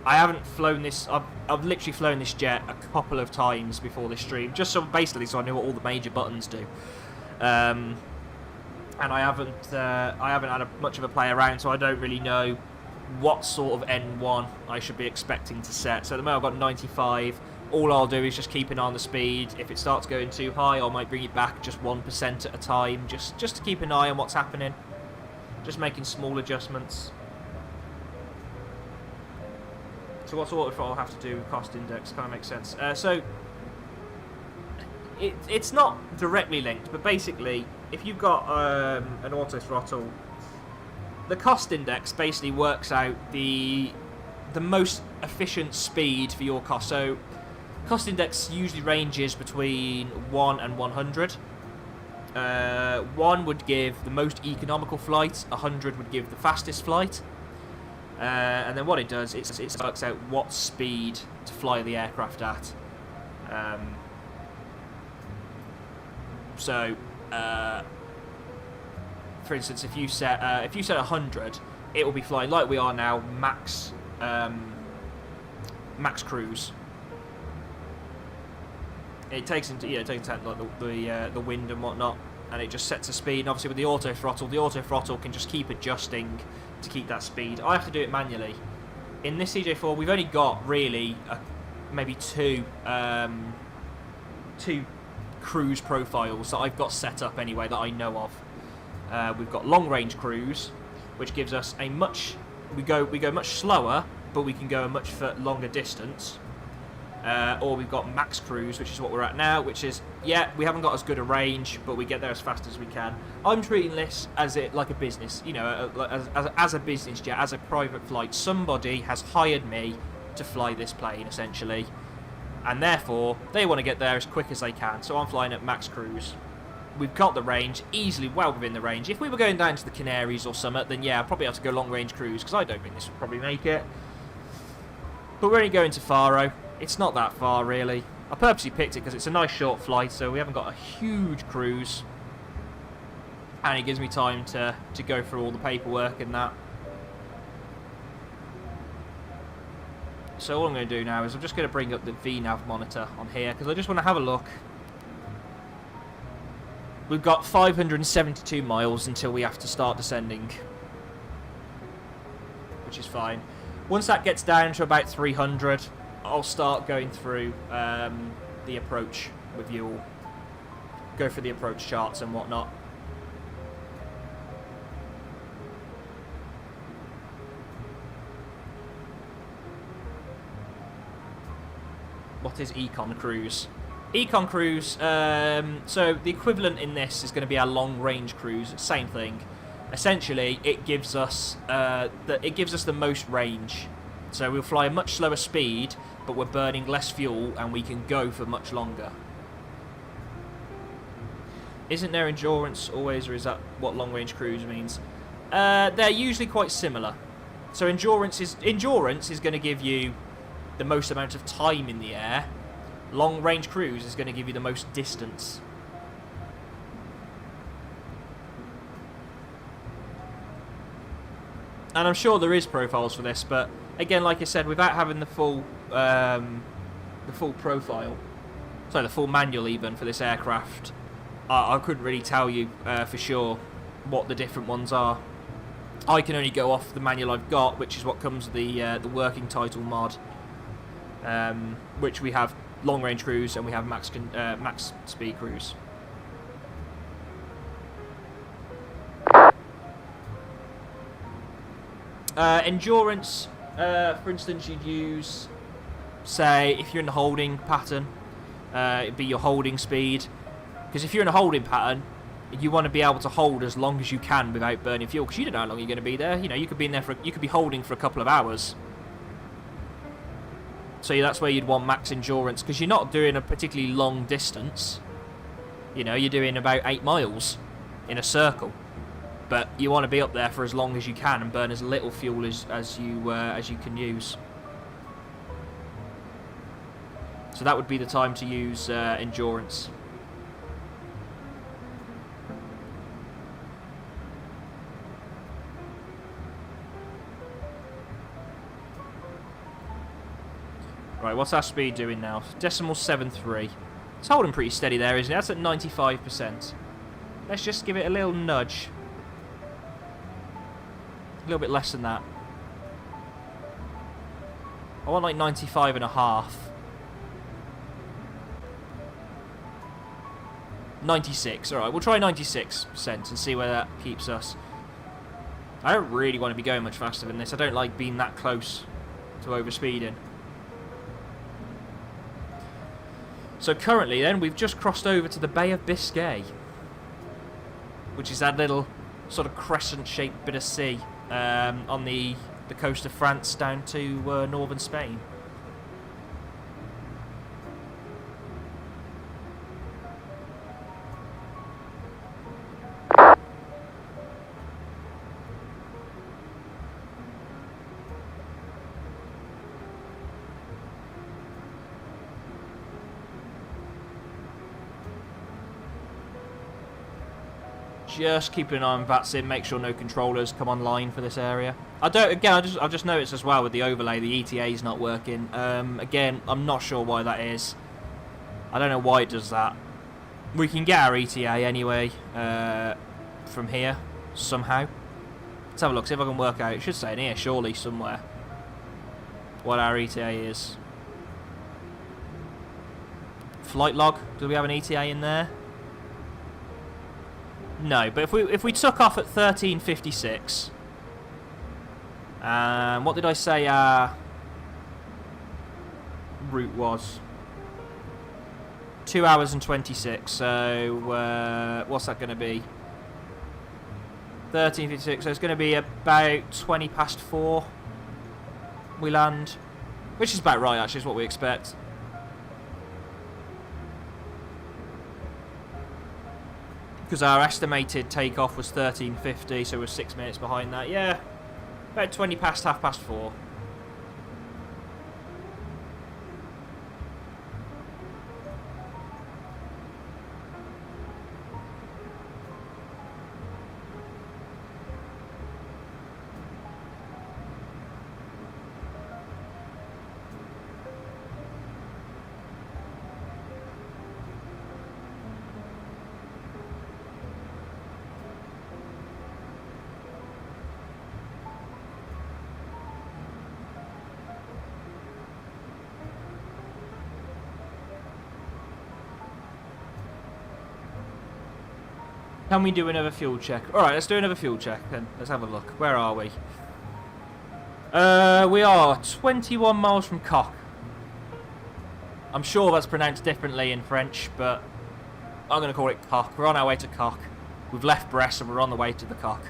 I haven't flown this... I've literally flown this jet a couple of times before this stream, just so basically so I know what all the major buttons do. And I haven't had much of a play around, so I don't really know what sort of N1 I should be expecting to set. So at the moment I've got 95. All I'll do is just keep an eye on the speed. If it starts going too high, I might bring it back just 1% at a time, just to keep an eye on what's happening. Just making small adjustments. So what's auto throttle have to do with cost index? Kind of makes sense. So it's not directly linked, but basically, if you've got an auto throttle, the cost index basically works out the most efficient speed for your cost. So Cost index usually ranges between 1 and 100. 1 would give the most economical flight, 100 would give the fastest flight. And then what it does, it works out what speed to fly the aircraft at. For instance, if you set 100, it will be flying like we are now, max cruise. It takes into like the wind and whatnot, and it just sets a speed. And obviously with the auto throttle can just keep adjusting to keep that speed. I have to do it manually. In this CJ4, we've only got really maybe two cruise profiles that I've got set up anyway that I know of. We've got long range cruise, which gives us a we go much slower, but we can go a much longer distance. Or we've got max cruise, which is what we're at now, which is, yeah, we haven't got as good a range, but we get there as fast as we can. I'm treating this as like a business, you know, as a business jet, as a private flight. Somebody has hired me to fly this plane, essentially, and therefore they want to get there as quick as they can, so I'm flying at max cruise. We've got the range, easily well within the range. If we were going down to the Canaries or something, then yeah, I'd probably have to go long range cruise, because I don't think this would probably make it. But we're only going to Faro. It's not that far, really. I purposely picked it because it's a nice short flight, so we haven't got a huge cruise. And it gives me time to go through all the paperwork and that. So all I'm going to do now is I'm just going to bring up the VNav monitor on here, because I just want to have a look. We've got 572 miles until we have to start descending, which is fine. Once that gets down to about 300, I'll start going through the approach with you all. Go through the approach charts and whatnot. What is Econ Cruise? Econ Cruise, so the equivalent in this is going to be our long range cruise, same thing. Essentially, it gives us the most range. So we'll fly a much slower speed, but we're burning less fuel and we can go for much longer. Isn't there endurance always, or is that what long range cruise means? They're usually quite similar. So endurance is going to give you the most amount of time in the air. Long range cruise is going to give you the most distance. And I'm sure there is profiles for this, but again, like I said, without having the full profile, sorry, the full manual even for this aircraft, I couldn't really tell you for sure what the different ones are. I can only go off the manual I've got, which is what comes with the working title mod, which we have long range cruise and we have max speed cruise. Endurance, for instance, you'd use, say, if you're in the holding pattern, it'd be your holding speed. Because if you're in a holding pattern, you want to be able to hold as long as you can without burning fuel. Because you don't know how long you're going to be there. You know, you could be in there you could be holding for a couple of hours. So that's where you'd want max endurance, because you're not doing a particularly long distance. You know, you're doing about 8 miles in a circle. But you want to be up there for as long as you can and burn as little fuel as you can use. So that would be the time to use endurance. Right, what's our speed doing now? Decimal 7.3. It's holding pretty steady there, isn't it? That's at 95%. Let's just give it a little nudge. A little bit less than that. I want like 95.5. 96. Alright, we'll try 96% and see where that keeps us. I don't really want to be going much faster than this. I don't like being that close to overspeeding. So currently then, we've just crossed over to the Bay of Biscay, which is that little sort of crescent-shaped bit of sea on the coast of France down to northern Spain. Just keeping an eye on VATSIM, make sure no controllers come online for this area. I've just noticed as well with the overlay, the ETA is not working. Again, I'm not sure why that is. I don't know why it does that. We can get our ETA anyway from here, somehow. Let's have a look, see if I can work out. It should say in here, surely, somewhere, what our ETA is. Flight log, do we have an ETA in there? No, but if we took off at 13:56, what did I say our route was? 2 hours and 26. So what's that going to be? 13:56. So it's going to be about 20 past 4. We land, which is about right. Actually, is what we expect. Because our estimated takeoff was 13:50, so we're 6 minutes behind that. Yeah, about 20 past, half past 4. Can we do another fuel check? Alright, let's do another fuel check then. Let's have a look. Where are we? We are 21 miles from Cock. I'm sure that's pronounced differently in French, but I'm going to call it Cock. We're on our way to Cock. We've left Brest and we're on the way to the Cock.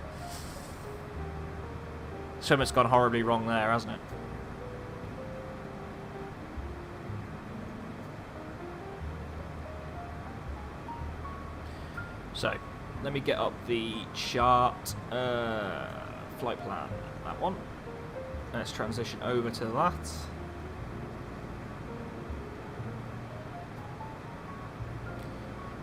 Something's gone horribly wrong there, hasn't it? So, let me get up the chart, flight plan, that one. Let's transition over to that.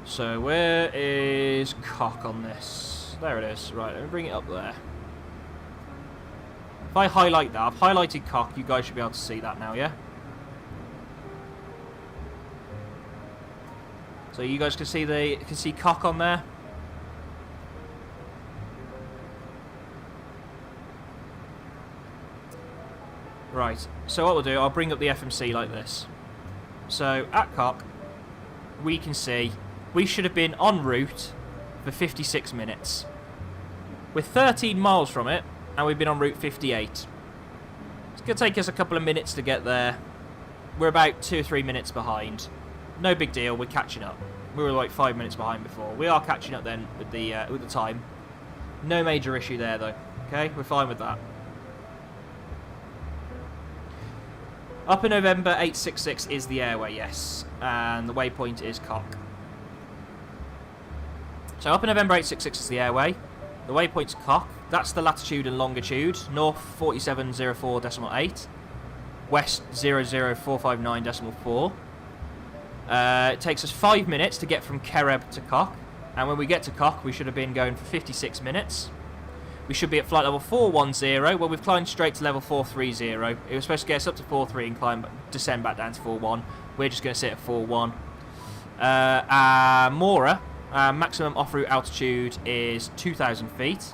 So where is Cock on this? There it is. Right, let me bring it up there. If I highlight that, I've highlighted Cock, you guys should be able to see that now, yeah? So you guys can see Cock on there. Right, so what we'll do, I'll bring up the FMC like this. So, at Cock, we can see we should have been en route for 56 minutes. We're 13 miles from it, and we've been en route 58. It's going to take us a couple of minutes to get there. We're about 2 or 3 minutes behind. No big deal, we're catching up. We were like 5 minutes behind before. We are catching up then with the time. No major issue there though. Okay, we're fine with that. Upper November 866 is the airway, yes. And the waypoint is Cock. So Upper November 866 is the airway. The waypoint's Cock. That's the latitude and longitude. North 4704.8. West 00459.4. It takes us 5 minutes to get from Kereb to Cock. And when we get to Cock, we should have been going for 56 minutes. We should be at flight level 410. Well, we've climbed straight to level 430. It was supposed to get us up to 43 and descend back down to 41. We're just going to sit at 41. Mora, maximum off-route altitude is 2,000 feet.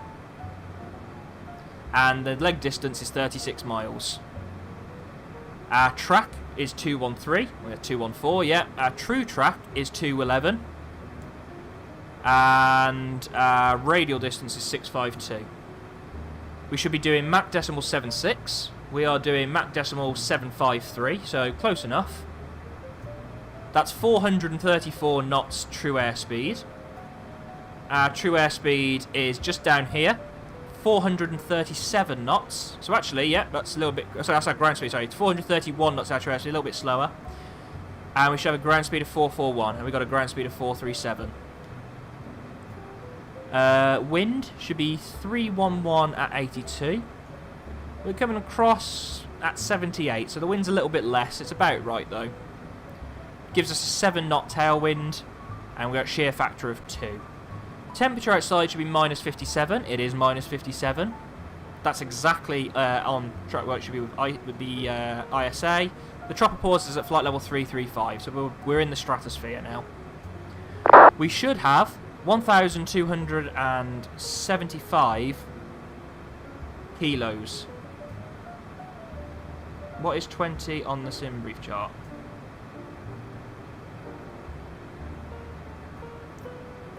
And the leg distance is 36 miles. Our track is 213. We're at 214, yeah. Our true track is 211. And our radial distance is 652. We should be doing Mach decimal 76. We are doing Mach decimal 753, so close enough. That's 434 knots true airspeed. Our true airspeed is just down here, 437 knots. So actually, yeah, that's a little bit. So that's our ground speed. Sorry, 431 knots our true airspeed, a little bit slower. And we should have a ground speed of 441, and we got a ground speed of 437. Wind should be 311 at 82. We're coming across at 78, so the wind's a little bit less. It's about right though. Gives us a 7 knot tailwind, and we've got a shear factor of 2. Temperature outside should be minus 57. It is minus 57. That's exactly on track where it should be with the ISA. The tropopause is at flight level 335, so we're in the stratosphere now. We should have 1,275 kilos. What is 20 on the sim brief chart?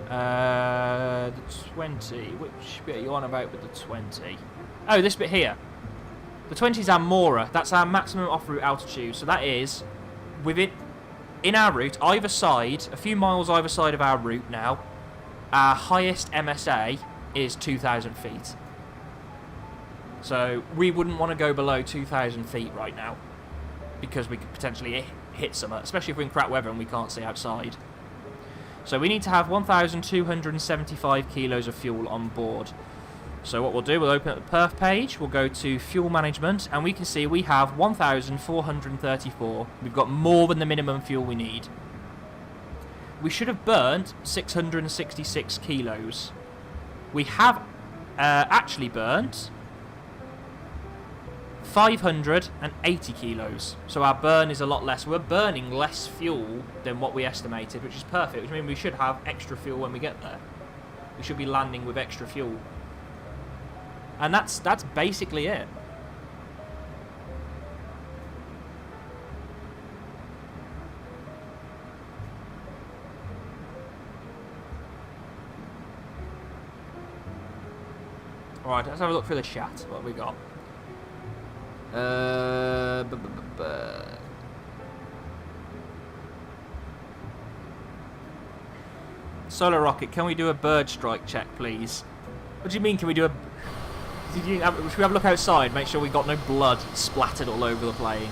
The 20. Which bit are you on about with the 20? Oh, this bit here. The 20 is our Mora. That's our maximum off-route altitude. So that is in our route, either side, a few miles either side of our route now, our highest MSA is 2,000 feet. So we wouldn't want to go below 2,000 feet right now, because we could potentially hit something, especially if we're in crap weather and we can't see outside. So we need to have 1,275 kilos of fuel on board. So what we'll do, we'll open up the perf page, we'll go to fuel management, and we can see we have 1,434. We've got more than the minimum fuel we need. We should have burnt 666 kilos. We have actually burnt 580 kilos. So our burn is a lot less. We're burning less fuel than what we estimated, which is perfect, which means we should have extra fuel when we get there. We should be landing with extra fuel. And that's basically it. Alright, let's have a look through the chat. What have we got? Solar Rocket, can we do a bird strike check, please? What do you mean, can we do a... should we have a look outside, make sure we got no blood splattered all over the plane?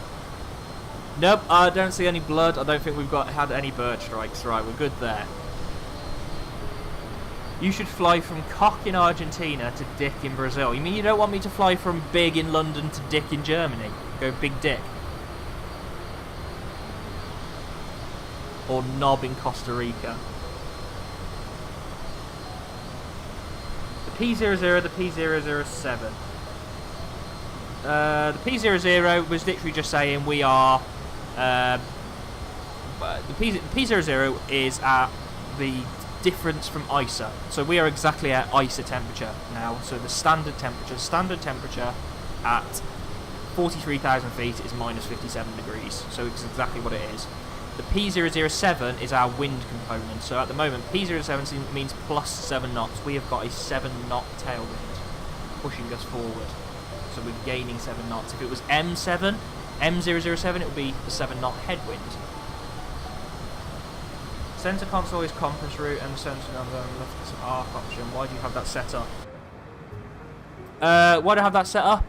Nope, I don't see any blood. I don't think we've had any bird strikes. Right, we're good there. You should fly from cock in Argentina to dick in Brazil. You mean you don't want me to fly from big in London to dick in Germany? Go big dick. Or knob in Costa Rica. The P00, the P007. The P00 was literally just saying we are... the P00 is at the difference from ISA. So we are exactly at ISA temperature now. So the standard temperature at 43,000 feet is minus 57 degrees. So it's exactly what it is. The P007 is our wind component. So at the moment, P007 means plus 7 knots. We have got a 7 knot tailwind pushing us forward. So we're gaining 7 knots. If it was M007, it would be a 7 knot headwind. Center console is compass route and center number left is arc option. Why do you have that set up? Why do I have that set up?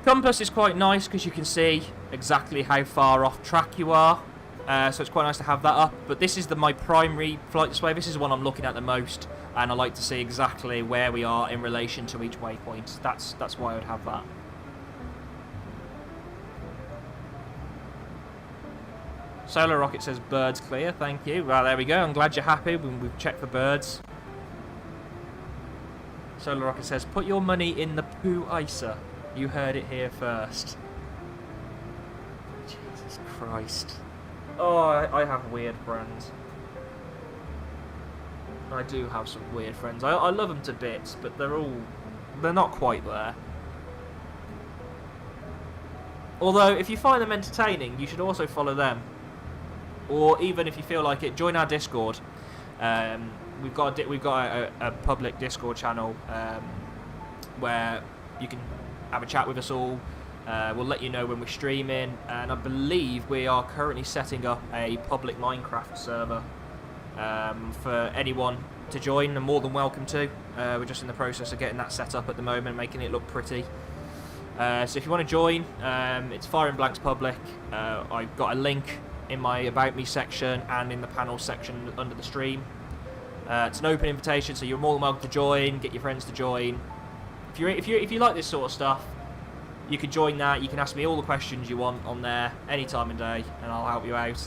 Compass is quite nice because you can see exactly how far off track you are. So it's quite nice to have that up. But this is my primary flight display. This is the one I'm looking at the most, and I like to see exactly where we are in relation to each waypoint. That's why I would have that. Solar Rocket says birds clear, thank you. Well, there we go. I'm glad you're happy when we've checked for birds. Solar Rocket says, put your money in the poo ISA. You heard it here first. Jesus Christ. Oh, I have weird friends. I do have some weird friends. I love them to bits, but they're not quite there. Although, if you find them entertaining, you should also follow them. Or even if you feel like it, join our Discord. We've got a public Discord channel where you can have a chat with us all. We'll let you know when we're streaming, and I believe we are currently setting up a public Minecraft server for anyone to join. They're more than welcome to. We're just in the process of getting that set up at the moment, making it look pretty. So if you want to join, it's Fire and Blanks Public. I've got a link in my About Me section and in the panel section under the stream. It's an open invitation, so you're more than welcome to join. Get your friends to join. If you like this sort of stuff, you can join that. You can ask me all the questions you want on there any time of day, and I'll help you out.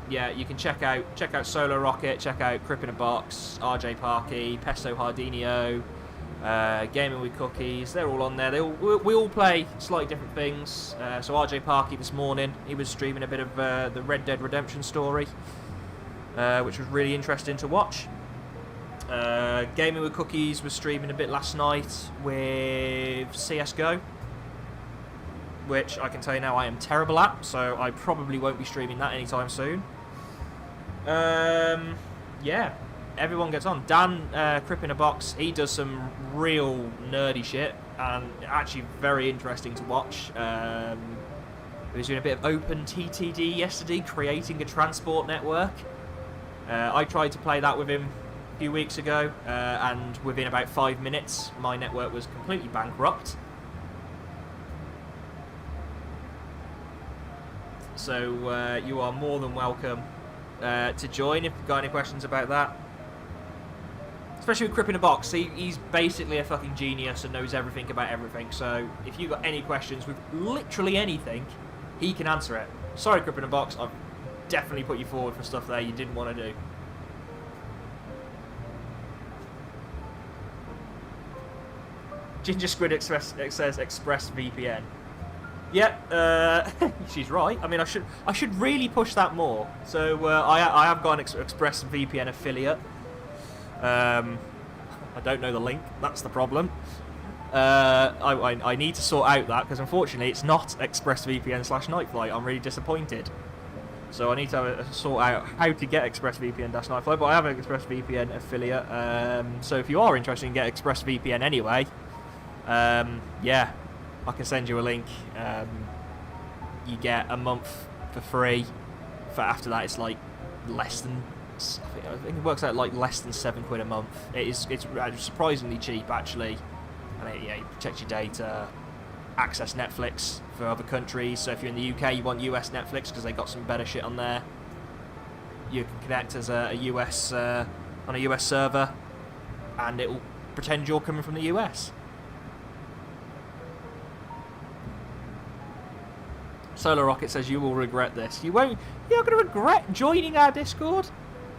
yeah, you can check out Solar Rocket, check out Crip in a Box, RJ Parkey, Pesto Hardinio, Gaming with Cookies. They're all on there. We all play slightly different things. So RJ Parkey this morning, he was streaming a bit of the Red Dead Redemption story, which was really interesting to watch. Gaming with Cookies was streaming a bit last night with CSGO, which I can tell you now I am terrible at, so I probably won't be streaming that anytime soon. Yeah, everyone gets on. Dan, Crip in a Box, he does some real nerdy shit, and actually very interesting to watch. He was doing a bit of open TTD yesterday, creating a transport network. I tried to play that with him a few weeks ago, and within about 5 minutes, my network was completely bankrupt. So you are more than welcome to join if you've got any questions about that. Especially with Crip in a Box, he's basically a fucking genius and knows everything about everything. So if you've got any questions with literally anything, he can answer it. Sorry, Crip in a Box, I've definitely put you forward for stuff there you didn't want to do. Ginger Squid says ExpressVPN. Yeah, she's right. I mean, I should really push that more. So I have got an ExpressVPN affiliate. I don't know the link. That's the problem. I need to sort out that because unfortunately it's not ExpressVPN/Nightflight. I'm really disappointed. So I need to sort out how to get ExpressVPN-Nightflight. But I have an ExpressVPN affiliate. So if you are interested in get ExpressVPN anyway, yeah. I can send you a link. You get a month for free. For after that, it's like less than. I think it works out like less than £7 a month. It's surprisingly cheap actually, and it protects your data. Access Netflix for other countries. So if you're in the UK, you want US Netflix because they got some better shit on there. You can connect as a US on a US server, and it will pretend you're coming from the US. Solar Rocket says you will regret this. You won't. You're not going to regret joining our Discord.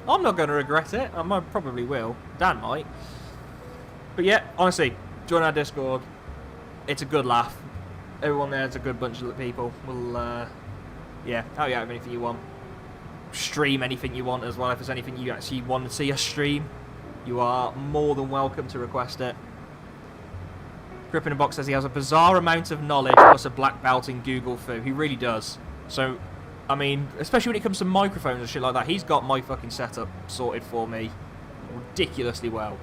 I'm not going to regret it. I probably will. Dan might. But yeah, honestly, join our Discord. It's a good laugh. Everyone there's a good bunch of people. We'll, yeah, help you out with anything you want. Stream anything you want as well. If there's anything you actually want to see us stream, you are more than welcome to request it. Crip in a Box says he has a bizarre amount of knowledge plus a black belt in Google Foo. He really does. So, I mean, especially when it comes to microphones and shit like that, he's got my fucking setup sorted for me ridiculously well.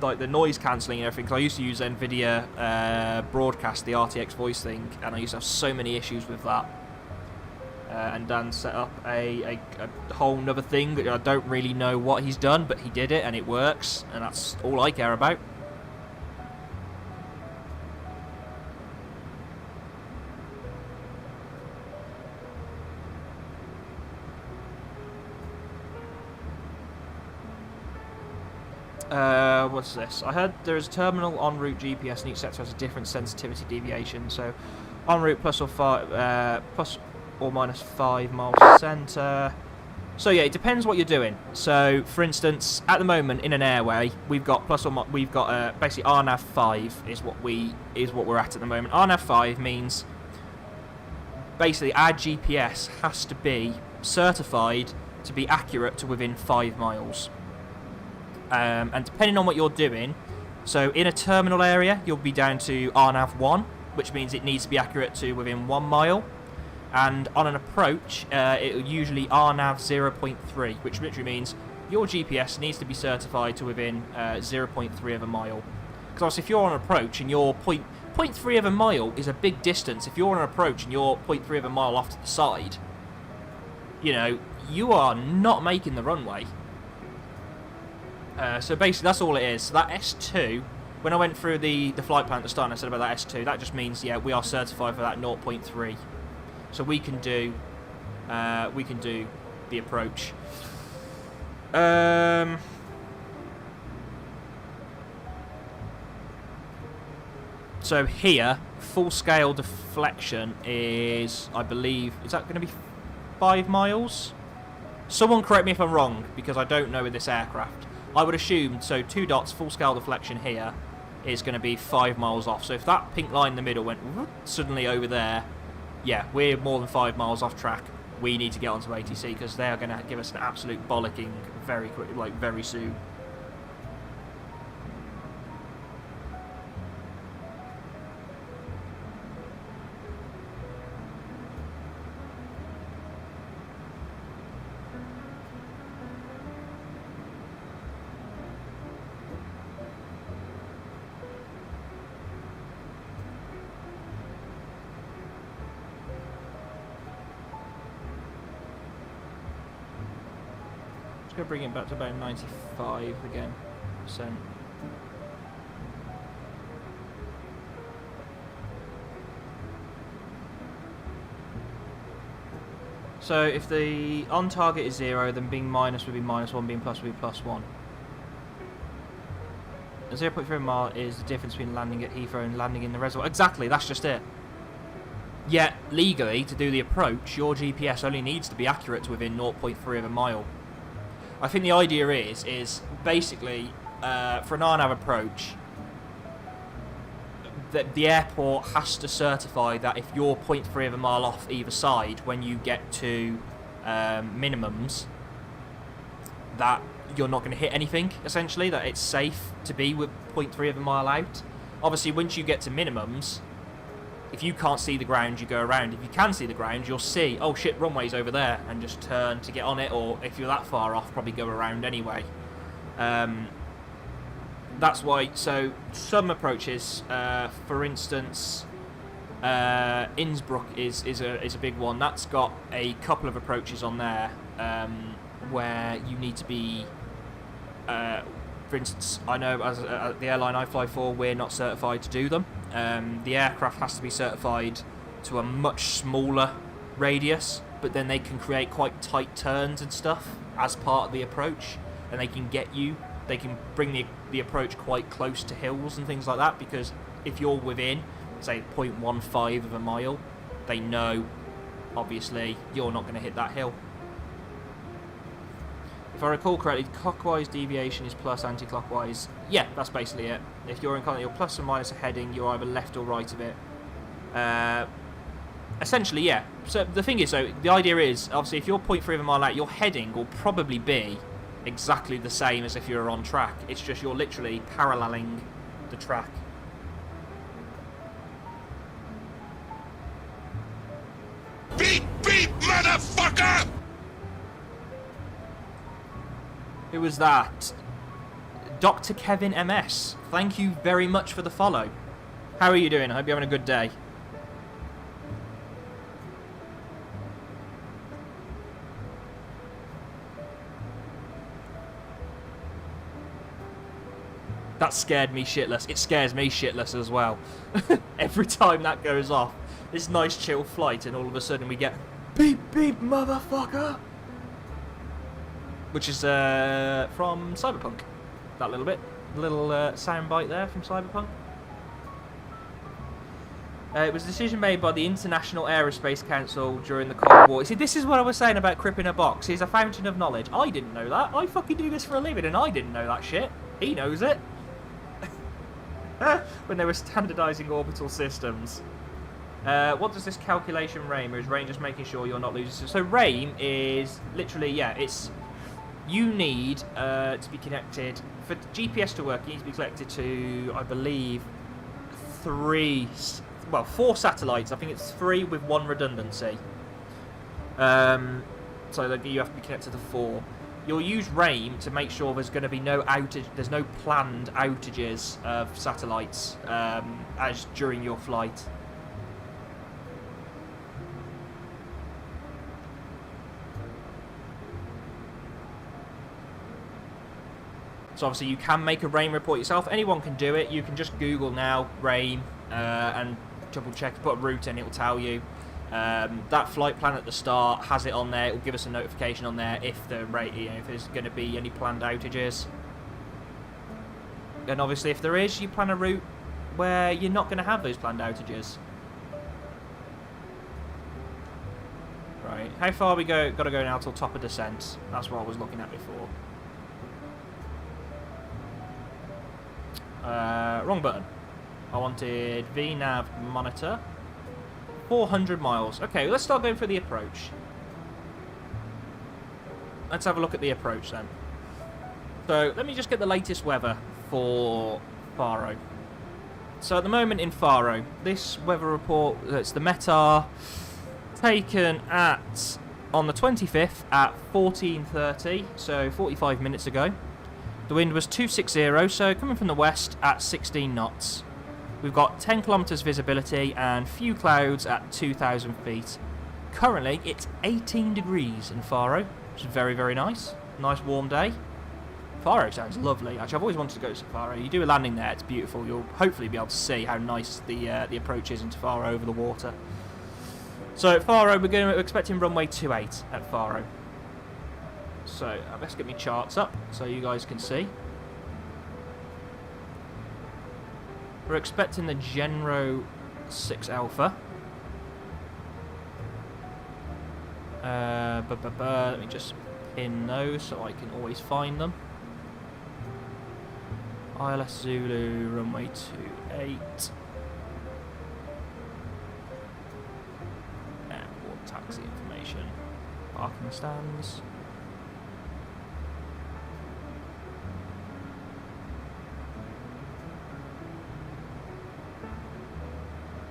Like the noise cancelling and everything, because I used to use NVIDIA Broadcast, the RTX voice thing, and I used to have so many issues with that. And Dan set up a whole nother thing that I don't really know what he's done, but he did it and it works, and that's all I care about. What's this? I heard there is a terminal en route GPS and each sector has a different sensitivity deviation, so en route plus or minus 5 miles centre. So yeah, it depends what you're doing. So for instance, at the moment in an airway, we've got basically RNAV 5 is what we're at the moment. RNAV 5 means basically our GPS has to be certified to be accurate to within 5 miles. And depending on what you're doing, so in a terminal area, you'll be down to RNAV 1, which means it needs to be accurate to within 1 mile. And on an approach, it will usually RNAV 0.3, which literally means your GPS needs to be certified to within 0.3 of a mile. Because obviously if you're on an approach and you're 0.3 of a mile is a big distance. If you're on an approach and you're 0.3 of a mile off to the side, you know, you are not making the runway. So basically that's all it is. So that S2, when I went through the flight plan at the start and I said about that S2, that just means, yeah, we are certified for that 0.3. So we can do the approach. So here, full scale deflection is, I believe, is that going to be 5 miles? Someone correct me if I'm wrong, because I don't know with this aircraft. I would assume, so 2 dots, full scale deflection here is going to be 5 miles off. So if that pink line in the middle went suddenly over there, yeah, we're more than 5 miles off track. We need to get onto ATC because they are going to give us an absolute bollocking very quick, like very soon. Going to bring it back to about 95 again %. So if the on target is 0, then being minus would be -1, being plus would be +1. A 0.3 mile is the difference between landing at Heathrow and landing in the reservoir. Exactly, that's just it. Yet legally, to do the approach, your GPS only needs to be accurate to within 0.3 of a mile. I think the idea is basically, for an RNAV approach, that the airport has to certify that if you're 0.3 of a mile off either side when you get to minimums, that you're not going to hit anything, essentially, that it's safe to be with 0.3 of a mile out. Obviously, once you get to minimums, if you can't see the ground, you go around. If you can see the ground, you'll see, oh shit, runway's over there, and just turn to get on it, or if you're that far off, probably go around anyway. That's why, so some approaches, for instance, Innsbruck is a big one. That's got a couple of approaches on there where you need to be, for instance, I know as the airline I fly for, we're not certified to do them. The aircraft has to be certified to a much smaller radius, but then they can create quite tight turns and stuff as part of the approach, and they can bring the approach quite close to hills and things like that, because if you're within, say, 0.15 of a mile, they know, obviously, you're not going to hit that hill. If I recall correctly, clockwise deviation is plus, anti-clockwise. Yeah, that's basically it. If you're in kind of your plus or minus a heading, you're either left or right of it. Essentially, yeah. So the thing is, though, the idea is, obviously, if you're 0.3 of a mile out, your heading will probably be exactly the same as if you were on track. It's just you're literally paralleling the track. Beep, beep, motherfucker! Who was that? Dr. Kevin MS. Thank you very much for the follow. How are you doing? I hope you're having a good day. That scared me shitless. It scares me shitless as well. Every time that goes off, this nice chill flight, and all of a sudden we get beep beep motherfucker, which is from Cyberpunk. That little bit, little soundbite there from Cyberpunk. It was a decision made by the International Aerospace Council during the Cold War. See, this is what I was saying about Crip in a box. He's a fountain of knowledge. I didn't know that. I fucking do this for a living, and I didn't know that shit. He knows it. When they were standardising orbital systems. What does this calculation RAIM? Or is RAIM just making sure you're not losing? So RAIM is literally, yeah, it's, you need to be connected, for GPS to work, you need to be connected to, I believe, 4 satellites. I think it's 3 with 1 redundancy. So you have to be connected to 4. You'll use RAIM to make sure there's going to be no outage. There's no planned outages of satellites as during your flight. So obviously you can make a RAIM report yourself. Anyone can do it. You can just Google now RAIM and double check, put a route in, it will tell you. That flight plan at the start has it on there. It will give us a notification on there if if there's going to be any planned outages. And obviously, if there is, you plan a route where you're not going to have those planned outages. Right, how far we got to go now till top of descent? That's what I was looking at before. Wrong button. I wanted VNav monitor. 400 miles. Okay, let's start going for the approach. Let's have a look at the approach then. So, let me just get the latest weather for Faro. So, at the moment in Faro, this weather report, it's the METAR, taken on the 25th at 14:30, so 45 minutes ago. The wind was 260, so coming from the west at 16 knots. We've got 10 kilometers visibility and few clouds at 2,000 feet. Currently, it's 18 degrees in Faro, which is very, very nice. Nice warm day. Faro sounds lovely. Actually, I've always wanted to go to Faro. You do a landing there, it's beautiful. You'll hopefully be able to see how nice the approach is into Faro over the water. So at Faro, we're expecting runway 28 at Faro. So I best get my charts up so you guys can see. We're expecting the Genro 6 Alpha. Let me just pin those so I can always find them. ILS Zulu, runway 28. Airport taxi information. Parking stands.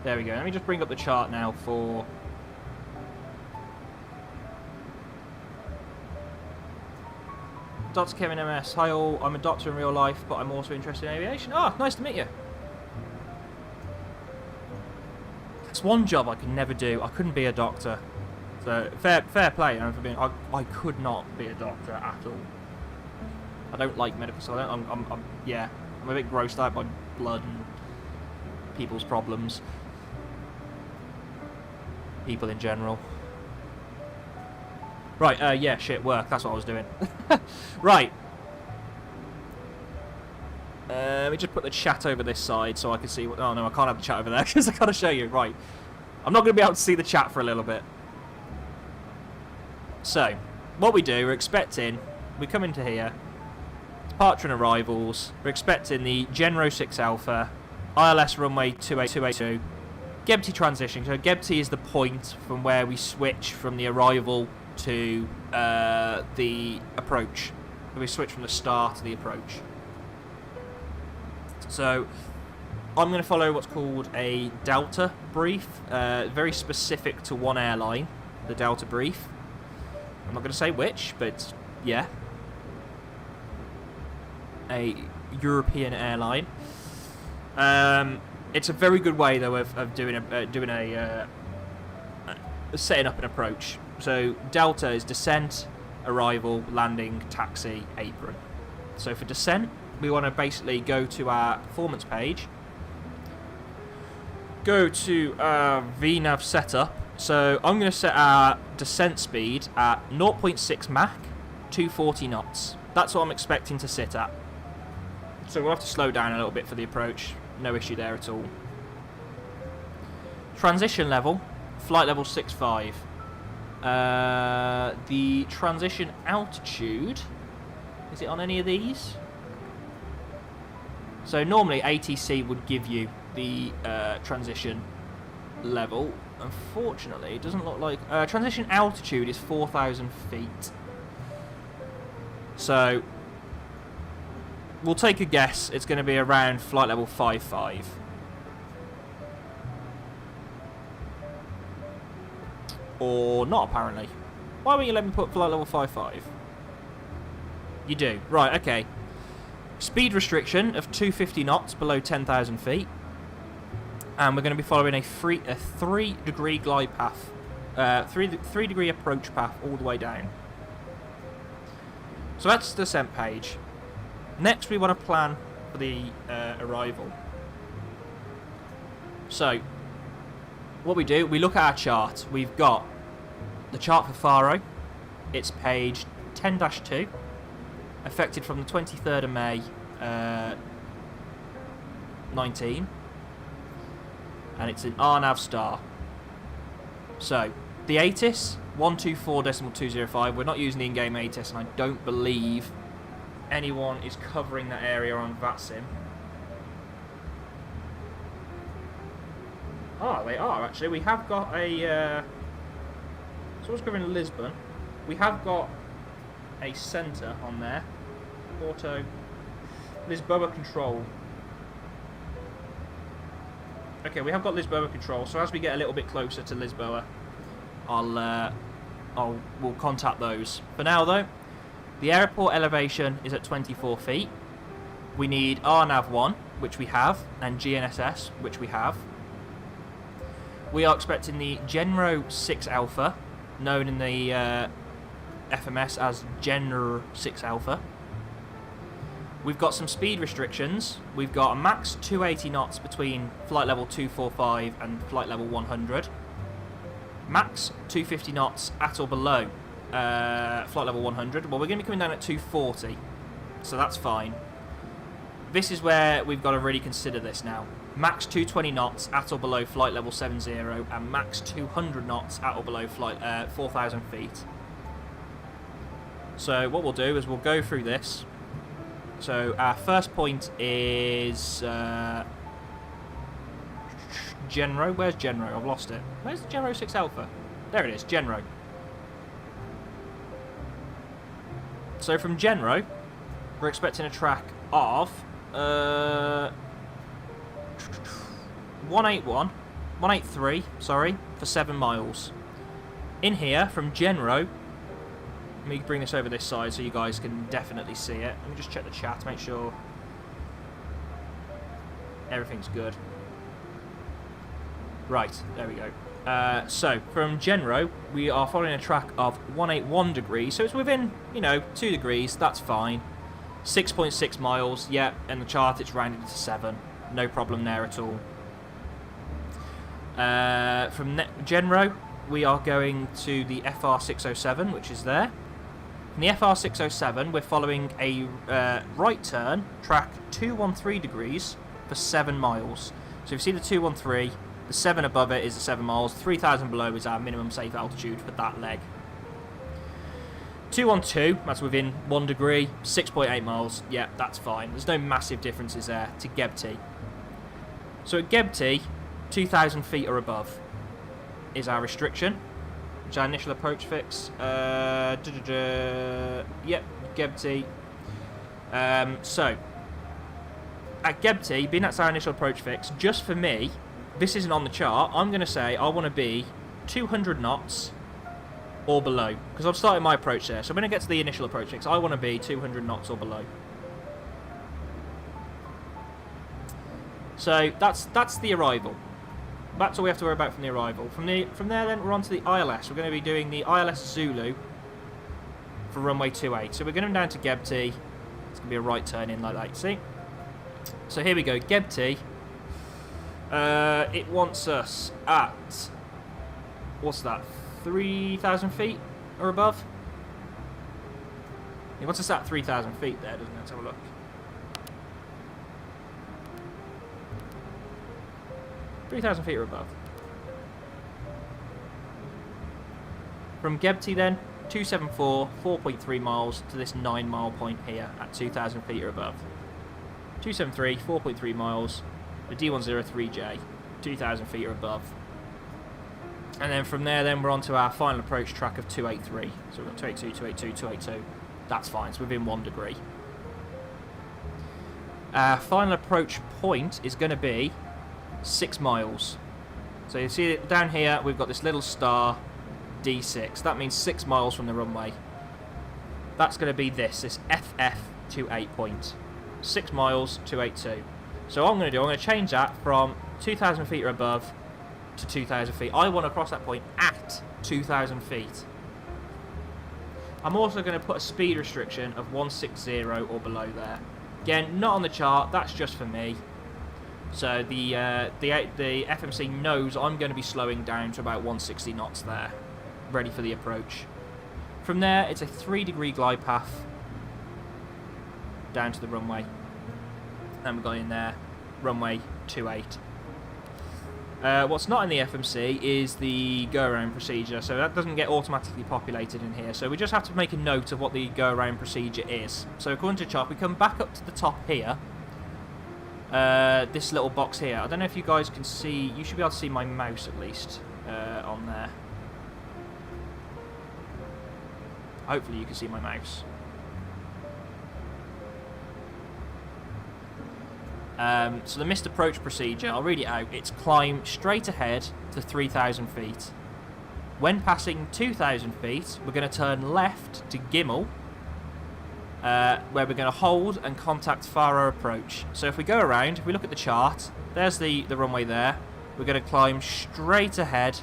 There we go. Let me just bring up the chart now for... Dr. Kevin MS. Hi all, I'm a doctor in real life, but I'm also interested in aviation. Ah, nice to meet you. That's one job I could never do. I couldn't be a doctor. So, fair play. I could not be a doctor at all. I don't like medical, so I'm a bit grossed out by blood and people's problems. People in general. Right, yeah, shit, work. That's what I was doing. Right. Let me just put the chat over this side so I can see what... Oh, no, I can't have the chat over there because I got to show you. Right. I'm not going to be able to see the chat for a little bit. So, what we do, we're expecting... We come into here. Departure and arrivals. We're expecting the Genro 6 Alpha. ILS runway 282. EGBB transition. So EGBB is the point from where we switch from the arrival to the approach. We switch from the start to the approach. So I'm going to follow what's called a Delta brief, very specific to one airline, the Delta brief. I'm not going to say which, but yeah, a European airline. It's a very good way though of setting up an approach. So Delta is descent, arrival, landing, taxi, apron. So for descent, we want to basically go to our performance page, go to VNav setup. So I'm going to set our descent speed at 0.6 Mach, 240 knots. That's what I'm expecting to sit at. So we'll have to slow down a little bit for the approach. No issue there at all. Transition level, flight level 65. The transition altitude, is it on any of these? So normally ATC would give you the transition level. Unfortunately, it doesn't look like... transition altitude is 4,000 feet. So we'll take a guess. It's going to be around flight level 55. Or not, apparently. Why won't you let me put flight level 55? You do. Right, okay. Speed restriction of 250 knots below 10,000 feet. And we're going to be following a 3-degree glide path. 3-degree approach path all the way down. So that's the descent page. Next, we want to plan for the arrival. So, what we do, we look at our chart. We've got the chart for Faro. It's page 10-2, affected from the 23rd of May 19. and it's an RNAV star. So, the ATIS, 124.205, we're not using the in-game ATIS, and I don't believe anyone is covering that area on VATSIM. Oh, they are, actually. We have got a... so what's covering Lisbon? We have got a centre on there. Auto. Lisboa control. Okay, we have got Lisboa control, so as we get a little bit closer to Lisboa, we'll contact those. For now, though, the airport elevation is at 24 feet. We need RNAV1, which we have, and GNSS, which we have. We are expecting the Genro 6 Alpha, known in the FMS as Genro 6 Alpha. We've got some speed restrictions. We've got a max 280 knots between flight level 245 and flight level 100. Max 250 knots at or below flight level 100. Well, we're going to be coming down at 240, so that's fine. This is where we've got to really consider this now. Max 220 knots at or below flight level 70, and max 200 knots at or below flight 4,000 feet. So what we'll do is we'll go through this. So our first point is Genro. Where's Genro? I've lost it. Where's the Genro 6 Alpha? There it is, Genro. So from Genro, we're expecting a track of 183, sorry, for 7 miles. In here, from Genro, let me bring this over this side so you guys can definitely see it. Let me just check the chat to make sure everything's good. Right, there we go. So, from Genro, we are following a track of 181 degrees, so it's within, 2 degrees, that's fine. 6.6 miles, yeah, in the chart it's rounded to 7. No problem there at all. From Genro, we are going to the FR607, which is there. In the FR607, we're following a right turn, track 213 degrees for 7 miles. So if you see the 213, the 7 above it is the 7 miles, 3,000 below is our minimum safe altitude for that leg. 212, that's within 1 degree, 6.8 miles, yeah, that's fine. There's no massive differences there to EGBB. So at EGBB, 2,000 feet or above is our restriction. Which is our initial approach fix. Yep, EGBB. So, at EGBB, being that's our initial approach fix, just for me, this isn't on the chart, I'm going to say I want to be 200 knots or below. Because I've started my approach there. So when I get to the initial approach fix, I want to be 200 knots or below. So, that's the arrival. That's all we have to worry about from the arrival. From there, then, we're on to the ILS. We're going to be doing the ILS Zulu for runway 28. So we're going down to EGBB. It's going to be a right turn in like that, see? So here we go, EGBB. It wants us at, what's that, 3,000 feet or above? It wants us at 3,000 feet there, doesn't it? Let's have a look. $3,000 feet or above. From EGBB then, 274, 4.3 miles to this 9 mile point here at 2,000 feet or above. 273, 4.3 miles, the D103J, 2,000 feet or above. And then from there then we're on to our final approach track of 283. So we've got 282, 282, 282. That's fine, it's within 1 degree. Our final approach point is going to be 6 miles. So you see it down here, we've got this little star D6. That means 6 miles from the runway. That's going to be this FF28 point. 6 miles, 282. So what I'm going to do, I'm going to change that from 2,000 feet or above to 2,000 feet. I want to cross that point at 2,000 feet. I'm also going to put a speed restriction of 160 or below there. Again, not on the chart, that's just for me. So the FMC knows I'm going to be slowing down to about 160 knots there, ready for the approach. From there, it's a 3-degree glide path down to the runway. And we've got in there, runway 28. What's not in the FMC is the go-around procedure, so that doesn't get automatically populated in here. So we just have to make a note of what the go-around procedure is. So according to chart, we come back up to the top here. This little box here. I don't know if you guys can see. You should be able to see my mouse at least on there. Hopefully you can see my mouse. So the missed approach procedure, I'll read it out. It's climb straight ahead to 3,000 feet. When passing 2,000 feet, we're going to turn left to Gimel, where we're going to hold and contact Faro approach. So if we go around, if we look at the chart, there's the runway there. We're going to climb straight ahead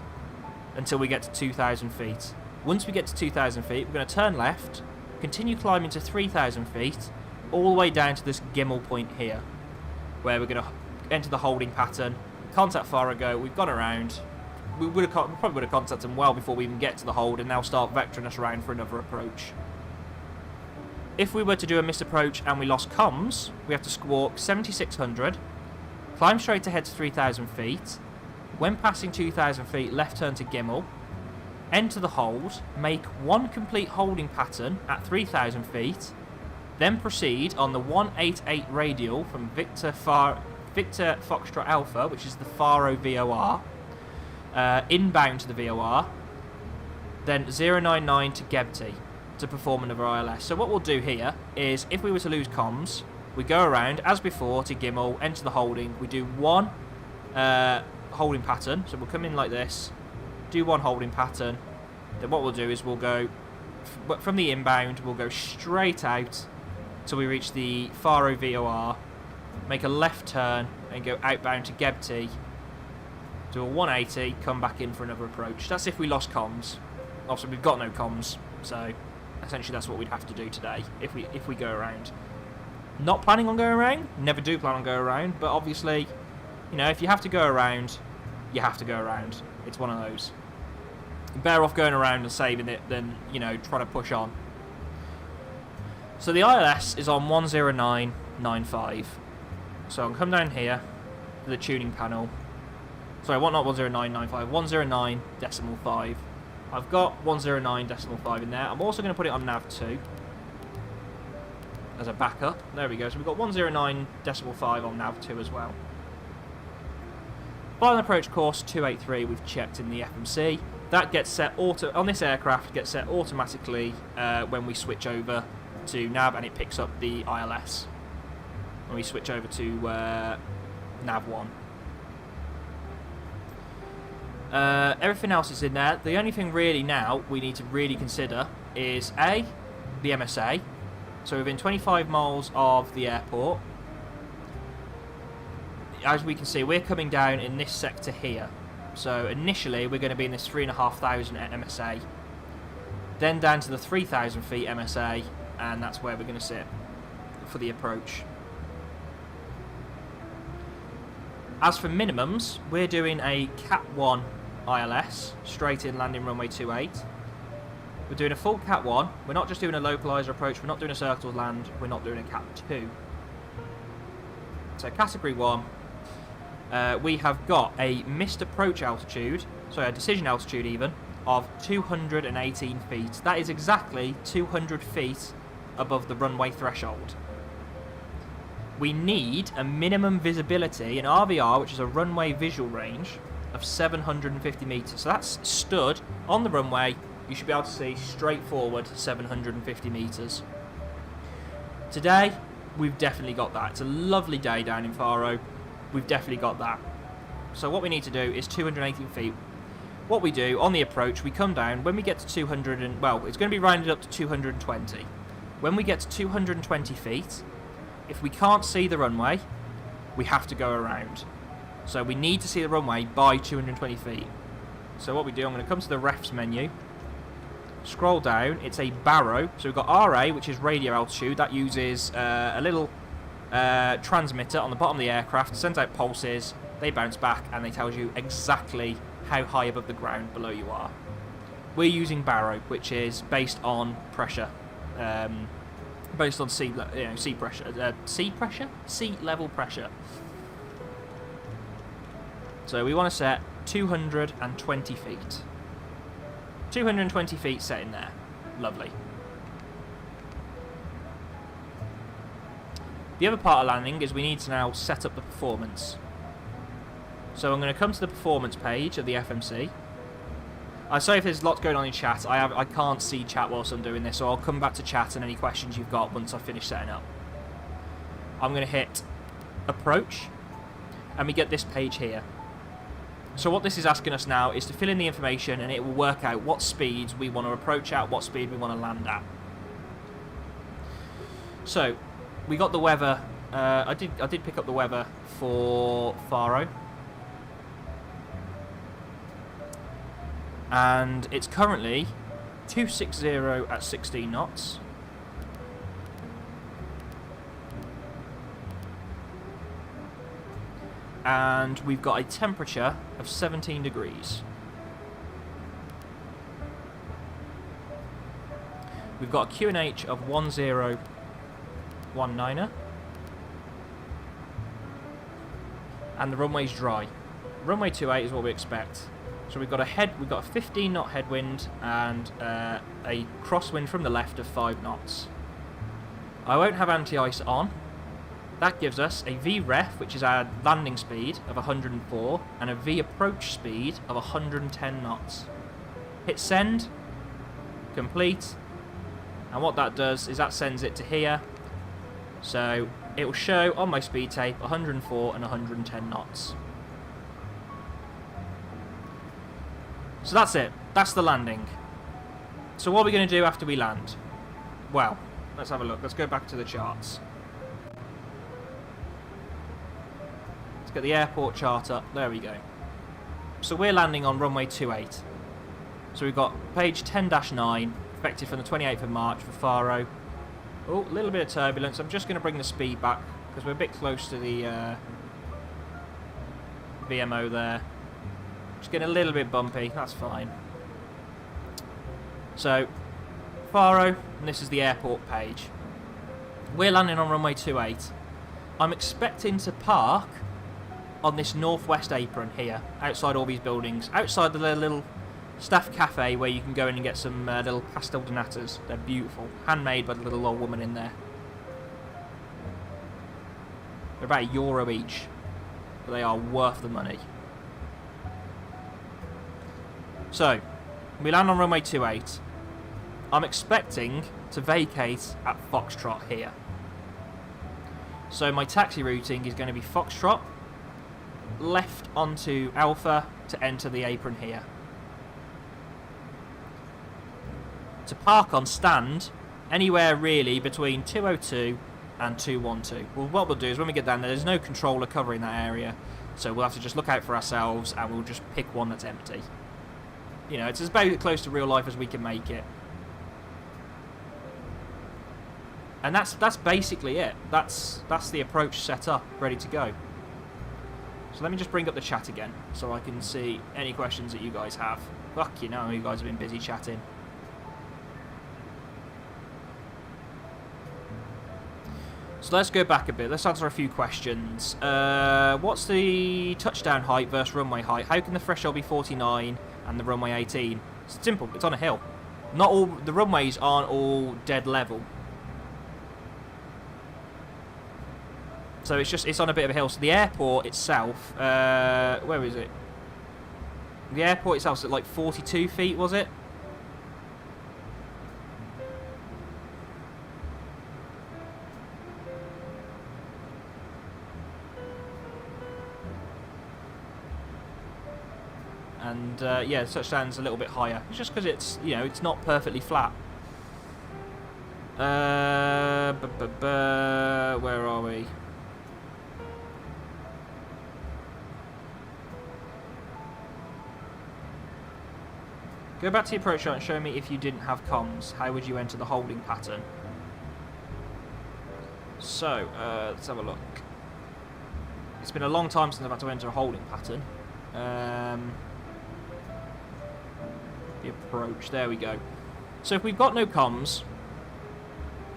until we get to 2,000 feet. Once we get to 2,000 feet, we're going to turn left, continue climbing to 3,000 feet, all the way down to this Gimel point here, where we're going to enter the holding pattern, contact Faro, go, we've gone around. We probably would have contacted them well before we even get to the hold, and now start vectoring us around for another approach. If we were to do a missed approach and we lost comms, we have to squawk 7,600, climb straight ahead to 3,000 feet, when passing 2,000 feet, left turn to Gimel, enter the hold, make one complete holding pattern at 3,000 feet, then proceed on the 188 radial from Victor Foxtrot Alpha, which is the Faro VOR, inbound to the VOR, then 099 to EGBB to perform another ILS. So what we'll do here is, if we were to lose comms, we go around as before to Gimel, enter the holding, we do one holding pattern, so we'll come in like this, do one holding pattern, then what we'll do is we'll go from the inbound, we'll go straight out till we reach the Faro VOR, make a left turn and go outbound to EGBB, do a 180, come back in for another approach. That's if we lost comms. Obviously we've got no comms, so essentially that's what we'd have to do today if we go around. Not planning on going around, never do plan on going around, but obviously, you know, if you have to go around, you have to go around. It's one of those. You're better off going around and saving it than, you know, trying to push on. So the ILS is on 10995. So I'll come down here to the tuning panel. Sorry, not 10995, 109.5. I've got 109.5 in there. I'm also going to put it on nav2 as a backup. There we go. So we've got 109.5 on nav2 as well. Final approach course 283 we've checked in the FMC. That gets set on this aircraft, gets set automatically when we switch over to nav, and it picks up the ILS when we switch over to nav1. Everything else is in there. The only thing really now we need to really consider is A, the MSA. So within 25 miles of the airport, as we can see, we're coming down in this sector here. So initially we're going to be in this 3,500 at MSA, then down to the 3,000 feet MSA, and that's where we're going to sit for the approach. As for minimums, we're doing a Cat 1 ILS, straight in landing runway 28. We're doing a full Cat 1. We're not just doing a localizer approach, we're not doing a circle land, we're not doing a Cat 2. So category 1, we have got a missed approach altitude, sorry, a decision altitude even, of 218 feet. That is exactly 200 feet above the runway threshold. We need a minimum visibility in RVR, which is a runway visual range, of 750 metres. So that's stood on the runway. You should be able to see straight forward 750 metres. Today, we've definitely got that. It's a lovely day down in Faro. We've definitely got that. So what we need to do is 218 feet. What we do on the approach, we come down. When we get to 200 and, well, it's going to be rounded up to 220. When we get to 220 feet, if we can't see the runway, we have to go around. So we need to see the runway by 220 feet. So what we do, I'm going to come to the refs menu, scroll down, it's a barrow. So we've got RA, which is radio altitude. That uses a little transmitter on the bottom of the aircraft, sends out pulses, they bounce back, and they tell you exactly how high above the ground below you are. We're using barrow, which is based on pressure. Based on sea level pressure. So we want to set 220 feet. 220 feet set in there. Lovely. The other part of landing is we need to now set up the performance. So I'm going to come to the performance page of the FMC. I'm sorry if there's lots going on in chat. I can't see chat whilst I'm doing this, so I'll come back to chat and any questions you've got once I finish setting up. I'm going to hit approach, and we get this page here. So what this is asking us now is to fill in the information, and it will work out what speeds we want to approach at, what speed we want to land at. So we got the weather. I did pick up the weather for Faro. And it's currently 260 at 16 knots. And we've got a temperature of 17 degrees. We've got a QNH of 1019er. And the runway's dry. Runway 28 is what we expect. So we've got a 15 knot headwind and a crosswind from the left of 5 knots. I won't have anti-ice on. That gives us a VREF, which is our landing speed, of 104, and a V approach speed of 110 knots. Hit send, complete, and what that does is that sends it to here. So it will show on my speed tape 104 and 110 knots. So that's it. That's the landing. So what are we going to do after we land? Well, let's have a look. Let's go back to the charts. Let's get the airport chart up. There we go. So we're landing on runway 28. So we've got page 10-9, expected from the 28th of March for Faro. Oh, a little bit of turbulence. I'm just going to bring the speed back because we're a bit close to the VMO there. Just getting a little bit bumpy, that's fine. So, Faro, and this is the airport page. We're landing on runway 28. I'm expecting to park on this northwest apron here, outside all these buildings, outside the little staff cafe where you can go in and get some little pastel de natas. They're beautiful, handmade by the little old woman in there. They're about €1 each, but they are worth the money. So, we land on runway 28. I'm expecting to vacate at Foxtrot here. So my taxi routing is going to be Foxtrot, left onto Alpha to enter the apron here. To park on stand, anywhere really between 202 and 212. Well, what we'll do is when we get down there, there's no controller covering that area. So we'll have to just look out for ourselves and we'll just pick one that's empty. You know, it's as about close to real life as we can make it. And that's basically it. That's the approach set up, ready to go. So let me just bring up the chat again, so I can see any questions that you guys have. Fuck, you know, you guys have been busy chatting. So let's go back a bit. Let's answer a few questions. What's the touchdown height versus runway height? How can the threshold be 49 and the runway 18? It's simple. It's on a hill. Not all the runways aren't all dead level. So it's on a bit of a hill. So the airport itself, where is it? The airport itself is at like 42 feet, was it? And yeah, touchdown's a little bit higher. It's just because it's, you know, it's not perfectly flat. Where are we? Go back to your approach shot and show me if you didn't have comms. How would you enter the holding pattern? So, let's have a look. It's been a long time since I've had to enter a holding pattern. The approach, there we go. So if we've got no comms,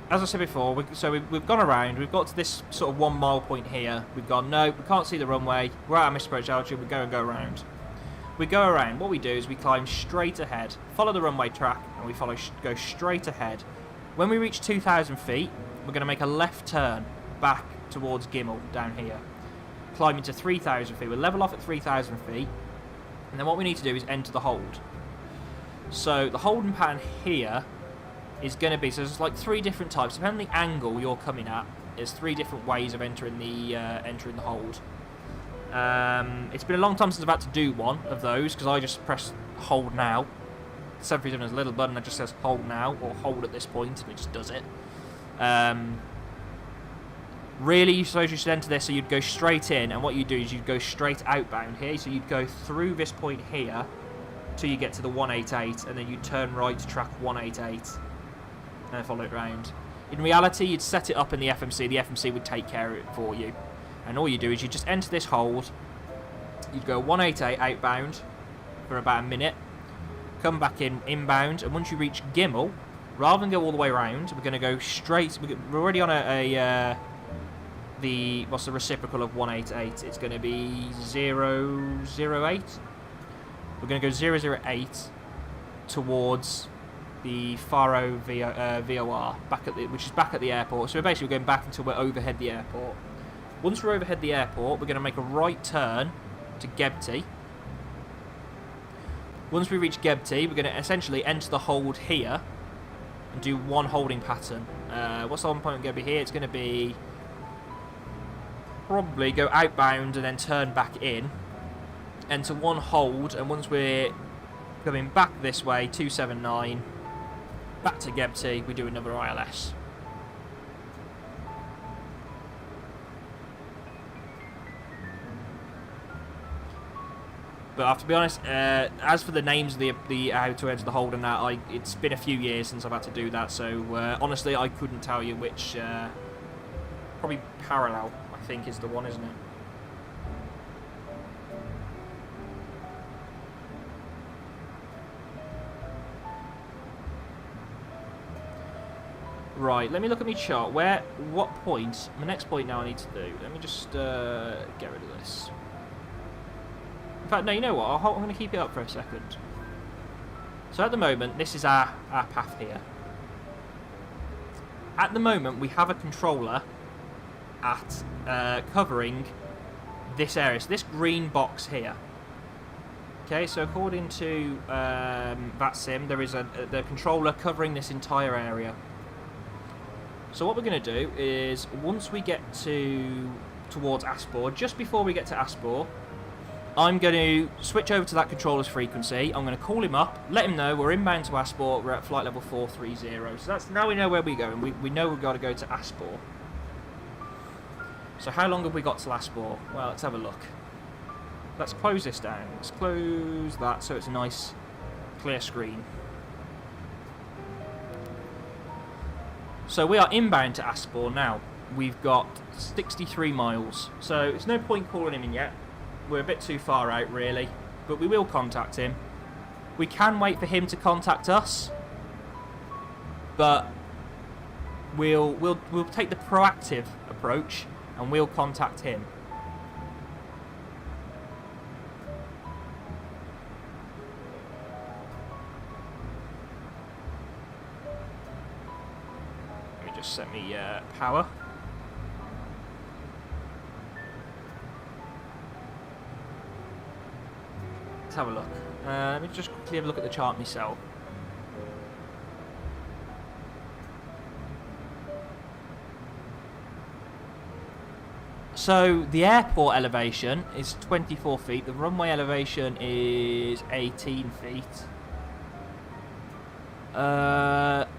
as I said before, we've gone around. We've got to this sort of 1 mile point here. We've gone, no, we can't see the runway. We're at our misapproach altitude. We go and go around. We go around. What we do is we climb straight ahead, follow the runway track, and we go straight ahead. When we reach 2,000 feet, we're going to make a left turn back towards Gimel down here. Climbing to 3,000 feet. We'll level off at 3,000 feet. And then what we need to do is enter the hold. So the holding pattern here is going to be, so there's like 3 different types. Depending on the angle you're coming at, there's 3 different ways of entering the hold. It's been a long time since I've had to do one of those, because I just press hold now. 737 has a little button that just says hold now, or hold at this point, and it just does it. Really, so you should enter this, so you'd go straight in, and what you do is you'd go straight outbound here, so you'd go through this point here till you get to the 188, and then you'd turn right to track 188, and follow it round. In reality, you'd set it up in the FMC would take care of it for you, and all you do is you just enter this hold, you'd go 188 outbound for about a minute, come back in inbound, and once you reach Gimel, rather than go all the way around, we're going to go straight. We're already on what's the reciprocal of 188? It's going to be 008. We're going to go 008 towards the Faro VOR, which is back at the airport. So we're basically going back until we're overhead the airport. Once we're overhead the airport, we're going to make a right turn to EGBB. Once we reach EGBB, we're going to essentially enter the hold here and do one holding pattern. What's the holding point going to be here? It's going to be probably go outbound and then turn back in, enter one hold, and once we're coming back this way, 279, back to EGBB, we do another ILS. But I have to be honest, as for the names of the how to enter the hold and that, it's been a few years since I've had to do that, so honestly I couldn't tell you which, probably parallel I think is the one, isn't it? Right, let me look at my chart. What point, my next point now I need to do, let me just get rid of this. In fact, no, you know what, I'm going to keep it up for a second. So at the moment, this is our path here. At the moment, we have a controller at covering this area, so this green box here. Okay, so according to VATSIM, there is the controller covering this entire area. So what we're going to do is, once we get towards Aspor, just before we get to Aspor, I'm going to switch over to that controller's frequency. I'm going to call him up, let him know we're inbound to Aspor, we're at flight level 430. So that's, now we know where we're going. We know we've got to go to Aspor. So how long have we got till Aspor? Well, let's have a look. Let's close this down. Let's close that so it's a nice clear screen. So we are inbound to Aspor now. We've got 63 miles. So it's no point calling him in yet. We're a bit too far out, really. But we will contact him. We can wait for him to contact us. But we'll take the proactive approach and we'll contact him. Let me just set me power. Let's have a look. Let me just quickly have a look at the chart myself. So the airport elevation is 24 feet, the runway elevation is 18 feet.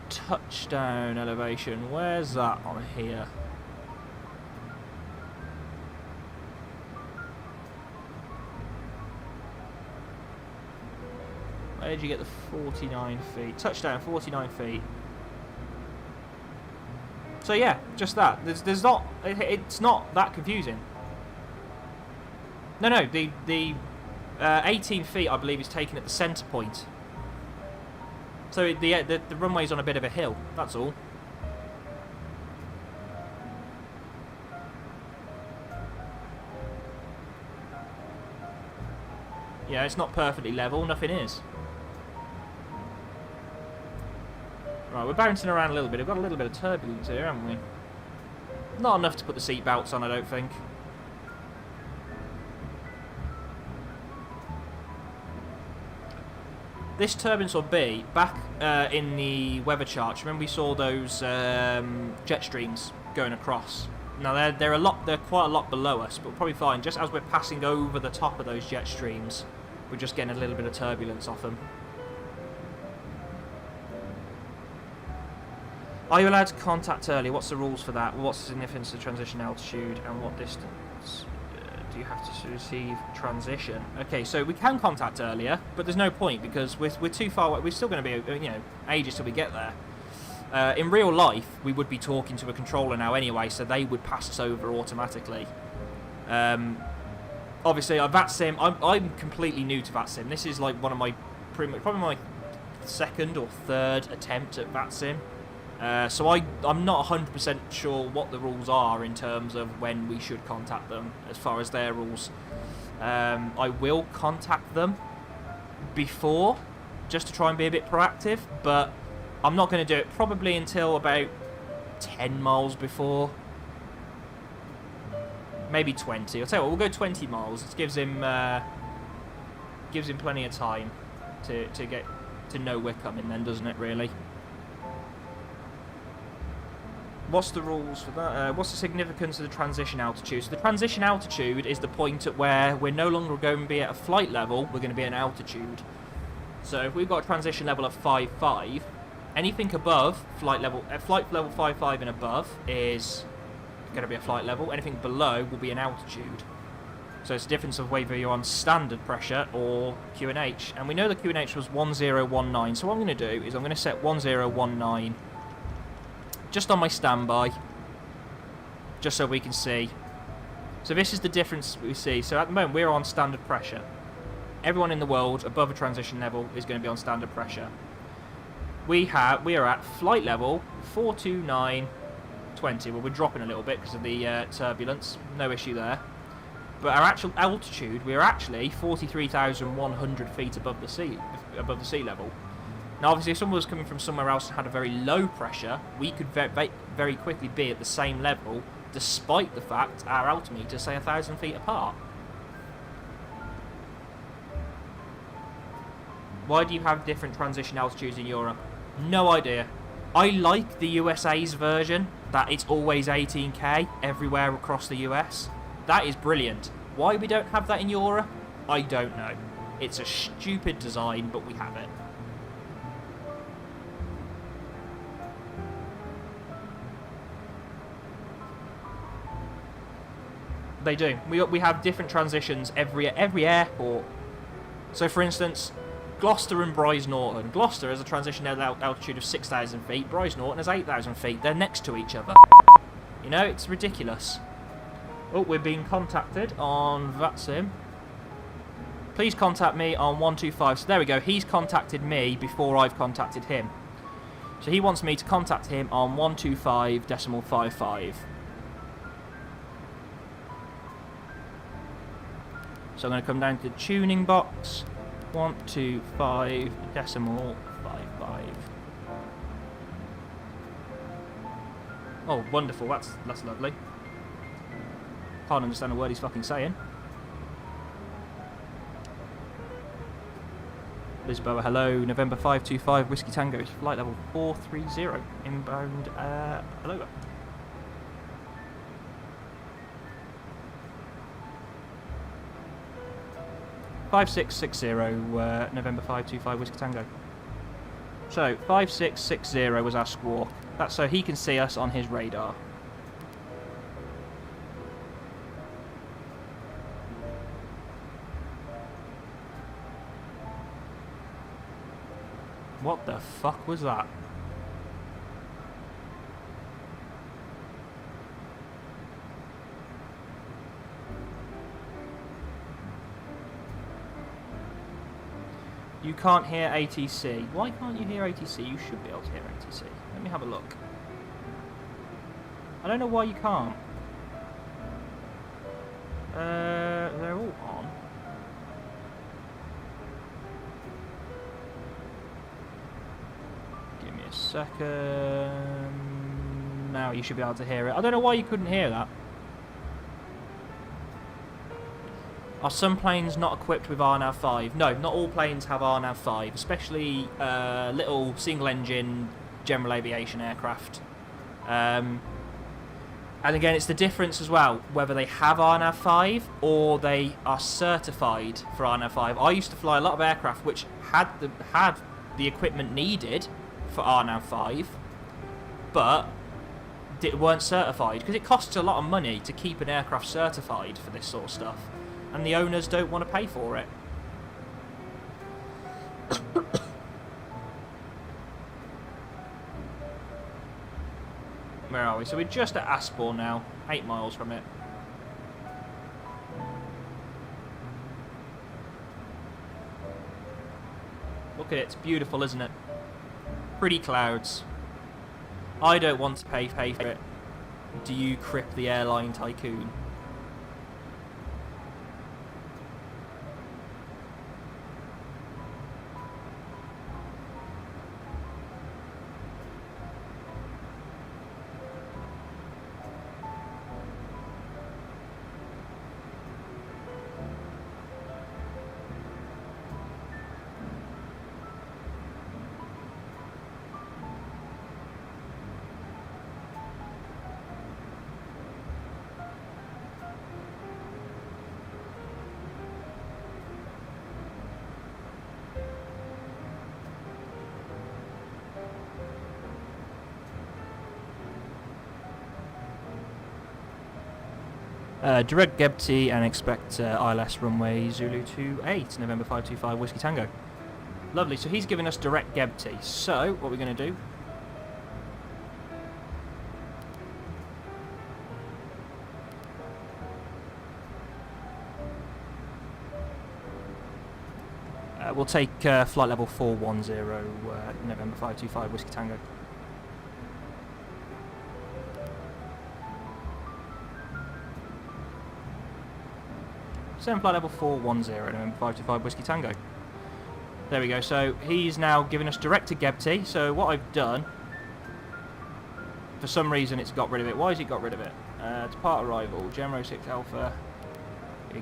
Touchdown elevation, where's that on here? Where did you get the 49 feet? Touchdown, 49 feet. So yeah, just that. There's not. It's not that confusing. No. The 18 feet, I believe, is taken at the centre point. So the runway's on a bit of a hill. That's all. Yeah, it's not perfectly level. Nothing is. Right, we're bouncing around a little bit. We've got a little bit of turbulence here, haven't we? Not enough to put the seat belts on, I don't think. This turbulence will be back in the weather charts. Remember we saw those jet streams going across. Now they're quite a lot below us, but we'll probably find just as we're passing over the top of those jet streams, we're just getting a little bit of turbulence off them. Are you allowed to contact early? What's the rules for that? What's the significance of transition altitude, and what distance do you have to receive transition? Okay, so we can contact earlier, but there's no point because we're too far away. We're still going to be, ages till we get there. In real life, we would be talking to a controller now anyway, so they would pass us over automatically. Obviously, VATSIM, I'm completely new to VATSIM. This is like one of my, probably my second or third attempt at VATSIM. So I'm not 100% sure what the rules are in terms of when we should contact them as far as their rules. I will contact them before, just to try and be a bit proactive, but I'm not going to do it probably until about 10 miles before. Maybe 20. I'll tell you what, we'll go 20 miles. It gives him plenty of time to get to know we're coming then, doesn't it, really? What's the rules for that? What's the significance of the transition altitude? So the transition altitude is the point at where we're no longer going to be at a flight level, we're going to be at an altitude. So if we've got a transition level of 5.5, anything above flight level 5.5 and above is going to be a flight level. Anything below will be an altitude. So it's a difference of whether you're on standard pressure or QNH. And we know the QNH was 1019. So what I'm going to do is I'm going to set 1019 just on my standby, just so we can see. So this is the difference we see. So at the moment we're on standard pressure. Everyone in the world above a transition level is going to be on standard pressure. We are at flight level 42920. Well, we're dropping a little bit because of the turbulence. No issue there. But our actual altitude, we're actually 43,100 feet above the sea level. Now, obviously, if someone was coming from somewhere else and had a very low pressure, we could very quickly be at the same level, despite the fact our altimeters say 1,000 feet apart. Why do you have different transition altitudes in Europe? No idea. I like the USA's version, that it's always 18k everywhere across the US. That is brilliant. Why we don't have that in Europe? I don't know. It's a stupid design, but we have it. They do. We have different transitions every airport. So, for instance, Gloucester and Brize Norton. Gloucester has a transition altitude of 6,000 feet. Brize Norton has 8,000 feet. They're next to each other. You know, it's ridiculous. Oh, we're being contacted on VATSIM. Please contact me on 125. So there we go. He's contacted me before I've contacted him. So he wants me to contact him on 125.55. So I'm going to come down to the tuning box. 125.55. Oh, wonderful. That's lovely. Can't understand a word he's fucking saying. Lisboa, hello. November 525, Whiskey Tango, flight level 430, inbound, hello. November 525, Whiskey Tango. So, 5660 was our squawk. That's so he can see us on his radar. What the fuck was that? You can't hear ATC. Why can't you hear ATC? You should be able to hear ATC. Let me have a look. I don't know why you can't. They're all on. second. Now you should be able to hear it. I don't know why you couldn't hear that. Are some planes not equipped with RNAV5? No, not all planes have RNAV5, especially little single-engine general aviation aircraft. And again, it's the difference as well, whether they have RNAV5 or they are certified for RNAV5. I used to fly a lot of aircraft which had the equipment needed for RNAV5, but weren't certified, because it costs a lot of money to keep an aircraft certified for this sort of stuff. And the owners don't want to pay for it. Where are we? So we're just at Aspor now, 8 miles from it. Look at it, it's beautiful, isn't it? Pretty clouds. I don't want to pay for it. Do you, Crip the airline tycoon? Direct Gebty and expect ILS runway Zulu 28, November 525, Whiskey Tango. Lovely, so he's giving us direct Gebty. So, what we're going to do... we'll take flight level 410, November 525, Whiskey Tango. Flight level 410, November 525, Whiskey Tango. There we go, so he's now giving us direct to Gebty. So what I've done, for some reason it's got rid of it. Why has it got rid of it? Depart arrival, Gemro 6 Alpha,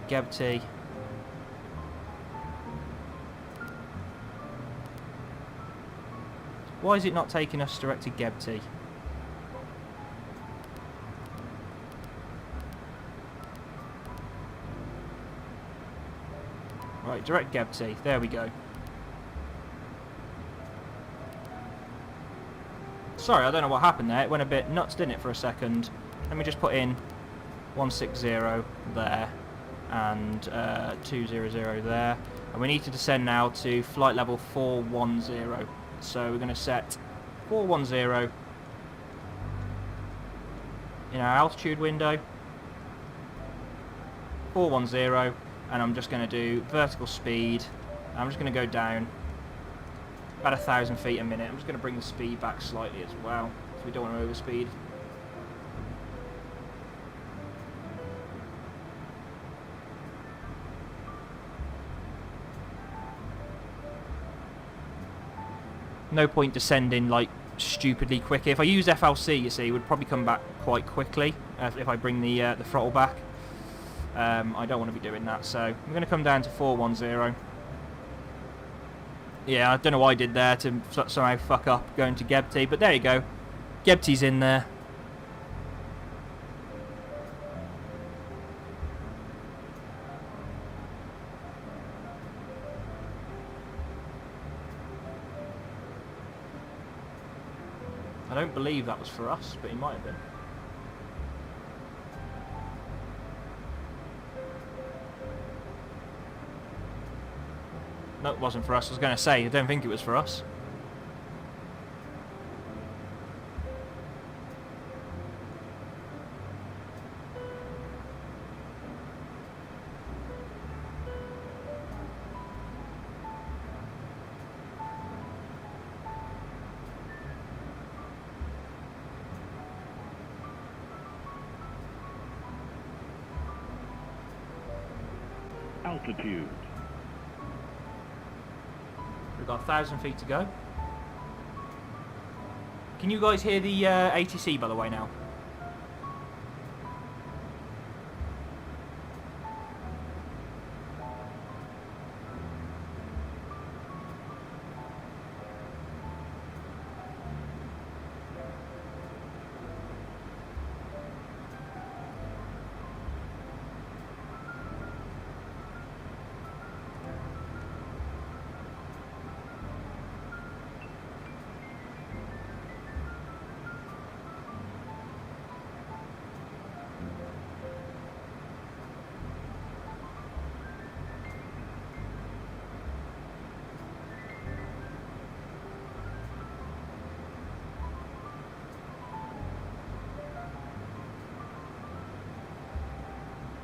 Gebty. Why is it not taking us direct to Gebty? Right, direct Gebty, there we go. Sorry, I don't know what happened there. It went a bit nuts, didn't it, for a second? Let me just put in 160 there and 200 there. And we need to descend now to flight level 410. So we're going to set 410 in our altitude window. 410. And I'm just going to do vertical speed. I'm just going to go down about 1,000 feet a minute. I'm just going to bring the speed back slightly as well, so we don't want to overspeed. No point descending like stupidly quick. If I use FLC, you see, it would probably come back quite quickly if I bring the throttle back. I don't want to be doing that, so I'm going to come down to 410. Yeah, I don't know what I did there to somehow fuck up going to Gebty, but there you go. Gebty's in there. I don't believe that was for us, but he might have been. No, it wasn't for us. I was going to say, I don't think it was for us. Altitude. We've got 1,000 feet to go. Can you guys hear the ATC, by the way, now?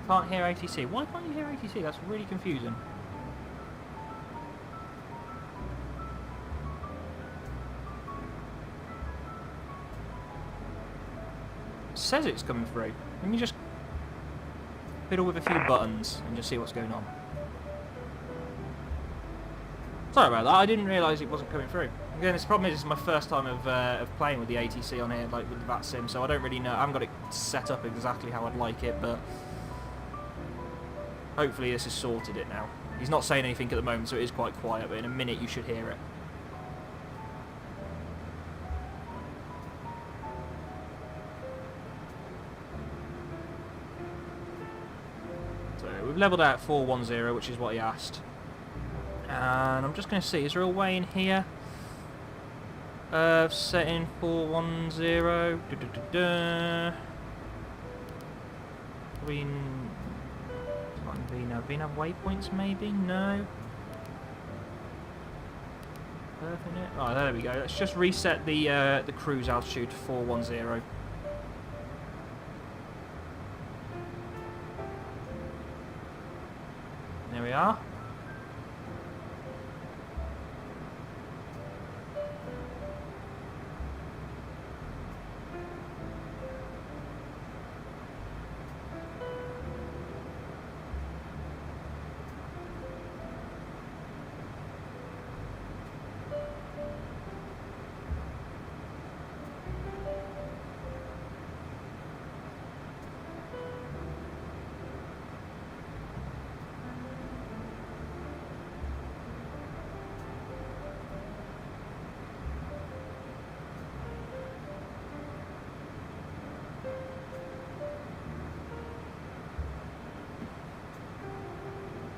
Can't hear ATC. Why can't you hear ATC? That's really confusing. It says it's coming through. Let me just fiddle with a few buttons and just see what's going on. Sorry about that. I didn't realise it wasn't coming through. Again, this problem is it's my first time of playing with the ATC on here, like with the VATSIM, so I don't really know. I haven't got it set up exactly how I'd like it, but hopefully this has sorted it now. He's not saying anything at the moment, so it is quite quiet, but in a minute you should hear it. So we've levelled out 410, which is what he asked. And I'm just going to see, is there a way in here of setting 410? VNAV waypoints maybe? No. Oh, there we go. Let's just reset the cruise altitude to 410. There we are.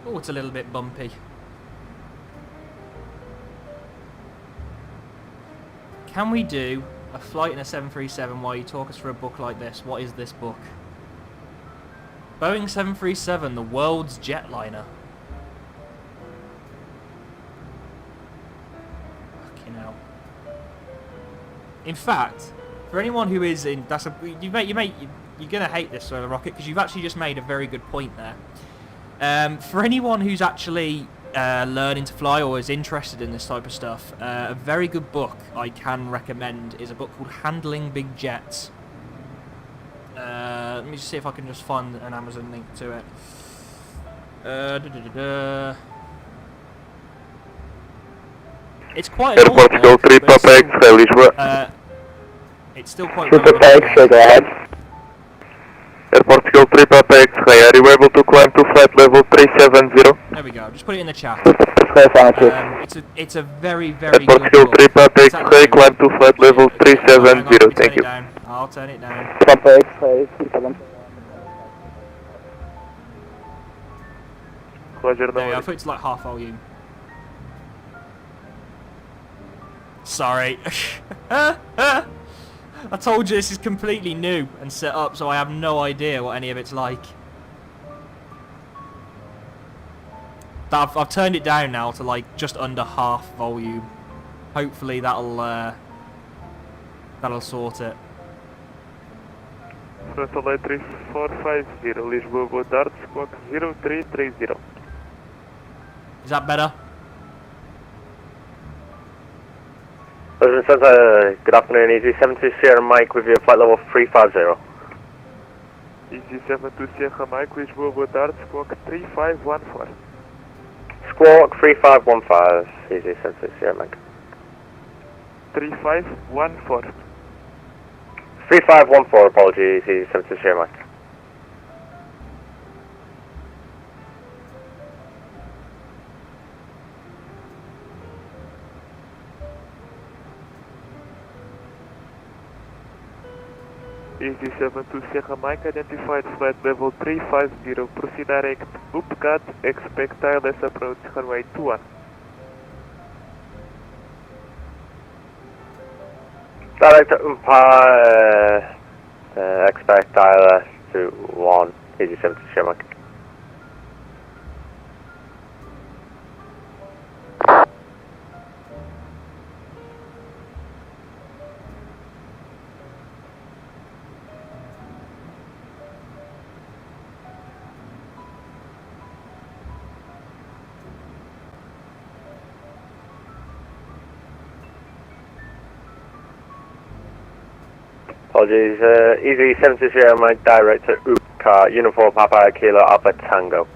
Oh, it's a little bit bumpy. Can we do a flight in a 737 while you talk us through a book like this? What is this book? Boeing 737, the world's jetliner. Fucking hell. In fact, for anyone who is in, you're gonna hate this sort of rocket because you've actually just made a very good point there. For anyone who's actually learning to fly or is interested in this type of stuff, a very good book I can recommend is a book called Handling Big Jets. Let me just see if I can just find an Amazon link to it. It's quite an old book, but it's still quite relevant. Portugal 3 Papa X-ray, are you able to climb to flight level 370? There we go, just put it in the chat. It's a very, very good Portugal book. 3 Papa X-ray, climb to flight level 370, thank you. I'll turn it down. Papa X-ray, 37. Pleasure, There we go, I put it to like half volume. Sorry. I told you this is completely new and set up, so I have no idea what any of it's like. I've turned it down now to like just under half volume. Hopefully that'll sort it. Frontal 3450, Lisboa, boa tarde, squawk 0330. Is that better? Good afternoon, EG7 Sierra Mike with you, flight level 350. EG7 Sierra Mike, Lisboa, boa tarde, squawk 3514. Squawk 3515, EG7 Sierra Mike. 3514. 3514, apologies, he's 70 share Mike. EG7 to Sierra Mike, identified flight level 350, proceed direct, upcut, expect ILS approach, runway 21. Direct umpire, expect ILS to 1, EG7 to share Mike. Apologies, easy 70 share Mike, direct to Upcar, Uniform Papa Kilo Alpha Tango.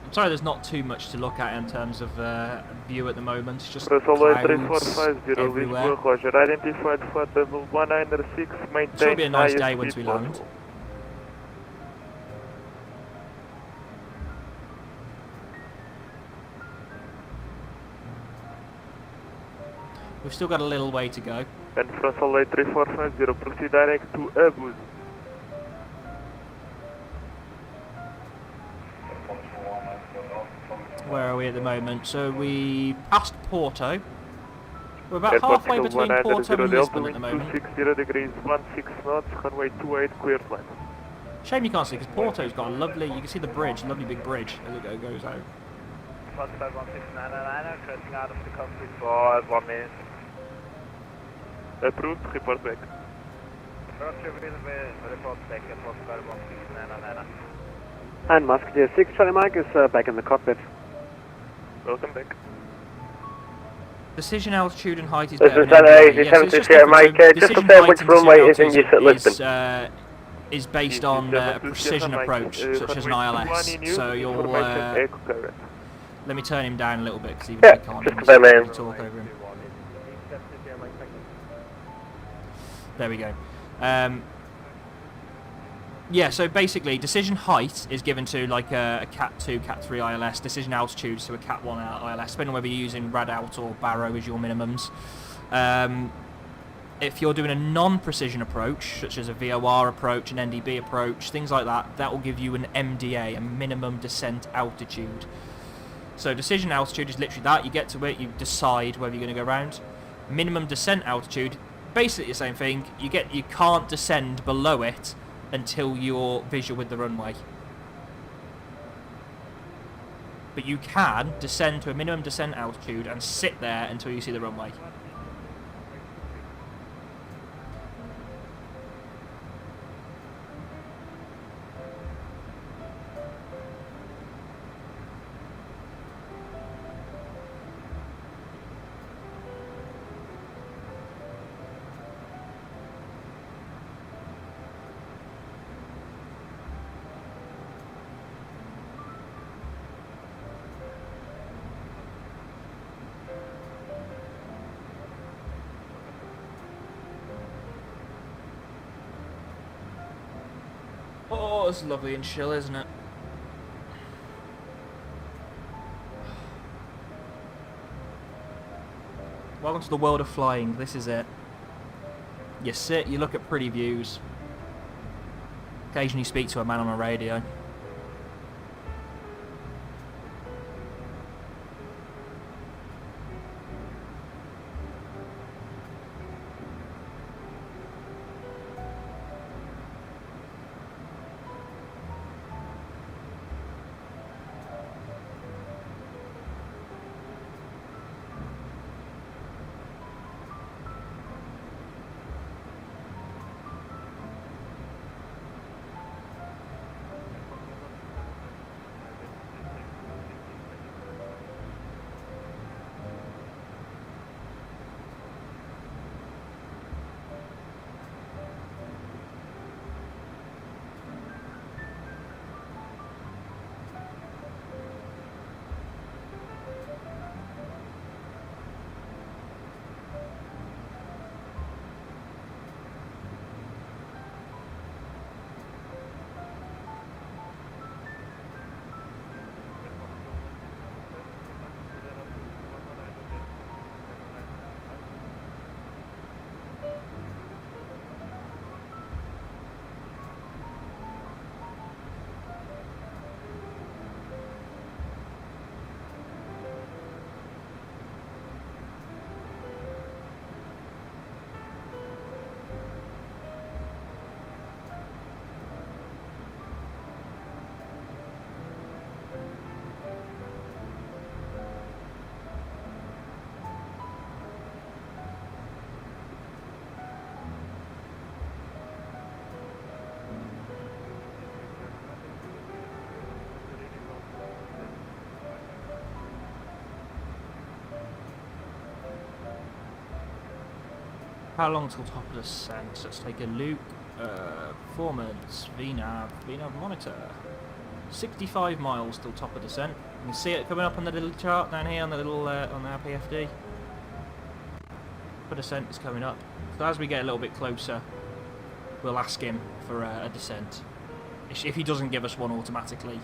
I'm sorry, there's not too much to look at in terms of view at the moment. It's just Russell clouds 3450, everywhere. Lisboa, Roger, identified flight level 196, maintain It'll be a nice highest day once speed we land. possible. We've still got a little way to go. And Russell 3450, proceed direct to Abus. Where are we at the moment? So we passed Porto. We're about Airport halfway between 190, Porto and Delta Lisbon at the wind moment. 260 degrees, 16 knots, runway 28, clear flight. Shame you can't see, because Porto's got a lovely, you can see the bridge, lovely big bridge as it goes out. Foxtrot 16999, crossing out of the cockpit for 1 minute. Approved, report back. Roger, will report back at Foxtrot 16999. And Musketeer 6 Charlie Mike is back in the cockpit. Welcome back. Decision altitude and height is This better is than an NDA. EG7 it's just share different. Mike, So just decision confirm height which and runway decision is in use at altitude is based EG7 on a to precision Sierra Mike, approach, such as an runway ILS. 21 in use, So you'll, information echo current. let me turn him down a little bit, because even Yeah, if I can't just really confirm, man. talk over him. There we go. Yeah, so basically, decision height is given to like a Cat 2, Cat 3 ILS. Decision altitude to a Cat 1 ILS, depending on whether you're using Radout or Barrow as your minimums. If you're doing a non-precision approach, such as a VOR approach, an NDB approach, things like that, that will give you an MDA, a minimum descent altitude. So decision altitude is literally that. You get to it, you decide whether you're going to go around. Minimum descent altitude, basically the same thing. You can't descend below it until you're visual with the runway. But you can descend to a minimum descent altitude and sit there until you see the runway. Oh, it's lovely and chill, isn't it? Welcome to the world of flying. This is it. You sit, you look at pretty views. Occasionally speak to a man on a radio. How long till top of the descent? Let's take a look. Performance, VNAV monitor. 65 miles till top of descent. You can see it coming up on the little chart down here on the little on the LPFD. Top of descent is coming up. So as we get a little bit closer, we'll ask him for a descent. If he doesn't give us one automatically.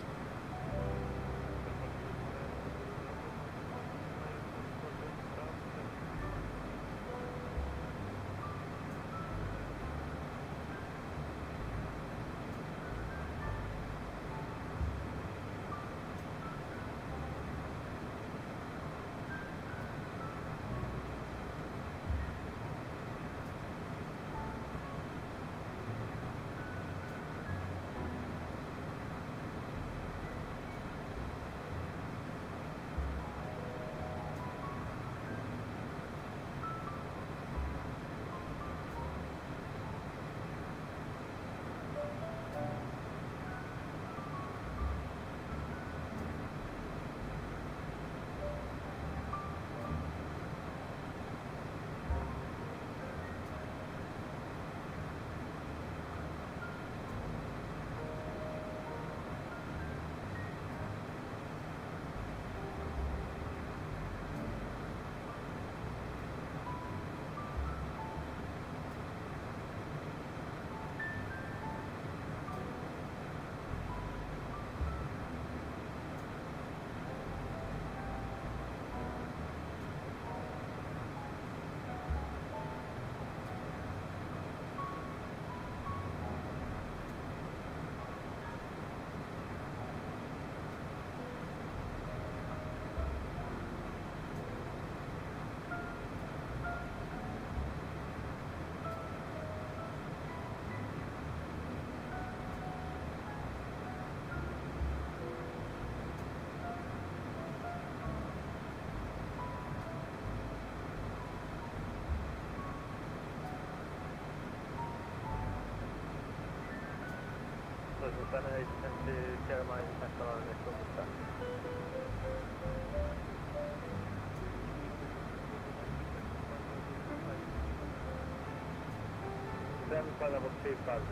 Level 250,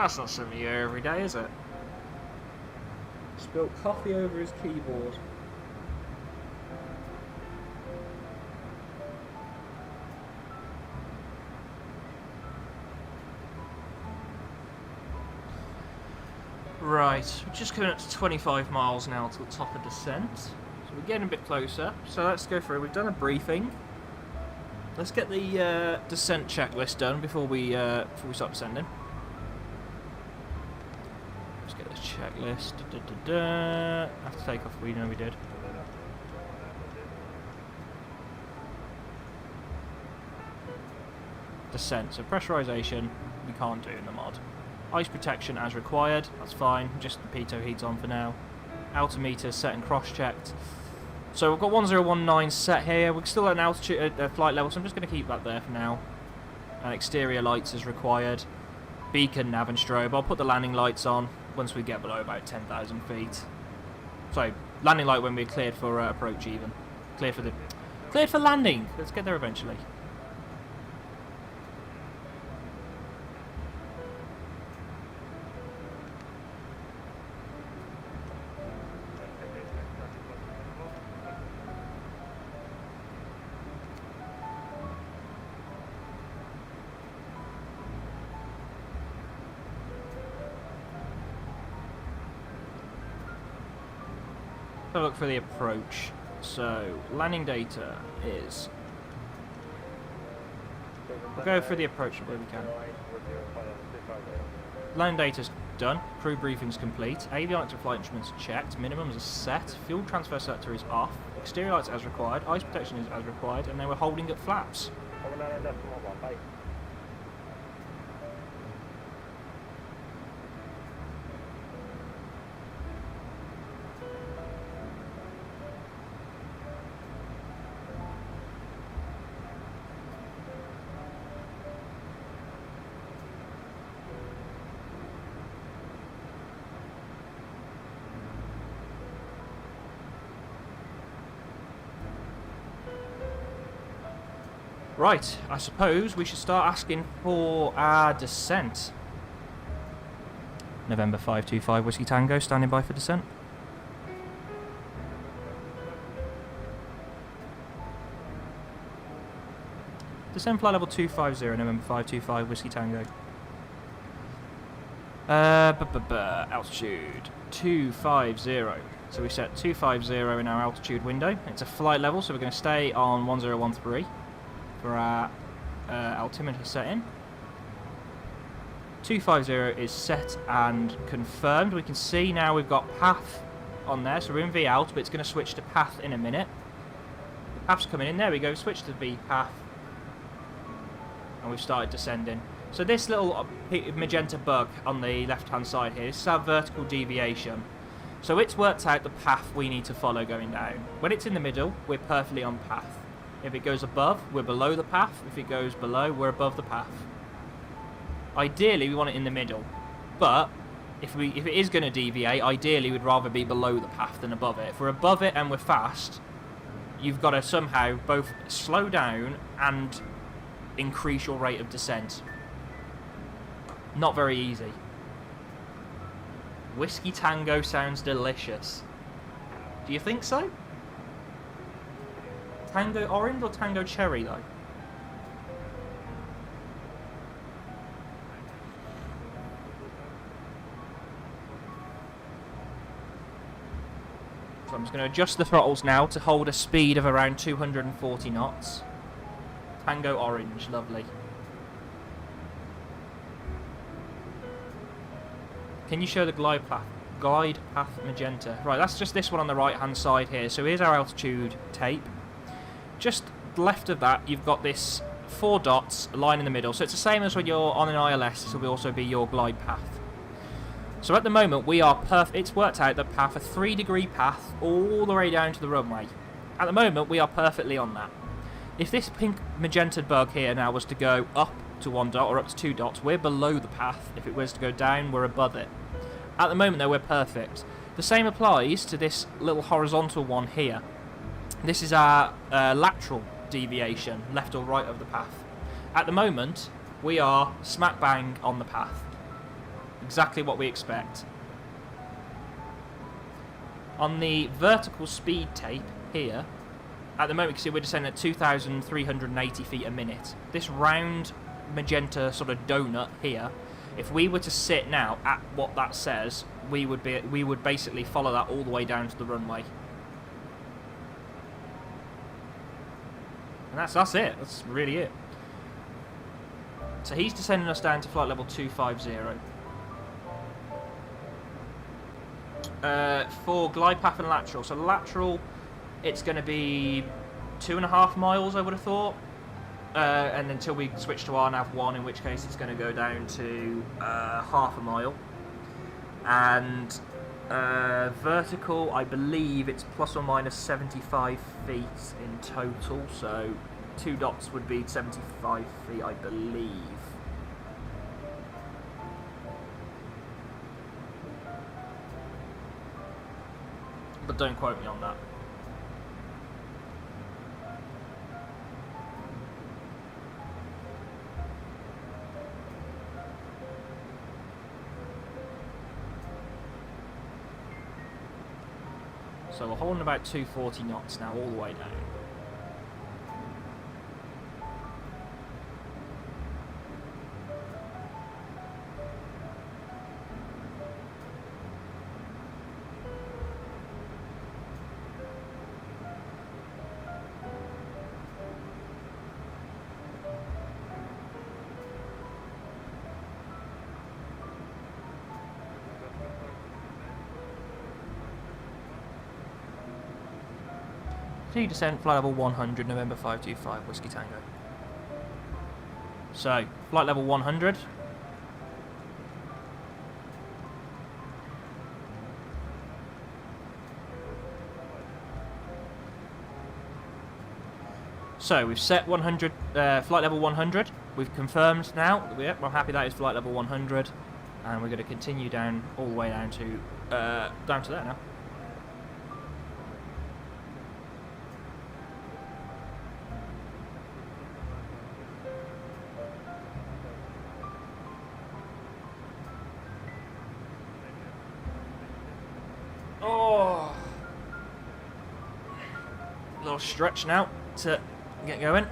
That's not something you hear every day, is it? Spilt coffee over his keyboard. Right, we're just coming up to 25 miles now to the top of descent. So we're getting a bit closer. So let's go through. We've done a briefing. Let's get the descent checklist done before we start descending. Let's get this checklist. After takeoff, we know we did. Descent. So pressurization, we can't do in the mod. Ice protection as required, that's fine, just the pitot heat's on for now. Altimeter set and cross-checked. So we've got 1019 set here, we're still at an altitude, flight level, so I'm just going to keep that there for now. Exterior lights as required. Beacon, nav and strobe. I'll put the landing lights on once we get below about 10,000 feet. So, landing light when we're cleared for approach even. Cleared for landing! Let's get there eventually. Have a look for the approach. So, landing data is... We'll go for the approach where we can. Landing data's done. Crew briefing's complete. Avionics and flight instruments checked. Minimums are set. Fuel transfer selector is off. Exterior lights as required. Ice protection is as required. And then we're holding at flaps. Right, I suppose we should start asking for our descent. November 525 Whiskey Tango, standing by for descent. Descent flight level 250, November 525 Whiskey Tango. Altitude 250. So we set 250 in our altitude window. It's a flight level, so we're going to stay on 1013. For our altimeter setting. 250 is set and confirmed. We can see now we've got path on there, so we're in V out, but it's going to switch to path in a minute. The path's coming in, there we go, switch to V path, and we've started descending. So this little magenta bug on the left hand side here, this is our vertical deviation. So it's worked out the path we need to follow going down. When it's in the middle, we're perfectly on path. If it goes above, we're below the path. If it goes below, we're above the path. Ideally, we want it in the middle. But, if it is going to deviate, ideally we'd rather be below the path than above it. If we're above it and we're fast, you've got to somehow both slow down and increase your rate of descent. Not very easy. Whiskey Tango sounds delicious. Do you think so? Tango orange or tango cherry though? So I'm just going to adjust the throttles now to hold a speed of around 240 knots. Tango orange, lovely. Can you show the glide path magenta? Right, that's just this one on the right hand side here. So here's our altitude tape. Just left of that, you've got this 4 dots, a line in the middle. So it's the same as when you're on an ILS, this will also be your glide path. So at the moment, we are it's worked out the path, a 3-degree path, all the way down to the runway. At the moment, we are perfectly on that. If this pink magenta bug here now was to go up to 1 dot or up to 2 dots, we're below the path. If it was to go down, we're above it. At the moment, though, we're perfect. The same applies to this little horizontal one here. This is our lateral deviation, left or right of the path. At the moment, we are smack bang on the path. Exactly what we expect. On the vertical speed tape here, at the moment you can see we're descending at 2,380 feet a minute. This round magenta sort of donut here, if we were to sit now at what that says, we would basically follow that all the way down to the runway. And that's it. That's really it. So he's descending us down to flight level 250. For glide path and lateral. So lateral, it's going to be 2.5 miles, I would have thought. And until we switch to RNAV1, in which case it's going to go down to half a mile. And vertical, I believe it's plus or minus 75 feet in total. So 2 dots would be 75 feet, I believe. But don't quote me on that. So we're holding about 240 knots now, all the way down. Clear descent, flight level 100, November 525, Whiskey Tango. So, flight level 100. So, we've set 100, flight level 100. We've confirmed now. Yep, I'm happy that is flight level 100. And we're going to continue down, all the way down to there now. Oh, a little stretch now to get going.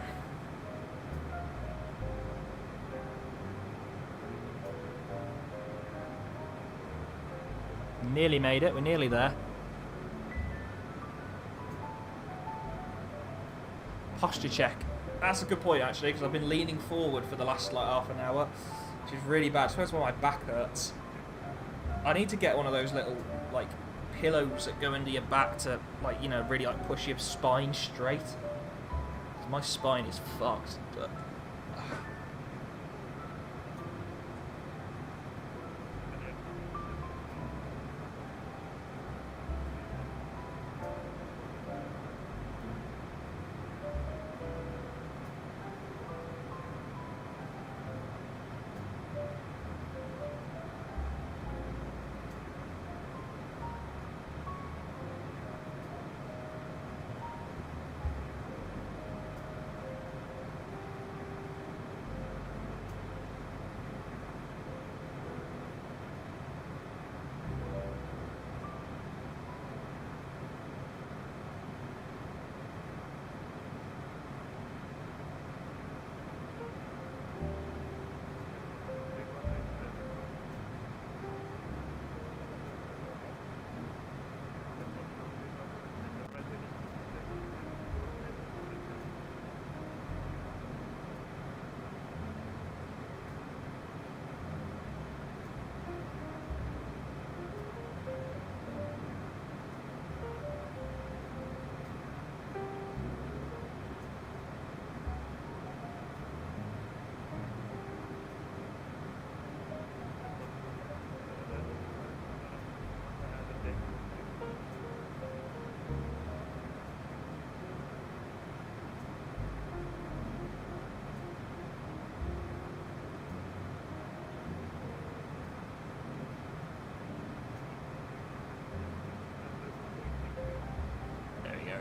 Nearly made it, we're nearly there. Posture check. That's a good point actually, because I've been leaning forward for the last like half an hour, which is really bad. Especially when my back hurts. I need to get one of those little like pillows that go into your back to, like, you know, really like push your spine straight. My spine is fucked. But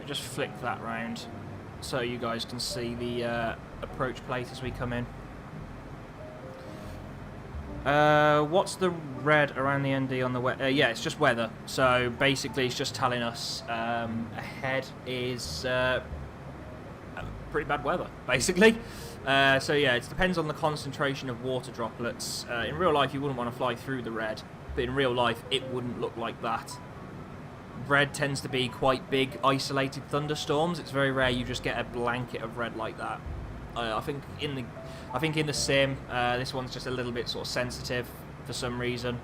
just flick that round so you guys can see the approach plate as we come in. What's the red around the ND on the weather? Yeah, it's just weather. So basically, it's just telling us ahead is pretty bad weather, basically. So yeah, it depends on the concentration of water droplets. In real life, you wouldn't want to fly through the red, but in real life, it wouldn't look like that. Red tends to be quite big, isolated thunderstorms. It's very rare you just get a blanket of red like that. I think in the sim, this one's just a little bit sort of sensitive for some reason,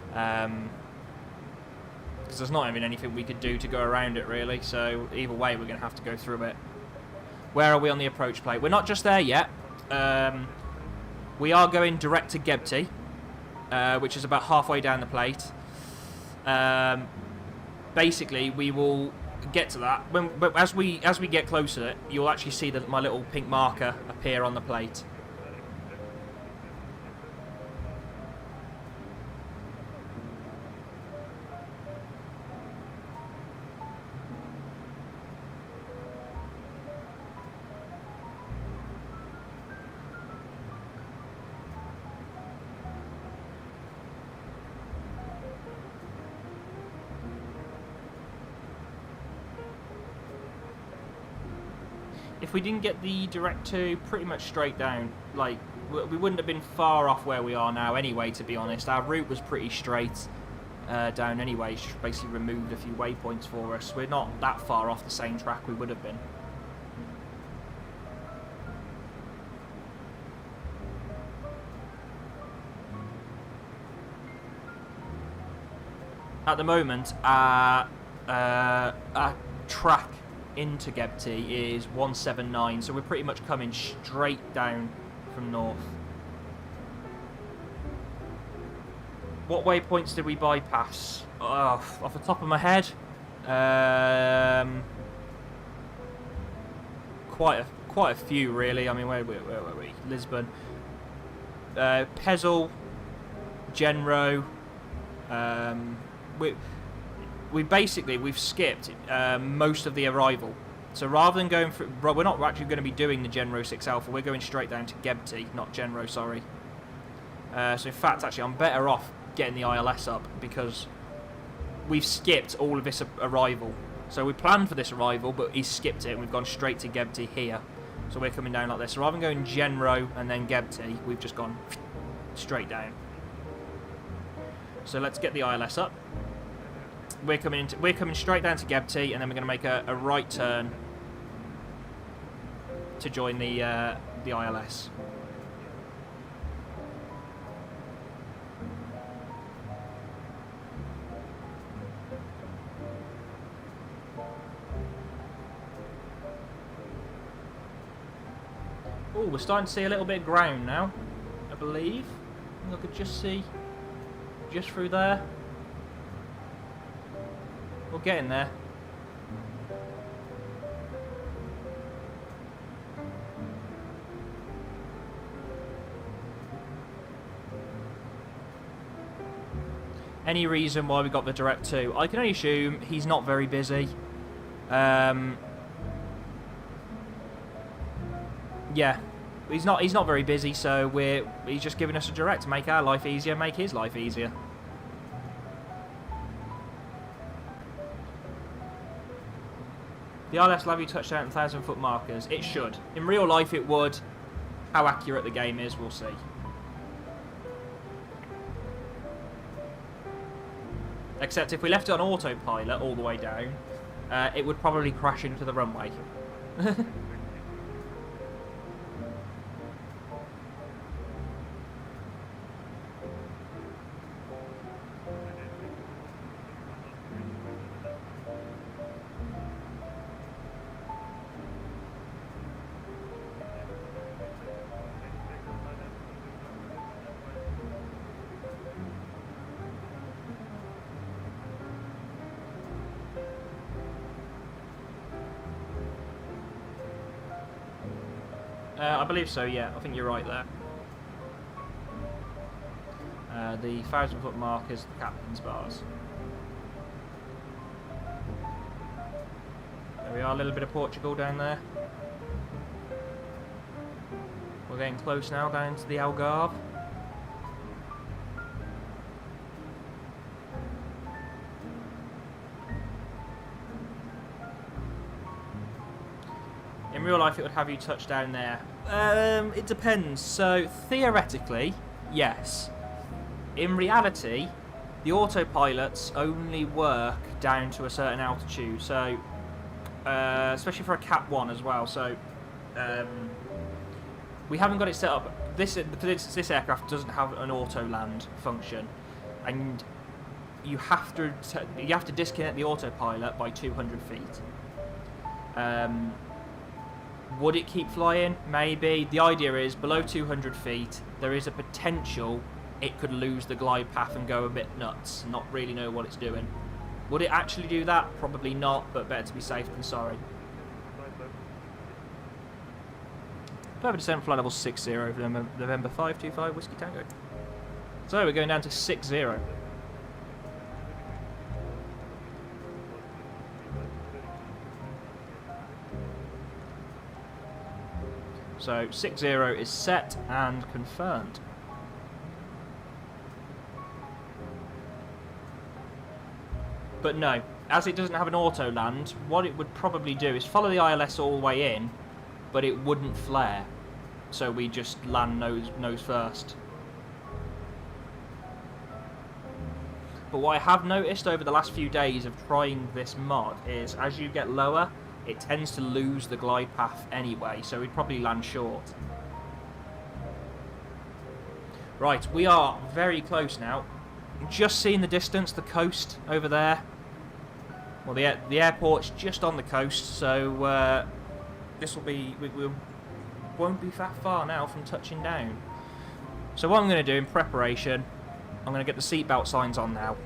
because there's not even anything we could do to go around it really. So either way, we're going to have to go through it. Where are we on the approach plate? We're not just there yet. We are going direct to Gebti, which is about halfway down the plate. Basically, we will get to that. But as we get closer to it, you'll actually see my little pink marker appear on the plate. If we didn't get the direct to pretty much straight down, like, we wouldn't have been far off where we are now anyway, to be honest. Our route was pretty straight down anyway. It's basically removed a few waypoints for us. We're not that far off the same track we would have been. At the moment, our track into Gebti is 179, so we're pretty much coming straight down from north. What waypoints did we bypass? Off the top of my head, quite a few really. I mean, where were we? Lisbon, Pezel, Genro. We've skipped most of the arrival. So rather than going through, we're not actually going to be doing the Genro 6 Alpha. We're going straight down to Gebti, not Genro, sorry. So in fact, actually, I'm better off getting the ILS up because we've skipped all of this arrival. So we planned for this arrival, but he skipped it, and we've gone straight to Gebti here. So we're coming down like this. So rather than going Genro and then Gebti, we've just gone straight down. So let's get the ILS up. We're coming straight down to Gebti, and then we're going to make a right turn to join the ILS. Oh, we're starting to see a little bit of ground now, I believe. I could just see just through there. We're getting there. Any reason why we got the direct 2? I can only assume he's not very busy. Yeah, he's not very busy, so he's just giving us a direct to make our life easier, make his life easier. The ILS will have you touchdown at 1,000-foot markers. It should. In real life, it would. How accurate the game is, we'll see. Except if we left it on autopilot all the way down, it would probably crash into the runway. I believe so, yeah. I think you're right there. The 1,000-foot mark is the captain's bars. There we are, a little bit of Portugal down there. We're getting close now down to the Algarve. in real life it would have you touch down there. It depends. So theoretically, yes. In reality, the autopilots only work down to a certain altitude. So, especially for a Cat 1 as well. So, we haven't got it set up. This aircraft doesn't have an auto land function, and you have to disconnect the autopilot by 200 feet. Would it keep flying? Maybe. The idea is below 200 feet, there is a potential it could lose the glide path and go a bit nuts and not really know what it's doing. Would it actually do that? Probably not, but better to be safe than sorry. Further descent, flight level 60 over November 525 Whiskey Tango. So we're going down to 60. So 60 is set and confirmed. But no, as it doesn't have an auto land, what it would probably do is follow the ILS all the way in, but it wouldn't flare. So we just land nose first. But what I have noticed over the last few days of trying this mod is as you get lower, it tends to lose the glide path anyway, so we'd probably land short. Right, we are very close now. Just seeing the distance, the coast over there. Well, the airport's just on the coast, so this will be we won't be that far now from touching down. So what I'm going to do in preparation, I'm going to get the seatbelt signs on now.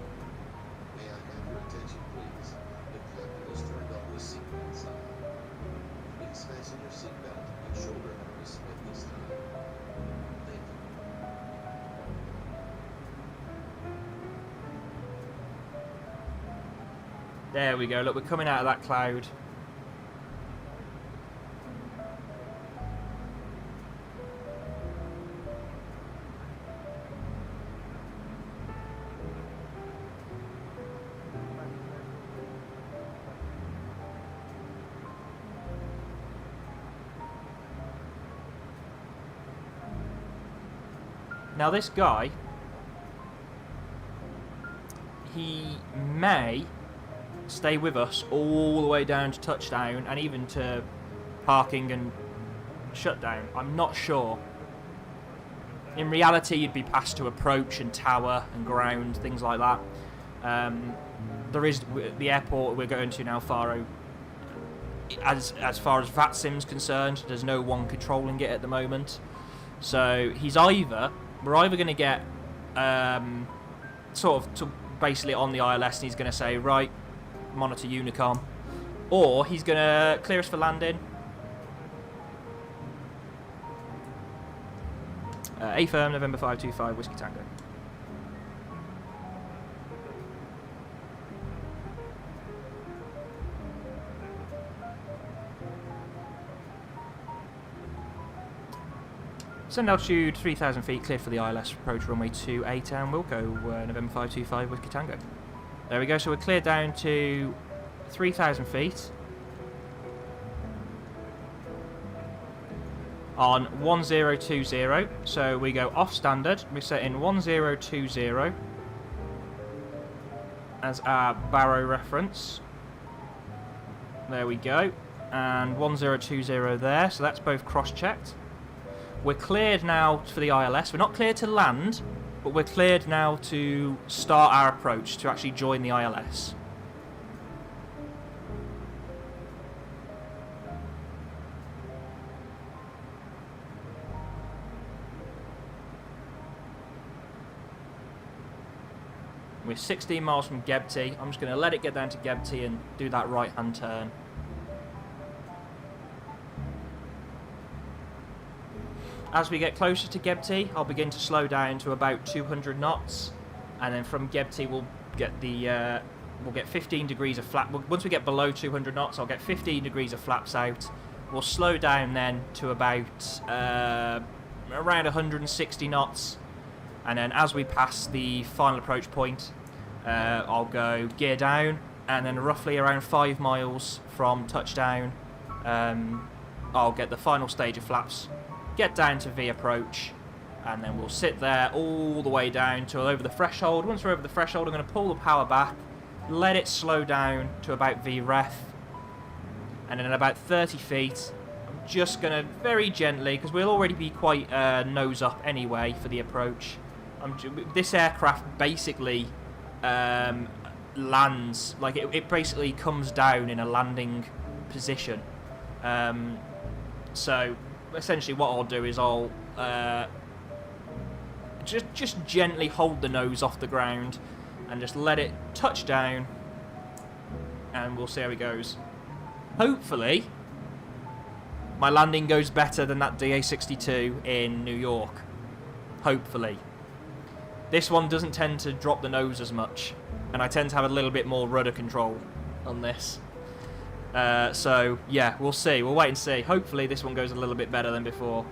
May I have your attention, please? The captain has turned on the seatbelt sign. Please fasten your seatbelt and shoulder harness at this time. Thank you. There we go. Look, we're coming out of that cloud. Now this guy, he may stay with us all the way down to touchdown and even to parking and shutdown. I'm not sure. In reality, you'd be passed to approach and tower and ground, things like that. There is the airport we're going to now, Faro. As far as VATSIM's concerned, there's no one controlling it at the moment. So we're either going to get sort of basically on the ILS, and he's going to say, right, monitor Unicom, or he's going to clear us for landing. A firm, November 525 Whiskey Tango. Send altitude 3,000 feet, cleared for the ILS, approach runway 28 and we'll go November 525 Whiskey Tango. There we go, so we're cleared down to 3,000 feet on 1020, so we go off standard, we set in 1020 as our Barrow reference. There we go, and 1020 there, so that's both cross-checked. We're cleared now for the ILS. We're not cleared to land, but we're cleared now to start our approach, to actually join the ILS. We're 16 miles from EGBB. I'm just going to let it get down to EGBB and do that right-hand turn. As we get closer to EGBB, I'll begin to slow down to about 200 knots, and then from EGBB we'll get 15 degrees of flap. Once we get below 200 knots, I'll get 15 degrees of flaps out. We'll slow down then to about around 160 knots, and then as we pass the final approach point, I'll go gear down, and then roughly around 5 miles from touchdown, I'll get the final stage of flaps, get down to V approach, and then we'll sit there all the way down to over the threshold. Once we're over the threshold, I'm going to pull the power back, let it slow down to about V ref, and then at about 30 feet, I'm just going to very gently, because we'll already be quite nose up anyway for the approach. This aircraft basically lands, like it basically comes down in a landing position. So essentially what I'll do is I'll just gently hold the nose off the ground and just let it touch down, and we'll see how it goes. Hopefully my landing goes better than that DA62 in New York. Hopefully. This one doesn't tend to drop the nose as much, and I tend to have a little bit more rudder control on this. So yeah, we'll see. We'll wait and see. Hopefully this one goes a little bit better than before.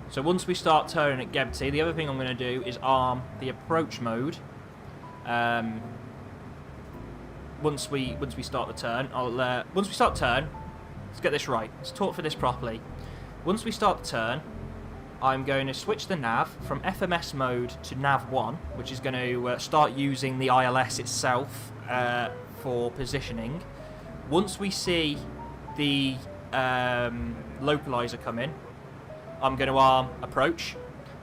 So once we start turning at EGBB, the other thing I'm going to do is arm the approach mode. Once we start the turn, once we start turn, let's get this right. Let's talk for this properly. Once we start the turn, I'm going to switch the nav from FMS mode to nav 1, which is going to start using the ILS itself for positioning. Once we see the localizer come in, I'm going to arm approach.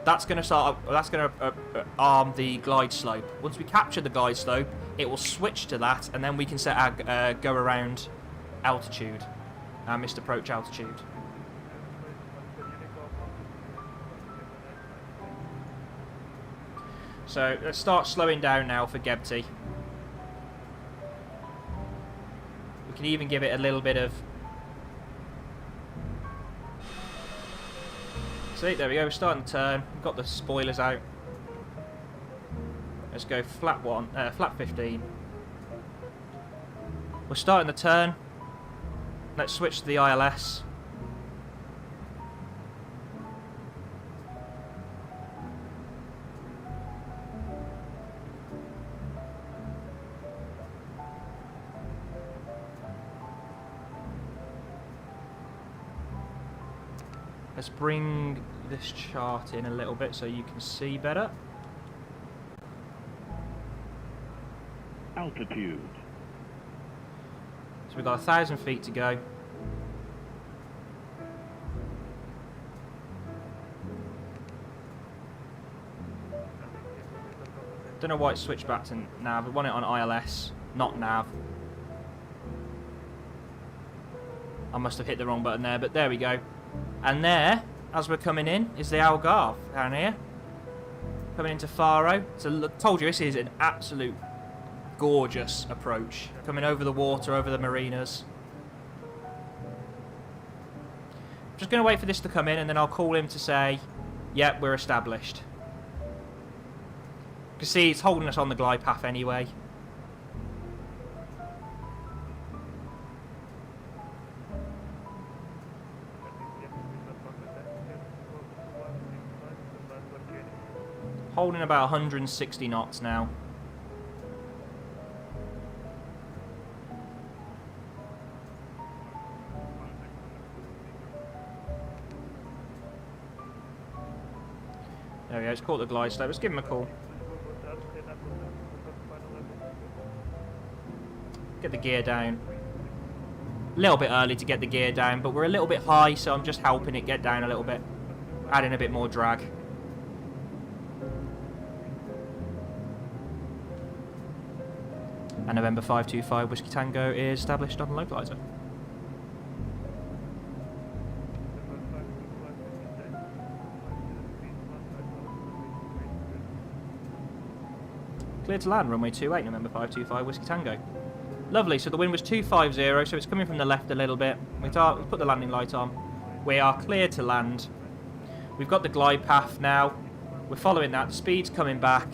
That's going to arm the glide slope. Once we capture the glide slope, it will switch to that, and then we can set our go around altitude, our missed approach altitude. So let's start slowing down now for EGBB. We can even give it a little bit of. See, there we go, we're starting to turn. We've got the spoilers out. Let's go flat 15. We're starting the turn. Let's switch to the ILS. Let's bring this chart in a little bit so you can see better. Altitude. So we've got 1,000 feet to go. Don't know why it switched back to nav. We want it on ILS, not nav. I must have hit the wrong button there, but there we go. And there, as we're coming in, is the Algarve down here. Coming into Faro. So told you, this is an absolute gorgeous approach. Coming over the water, over the marinas. I'm just going to wait for this to come in, and then I'll call him to say, yep, we're established. You can see it's holding us on the glide path anyway. Holding about 160 knots now. There we go, it's caught the glide slope. Let's give him a call. Get the gear down. A little bit early to get the gear down, but we're a little bit high, so I'm just helping it get down a little bit. Adding a bit more drag. And November 525 Whiskey Tango is established on the localizer. Clear to land, runway 28, November 525 Whiskey Tango. Lovely, so the wind was 250, so it's coming from the left a little bit. We've put the landing light on. We are clear to land. We've got the glide path now. We're following that. The speed's coming back.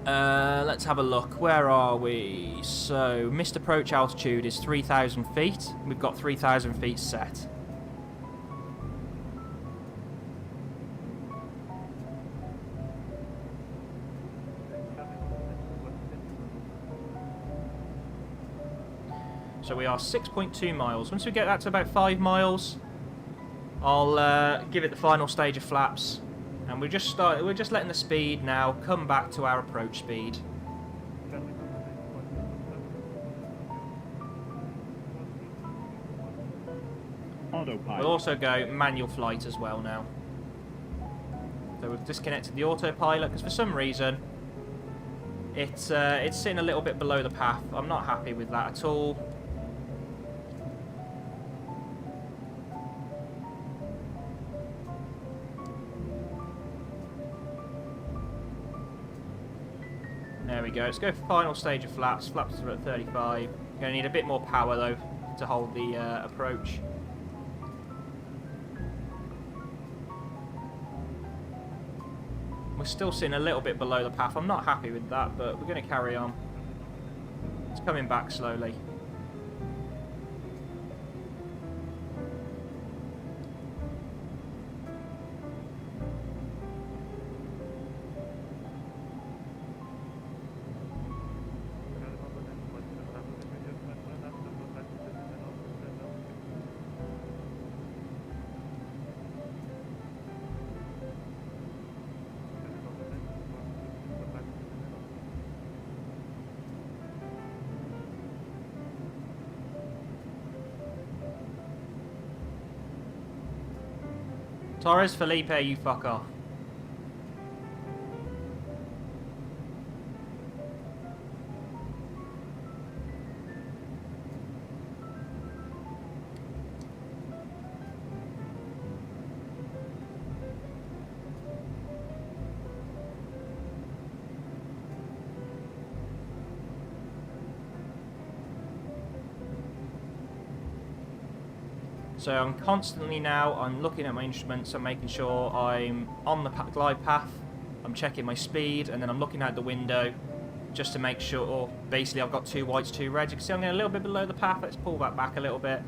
Let's have a look. Where are we? So, missed approach altitude is 3,000 feet. We've got 3,000 feet set. So we are 6.2 miles. Once we get that to about 5 miles, I'll give it the final stage of flaps. And we're just letting the speed now come back to our approach speed. Autopilot. We'll also go manual flight as well now. So we've disconnected the autopilot because for some reason it's sitting a little bit below the path. I'm not happy with that at all. There we go. Let's go for final stage of flaps. Flaps are at 35. Going to need a bit more power though to hold the approach. We're still sitting a little bit below the path. I'm not happy with that, but we're going to carry on. It's coming back slowly. Torres Felipe, you fuck off. So I'm constantly now, I'm looking at my instruments, I'm making sure I'm on the glide path, I'm checking my speed, and then I'm looking out the window just to make sure, basically I've got 2 whites, 2 reds. You can see I'm getting a little bit below the path. Let's pull that back a little bit.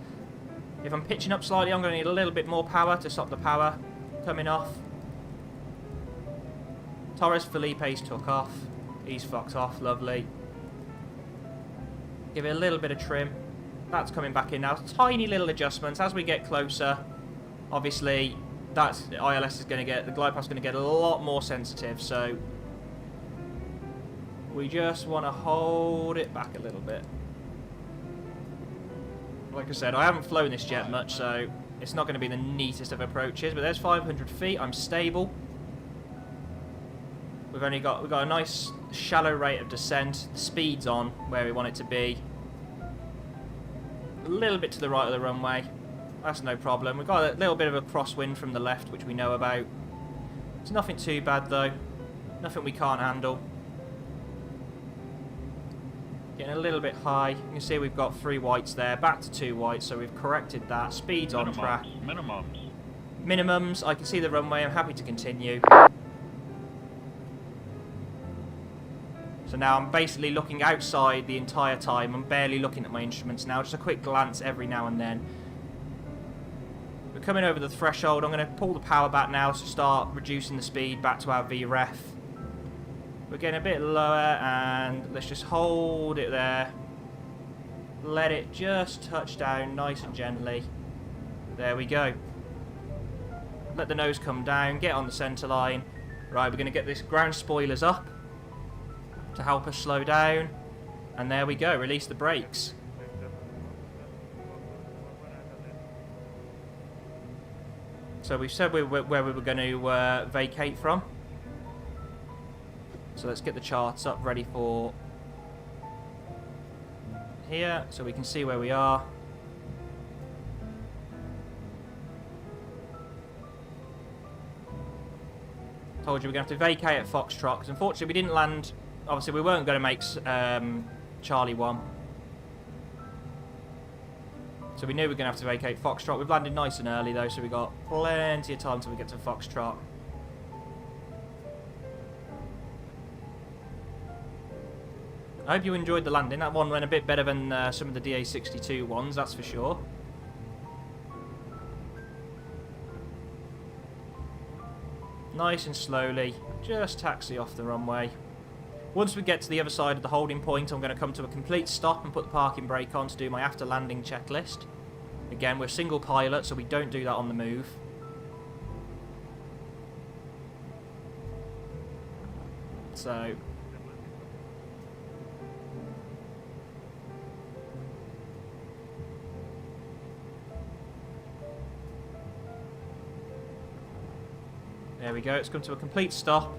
If I'm pitching up slightly, I'm going to need a little bit more power to stop the power coming off. Torres Felipe's took off. He's fucked off, lovely. Give it a little bit of trim. That's coming back in now. Tiny little adjustments as we get closer. Obviously, that's ILS is going to get, the glide path is going to get a lot more sensitive. So we just want to hold it back a little bit. Like I said, I haven't flown this jet much, so it's not going to be the neatest of approaches. But there's 500 feet. I'm stable. We've got a nice shallow rate of descent. The speed's on where we want it to be. A little bit to the right of the runway. That's no problem. We've got a little bit of a crosswind from the left, which we know about. It's nothing too bad though. Nothing we can't handle. Getting a little bit high. You can see we've got 3 whites there, back to 2 whites, so we've corrected that. Speed's on track. Minimums. I can see the runway. I'm happy to continue. So now I'm basically looking outside the entire time. I'm barely looking at my instruments now. Just a quick glance every now and then. We're coming over the threshold. I'm going to pull the power back now to start reducing the speed back to our VREF. We're getting a bit lower, and let's just hold it there. Let it just touch down nice and gently. There we go. Let the nose come down, get on the centre line. Right, we're going to get this ground spoilers up to help us slow down. And there we go, release the brakes. So we've said where we were going to vacate from. So let's get the charts up ready for here so we can see where we are. Told you we're going to have to vacate at Foxtrot because unfortunately we didn't land. Obviously we weren't going to make Charlie 1. So we knew we were going to have to vacate Foxtrot. We've landed nice and early though, so we've got plenty of time till we get to Foxtrot. I hope you enjoyed the landing. That one went a bit better than some of the DA62 ones, that's for sure. Nice and slowly, just taxi off the runway. Once we get to the other side of the holding point, I'm going to come to a complete stop and put the parking brake on to do my after landing checklist. Again, we're single pilot, so we don't do that on the move. So... there we go, it's come to a complete stop.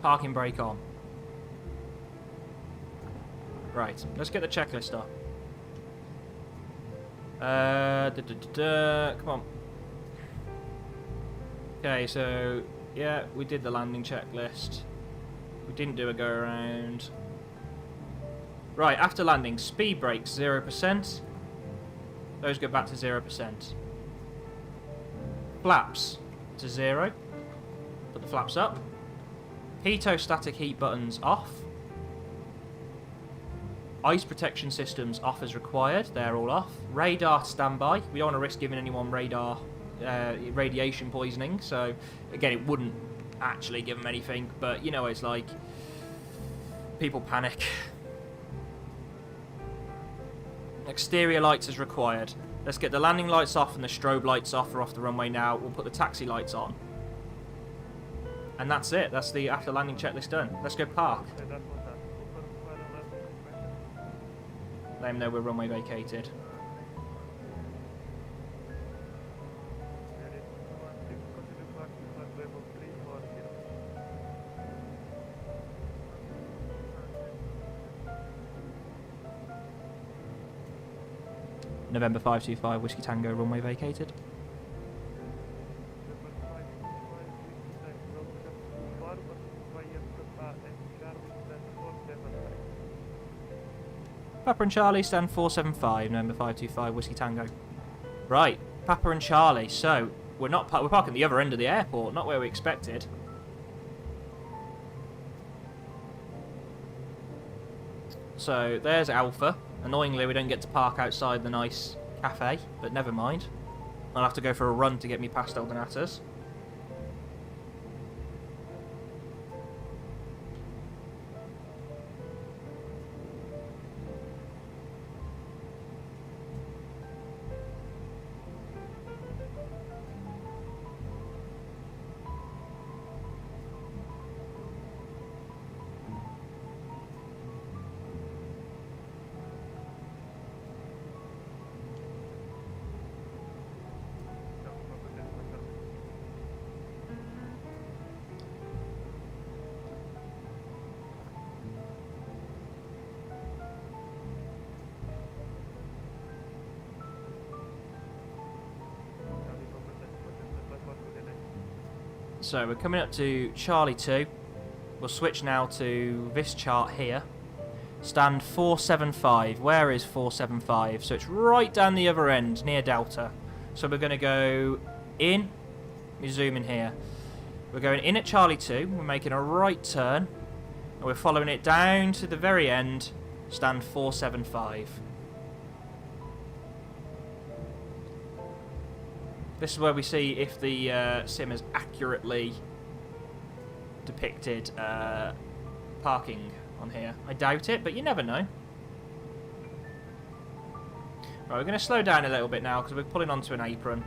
Parking brake on. Right, let's get the checklist up. Come on. Okay, so yeah, we did the landing checklist. We didn't do a go around. Right, after landing, speed brakes 0%. Those go back to 0%. Flaps to 0. Put the flaps up. Heatostatic heat buttons off. Ice protection systems off as required. They're all off. Radar standby. We don't want to risk giving anyone radar radiation poisoning. So, again, it wouldn't actually give them anything. But, you know, it's like... people panic. Exterior lights as required. Let's get the landing lights off and the strobe lights off. We're off the runway now. We'll put the taxi lights on. And that's it. That's the after landing checklist done. Let's go park. Let them know we're runway vacated. November 525 Whiskey Tango, runway vacated. Papa and Charlie, stand 475, November 525 Whiskey Tango. Right, Papa and Charlie. So we're parking at the other end of the airport, not where we expected. So there's Alpha. Annoyingly, we don't get to park outside the nice cafe, but never mind. I'll have to go for a run to get me past El Donatas. So we're coming up to Charlie 2. We'll switch now to this chart here. Stand 475. Where is 475? So it's right down the other end, near Delta. So we're going to go in. Let me zoom in here. We're going in at Charlie 2. We're making a right turn. And we're following it down to the very end. Stand 475. This is where we see if the sim has accurately depicted parking on here. I doubt it, but you never know. Right, we're going to slow down a little bit now because we're pulling onto an apron.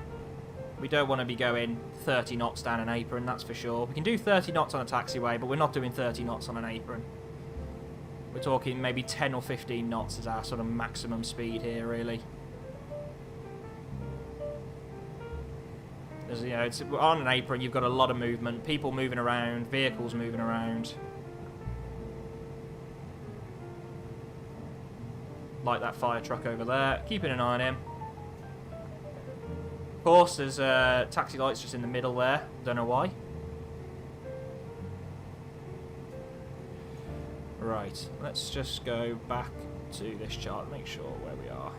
We don't want to be going 30 knots down an apron, that's for sure. We can do 30 knots on a taxiway, but we're not doing 30 knots on an apron. We're talking maybe 10 or 15 knots as our sort of maximum speed here, really. As, you know, it's on an apron, you've got a lot of movement, people moving around, vehicles moving around. Like that fire truck over there, keeping an eye on him. Of course, there's taxi lights just in the middle there, don't know why. Right, let's just go back to this chart, make sure where we are.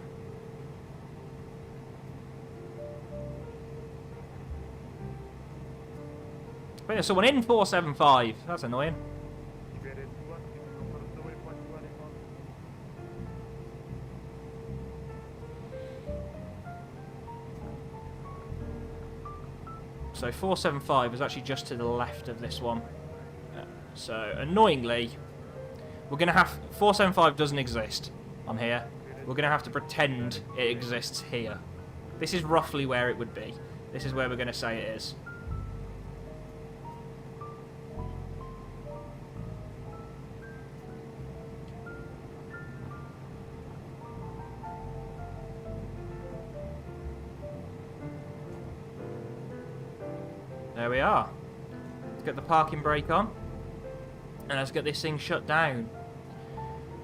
But there's someone in 475. That's annoying. So 475 is actually just to the left of this one. So annoyingly, we're going to have... 475 doesn't exist on here. We're going to have to pretend it exists here. This is roughly where it would be. This is where we're going to say it is. There we are. Let's get the parking brake on. And let's get this thing shut down.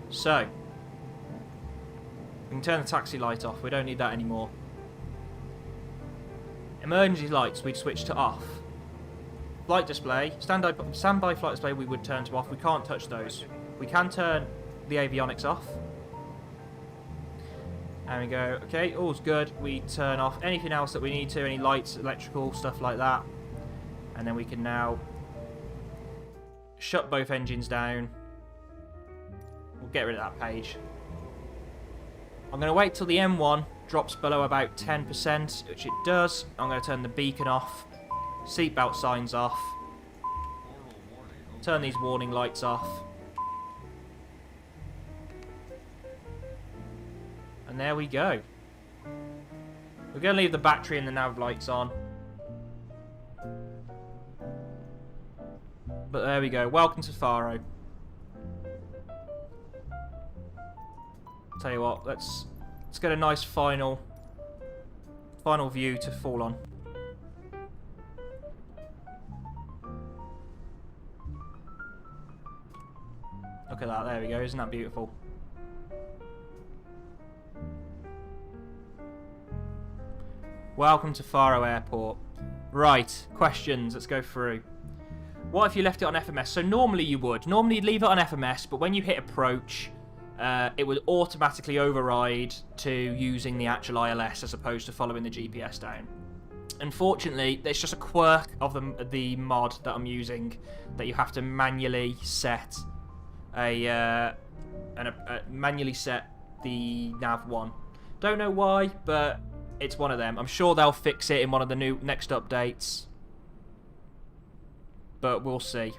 So, we can turn the taxi light off. We don't need that anymore. Emergency lights, we'd switch to off. Flight display, standby flight display we would turn to off. We can't touch those. We can turn the avionics off. And we go, okay, all's good. We turn off anything else that we need to, any lights, electrical, stuff like that. And then we can now shut both engines down. We'll get rid of that page. I'm going to wait till the M1 drops below about 10%, which it does. I'm going to turn the beacon off, seatbelt signs off, turn these warning lights off. And there we go. We're going to leave the battery and the nav lights on. But there we go. Welcome to Faro. Tell you what, let's get a nice final view to fall on. Look at that, there we go, isn't that beautiful? Welcome to Faro Airport. Right, questions, let's go through. What if you left it on FMS? So normally you would. Normally you'd leave it on FMS, but when you hit approach, it would automatically override to using the actual ILS as opposed to following the GPS down. Unfortunately, there's just a quirk of the mod that I'm using that you have to manually set manually set the nav 1. Don't know why, but it's one of them. I'm sure they'll fix it in one of the next updates. But we'll see.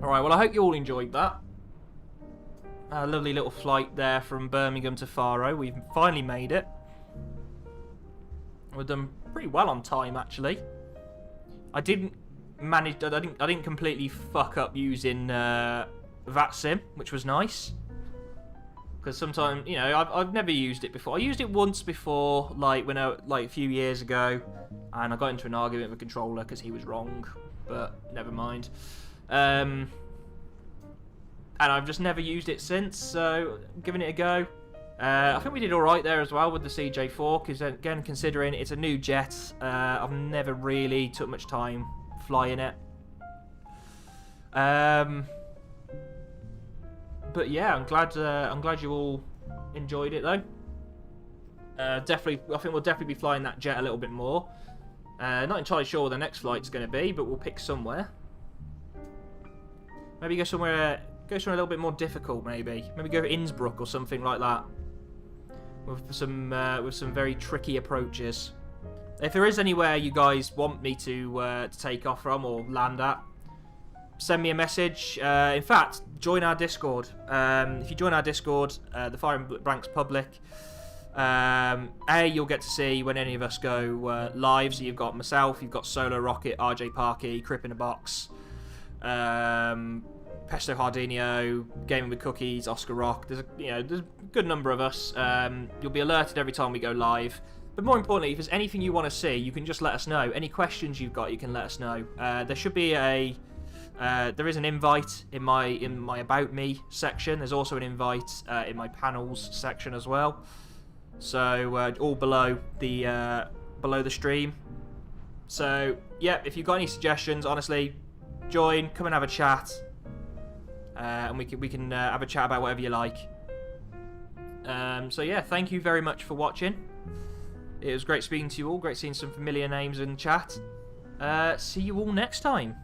Alright, well I hope you all enjoyed that. A lovely little flight there from Birmingham to Faro. We've finally made it. We've done pretty well on time actually. I didn't completely fuck up using VATSIM, which was nice. Because sometimes, you know, I've never used it before. I used it once before, like a few years ago, and I got into an argument with a controller because he was wrong. But never mind. And I've just never used it since, so I'm giving it a go. I think we did all right there as well with the CJ4, because again, considering it's a new jet, I've never really took much time flying it. But yeah, I'm glad you all enjoyed it though. I think we'll definitely be flying that jet a little bit more. Not entirely sure where the next flight's going to be, but we'll pick somewhere. Maybe go somewhere a little bit more difficult. Maybe go to Innsbruck or something like that, with some very tricky approaches. If there is anywhere you guys want me to take off from or land at, send me a message. In fact, join our Discord. If you join our Discord, the Fire and Blanks public, you'll get to see when any of us go live. So you've got myself, you've got Solo Rocket, RJ Parkey, Crip in a Box, Pesto Hardinio, Gaming with Cookies, Oscar Rock. There's a good number of us. You'll be alerted every time we go live. But more importantly, if there's anything you want to see, you can just let us know. Any questions you've got, you can let us know. There should be there is an invite in my About Me section. There's also an invite in my Panels section as well. So all below the stream. So yeah, if you've got any suggestions, honestly, join, come and have a chat, and we can have a chat about whatever you like. So yeah, thank you very much for watching. It was great speaking to you all. Great seeing some familiar names in chat. See you all next time.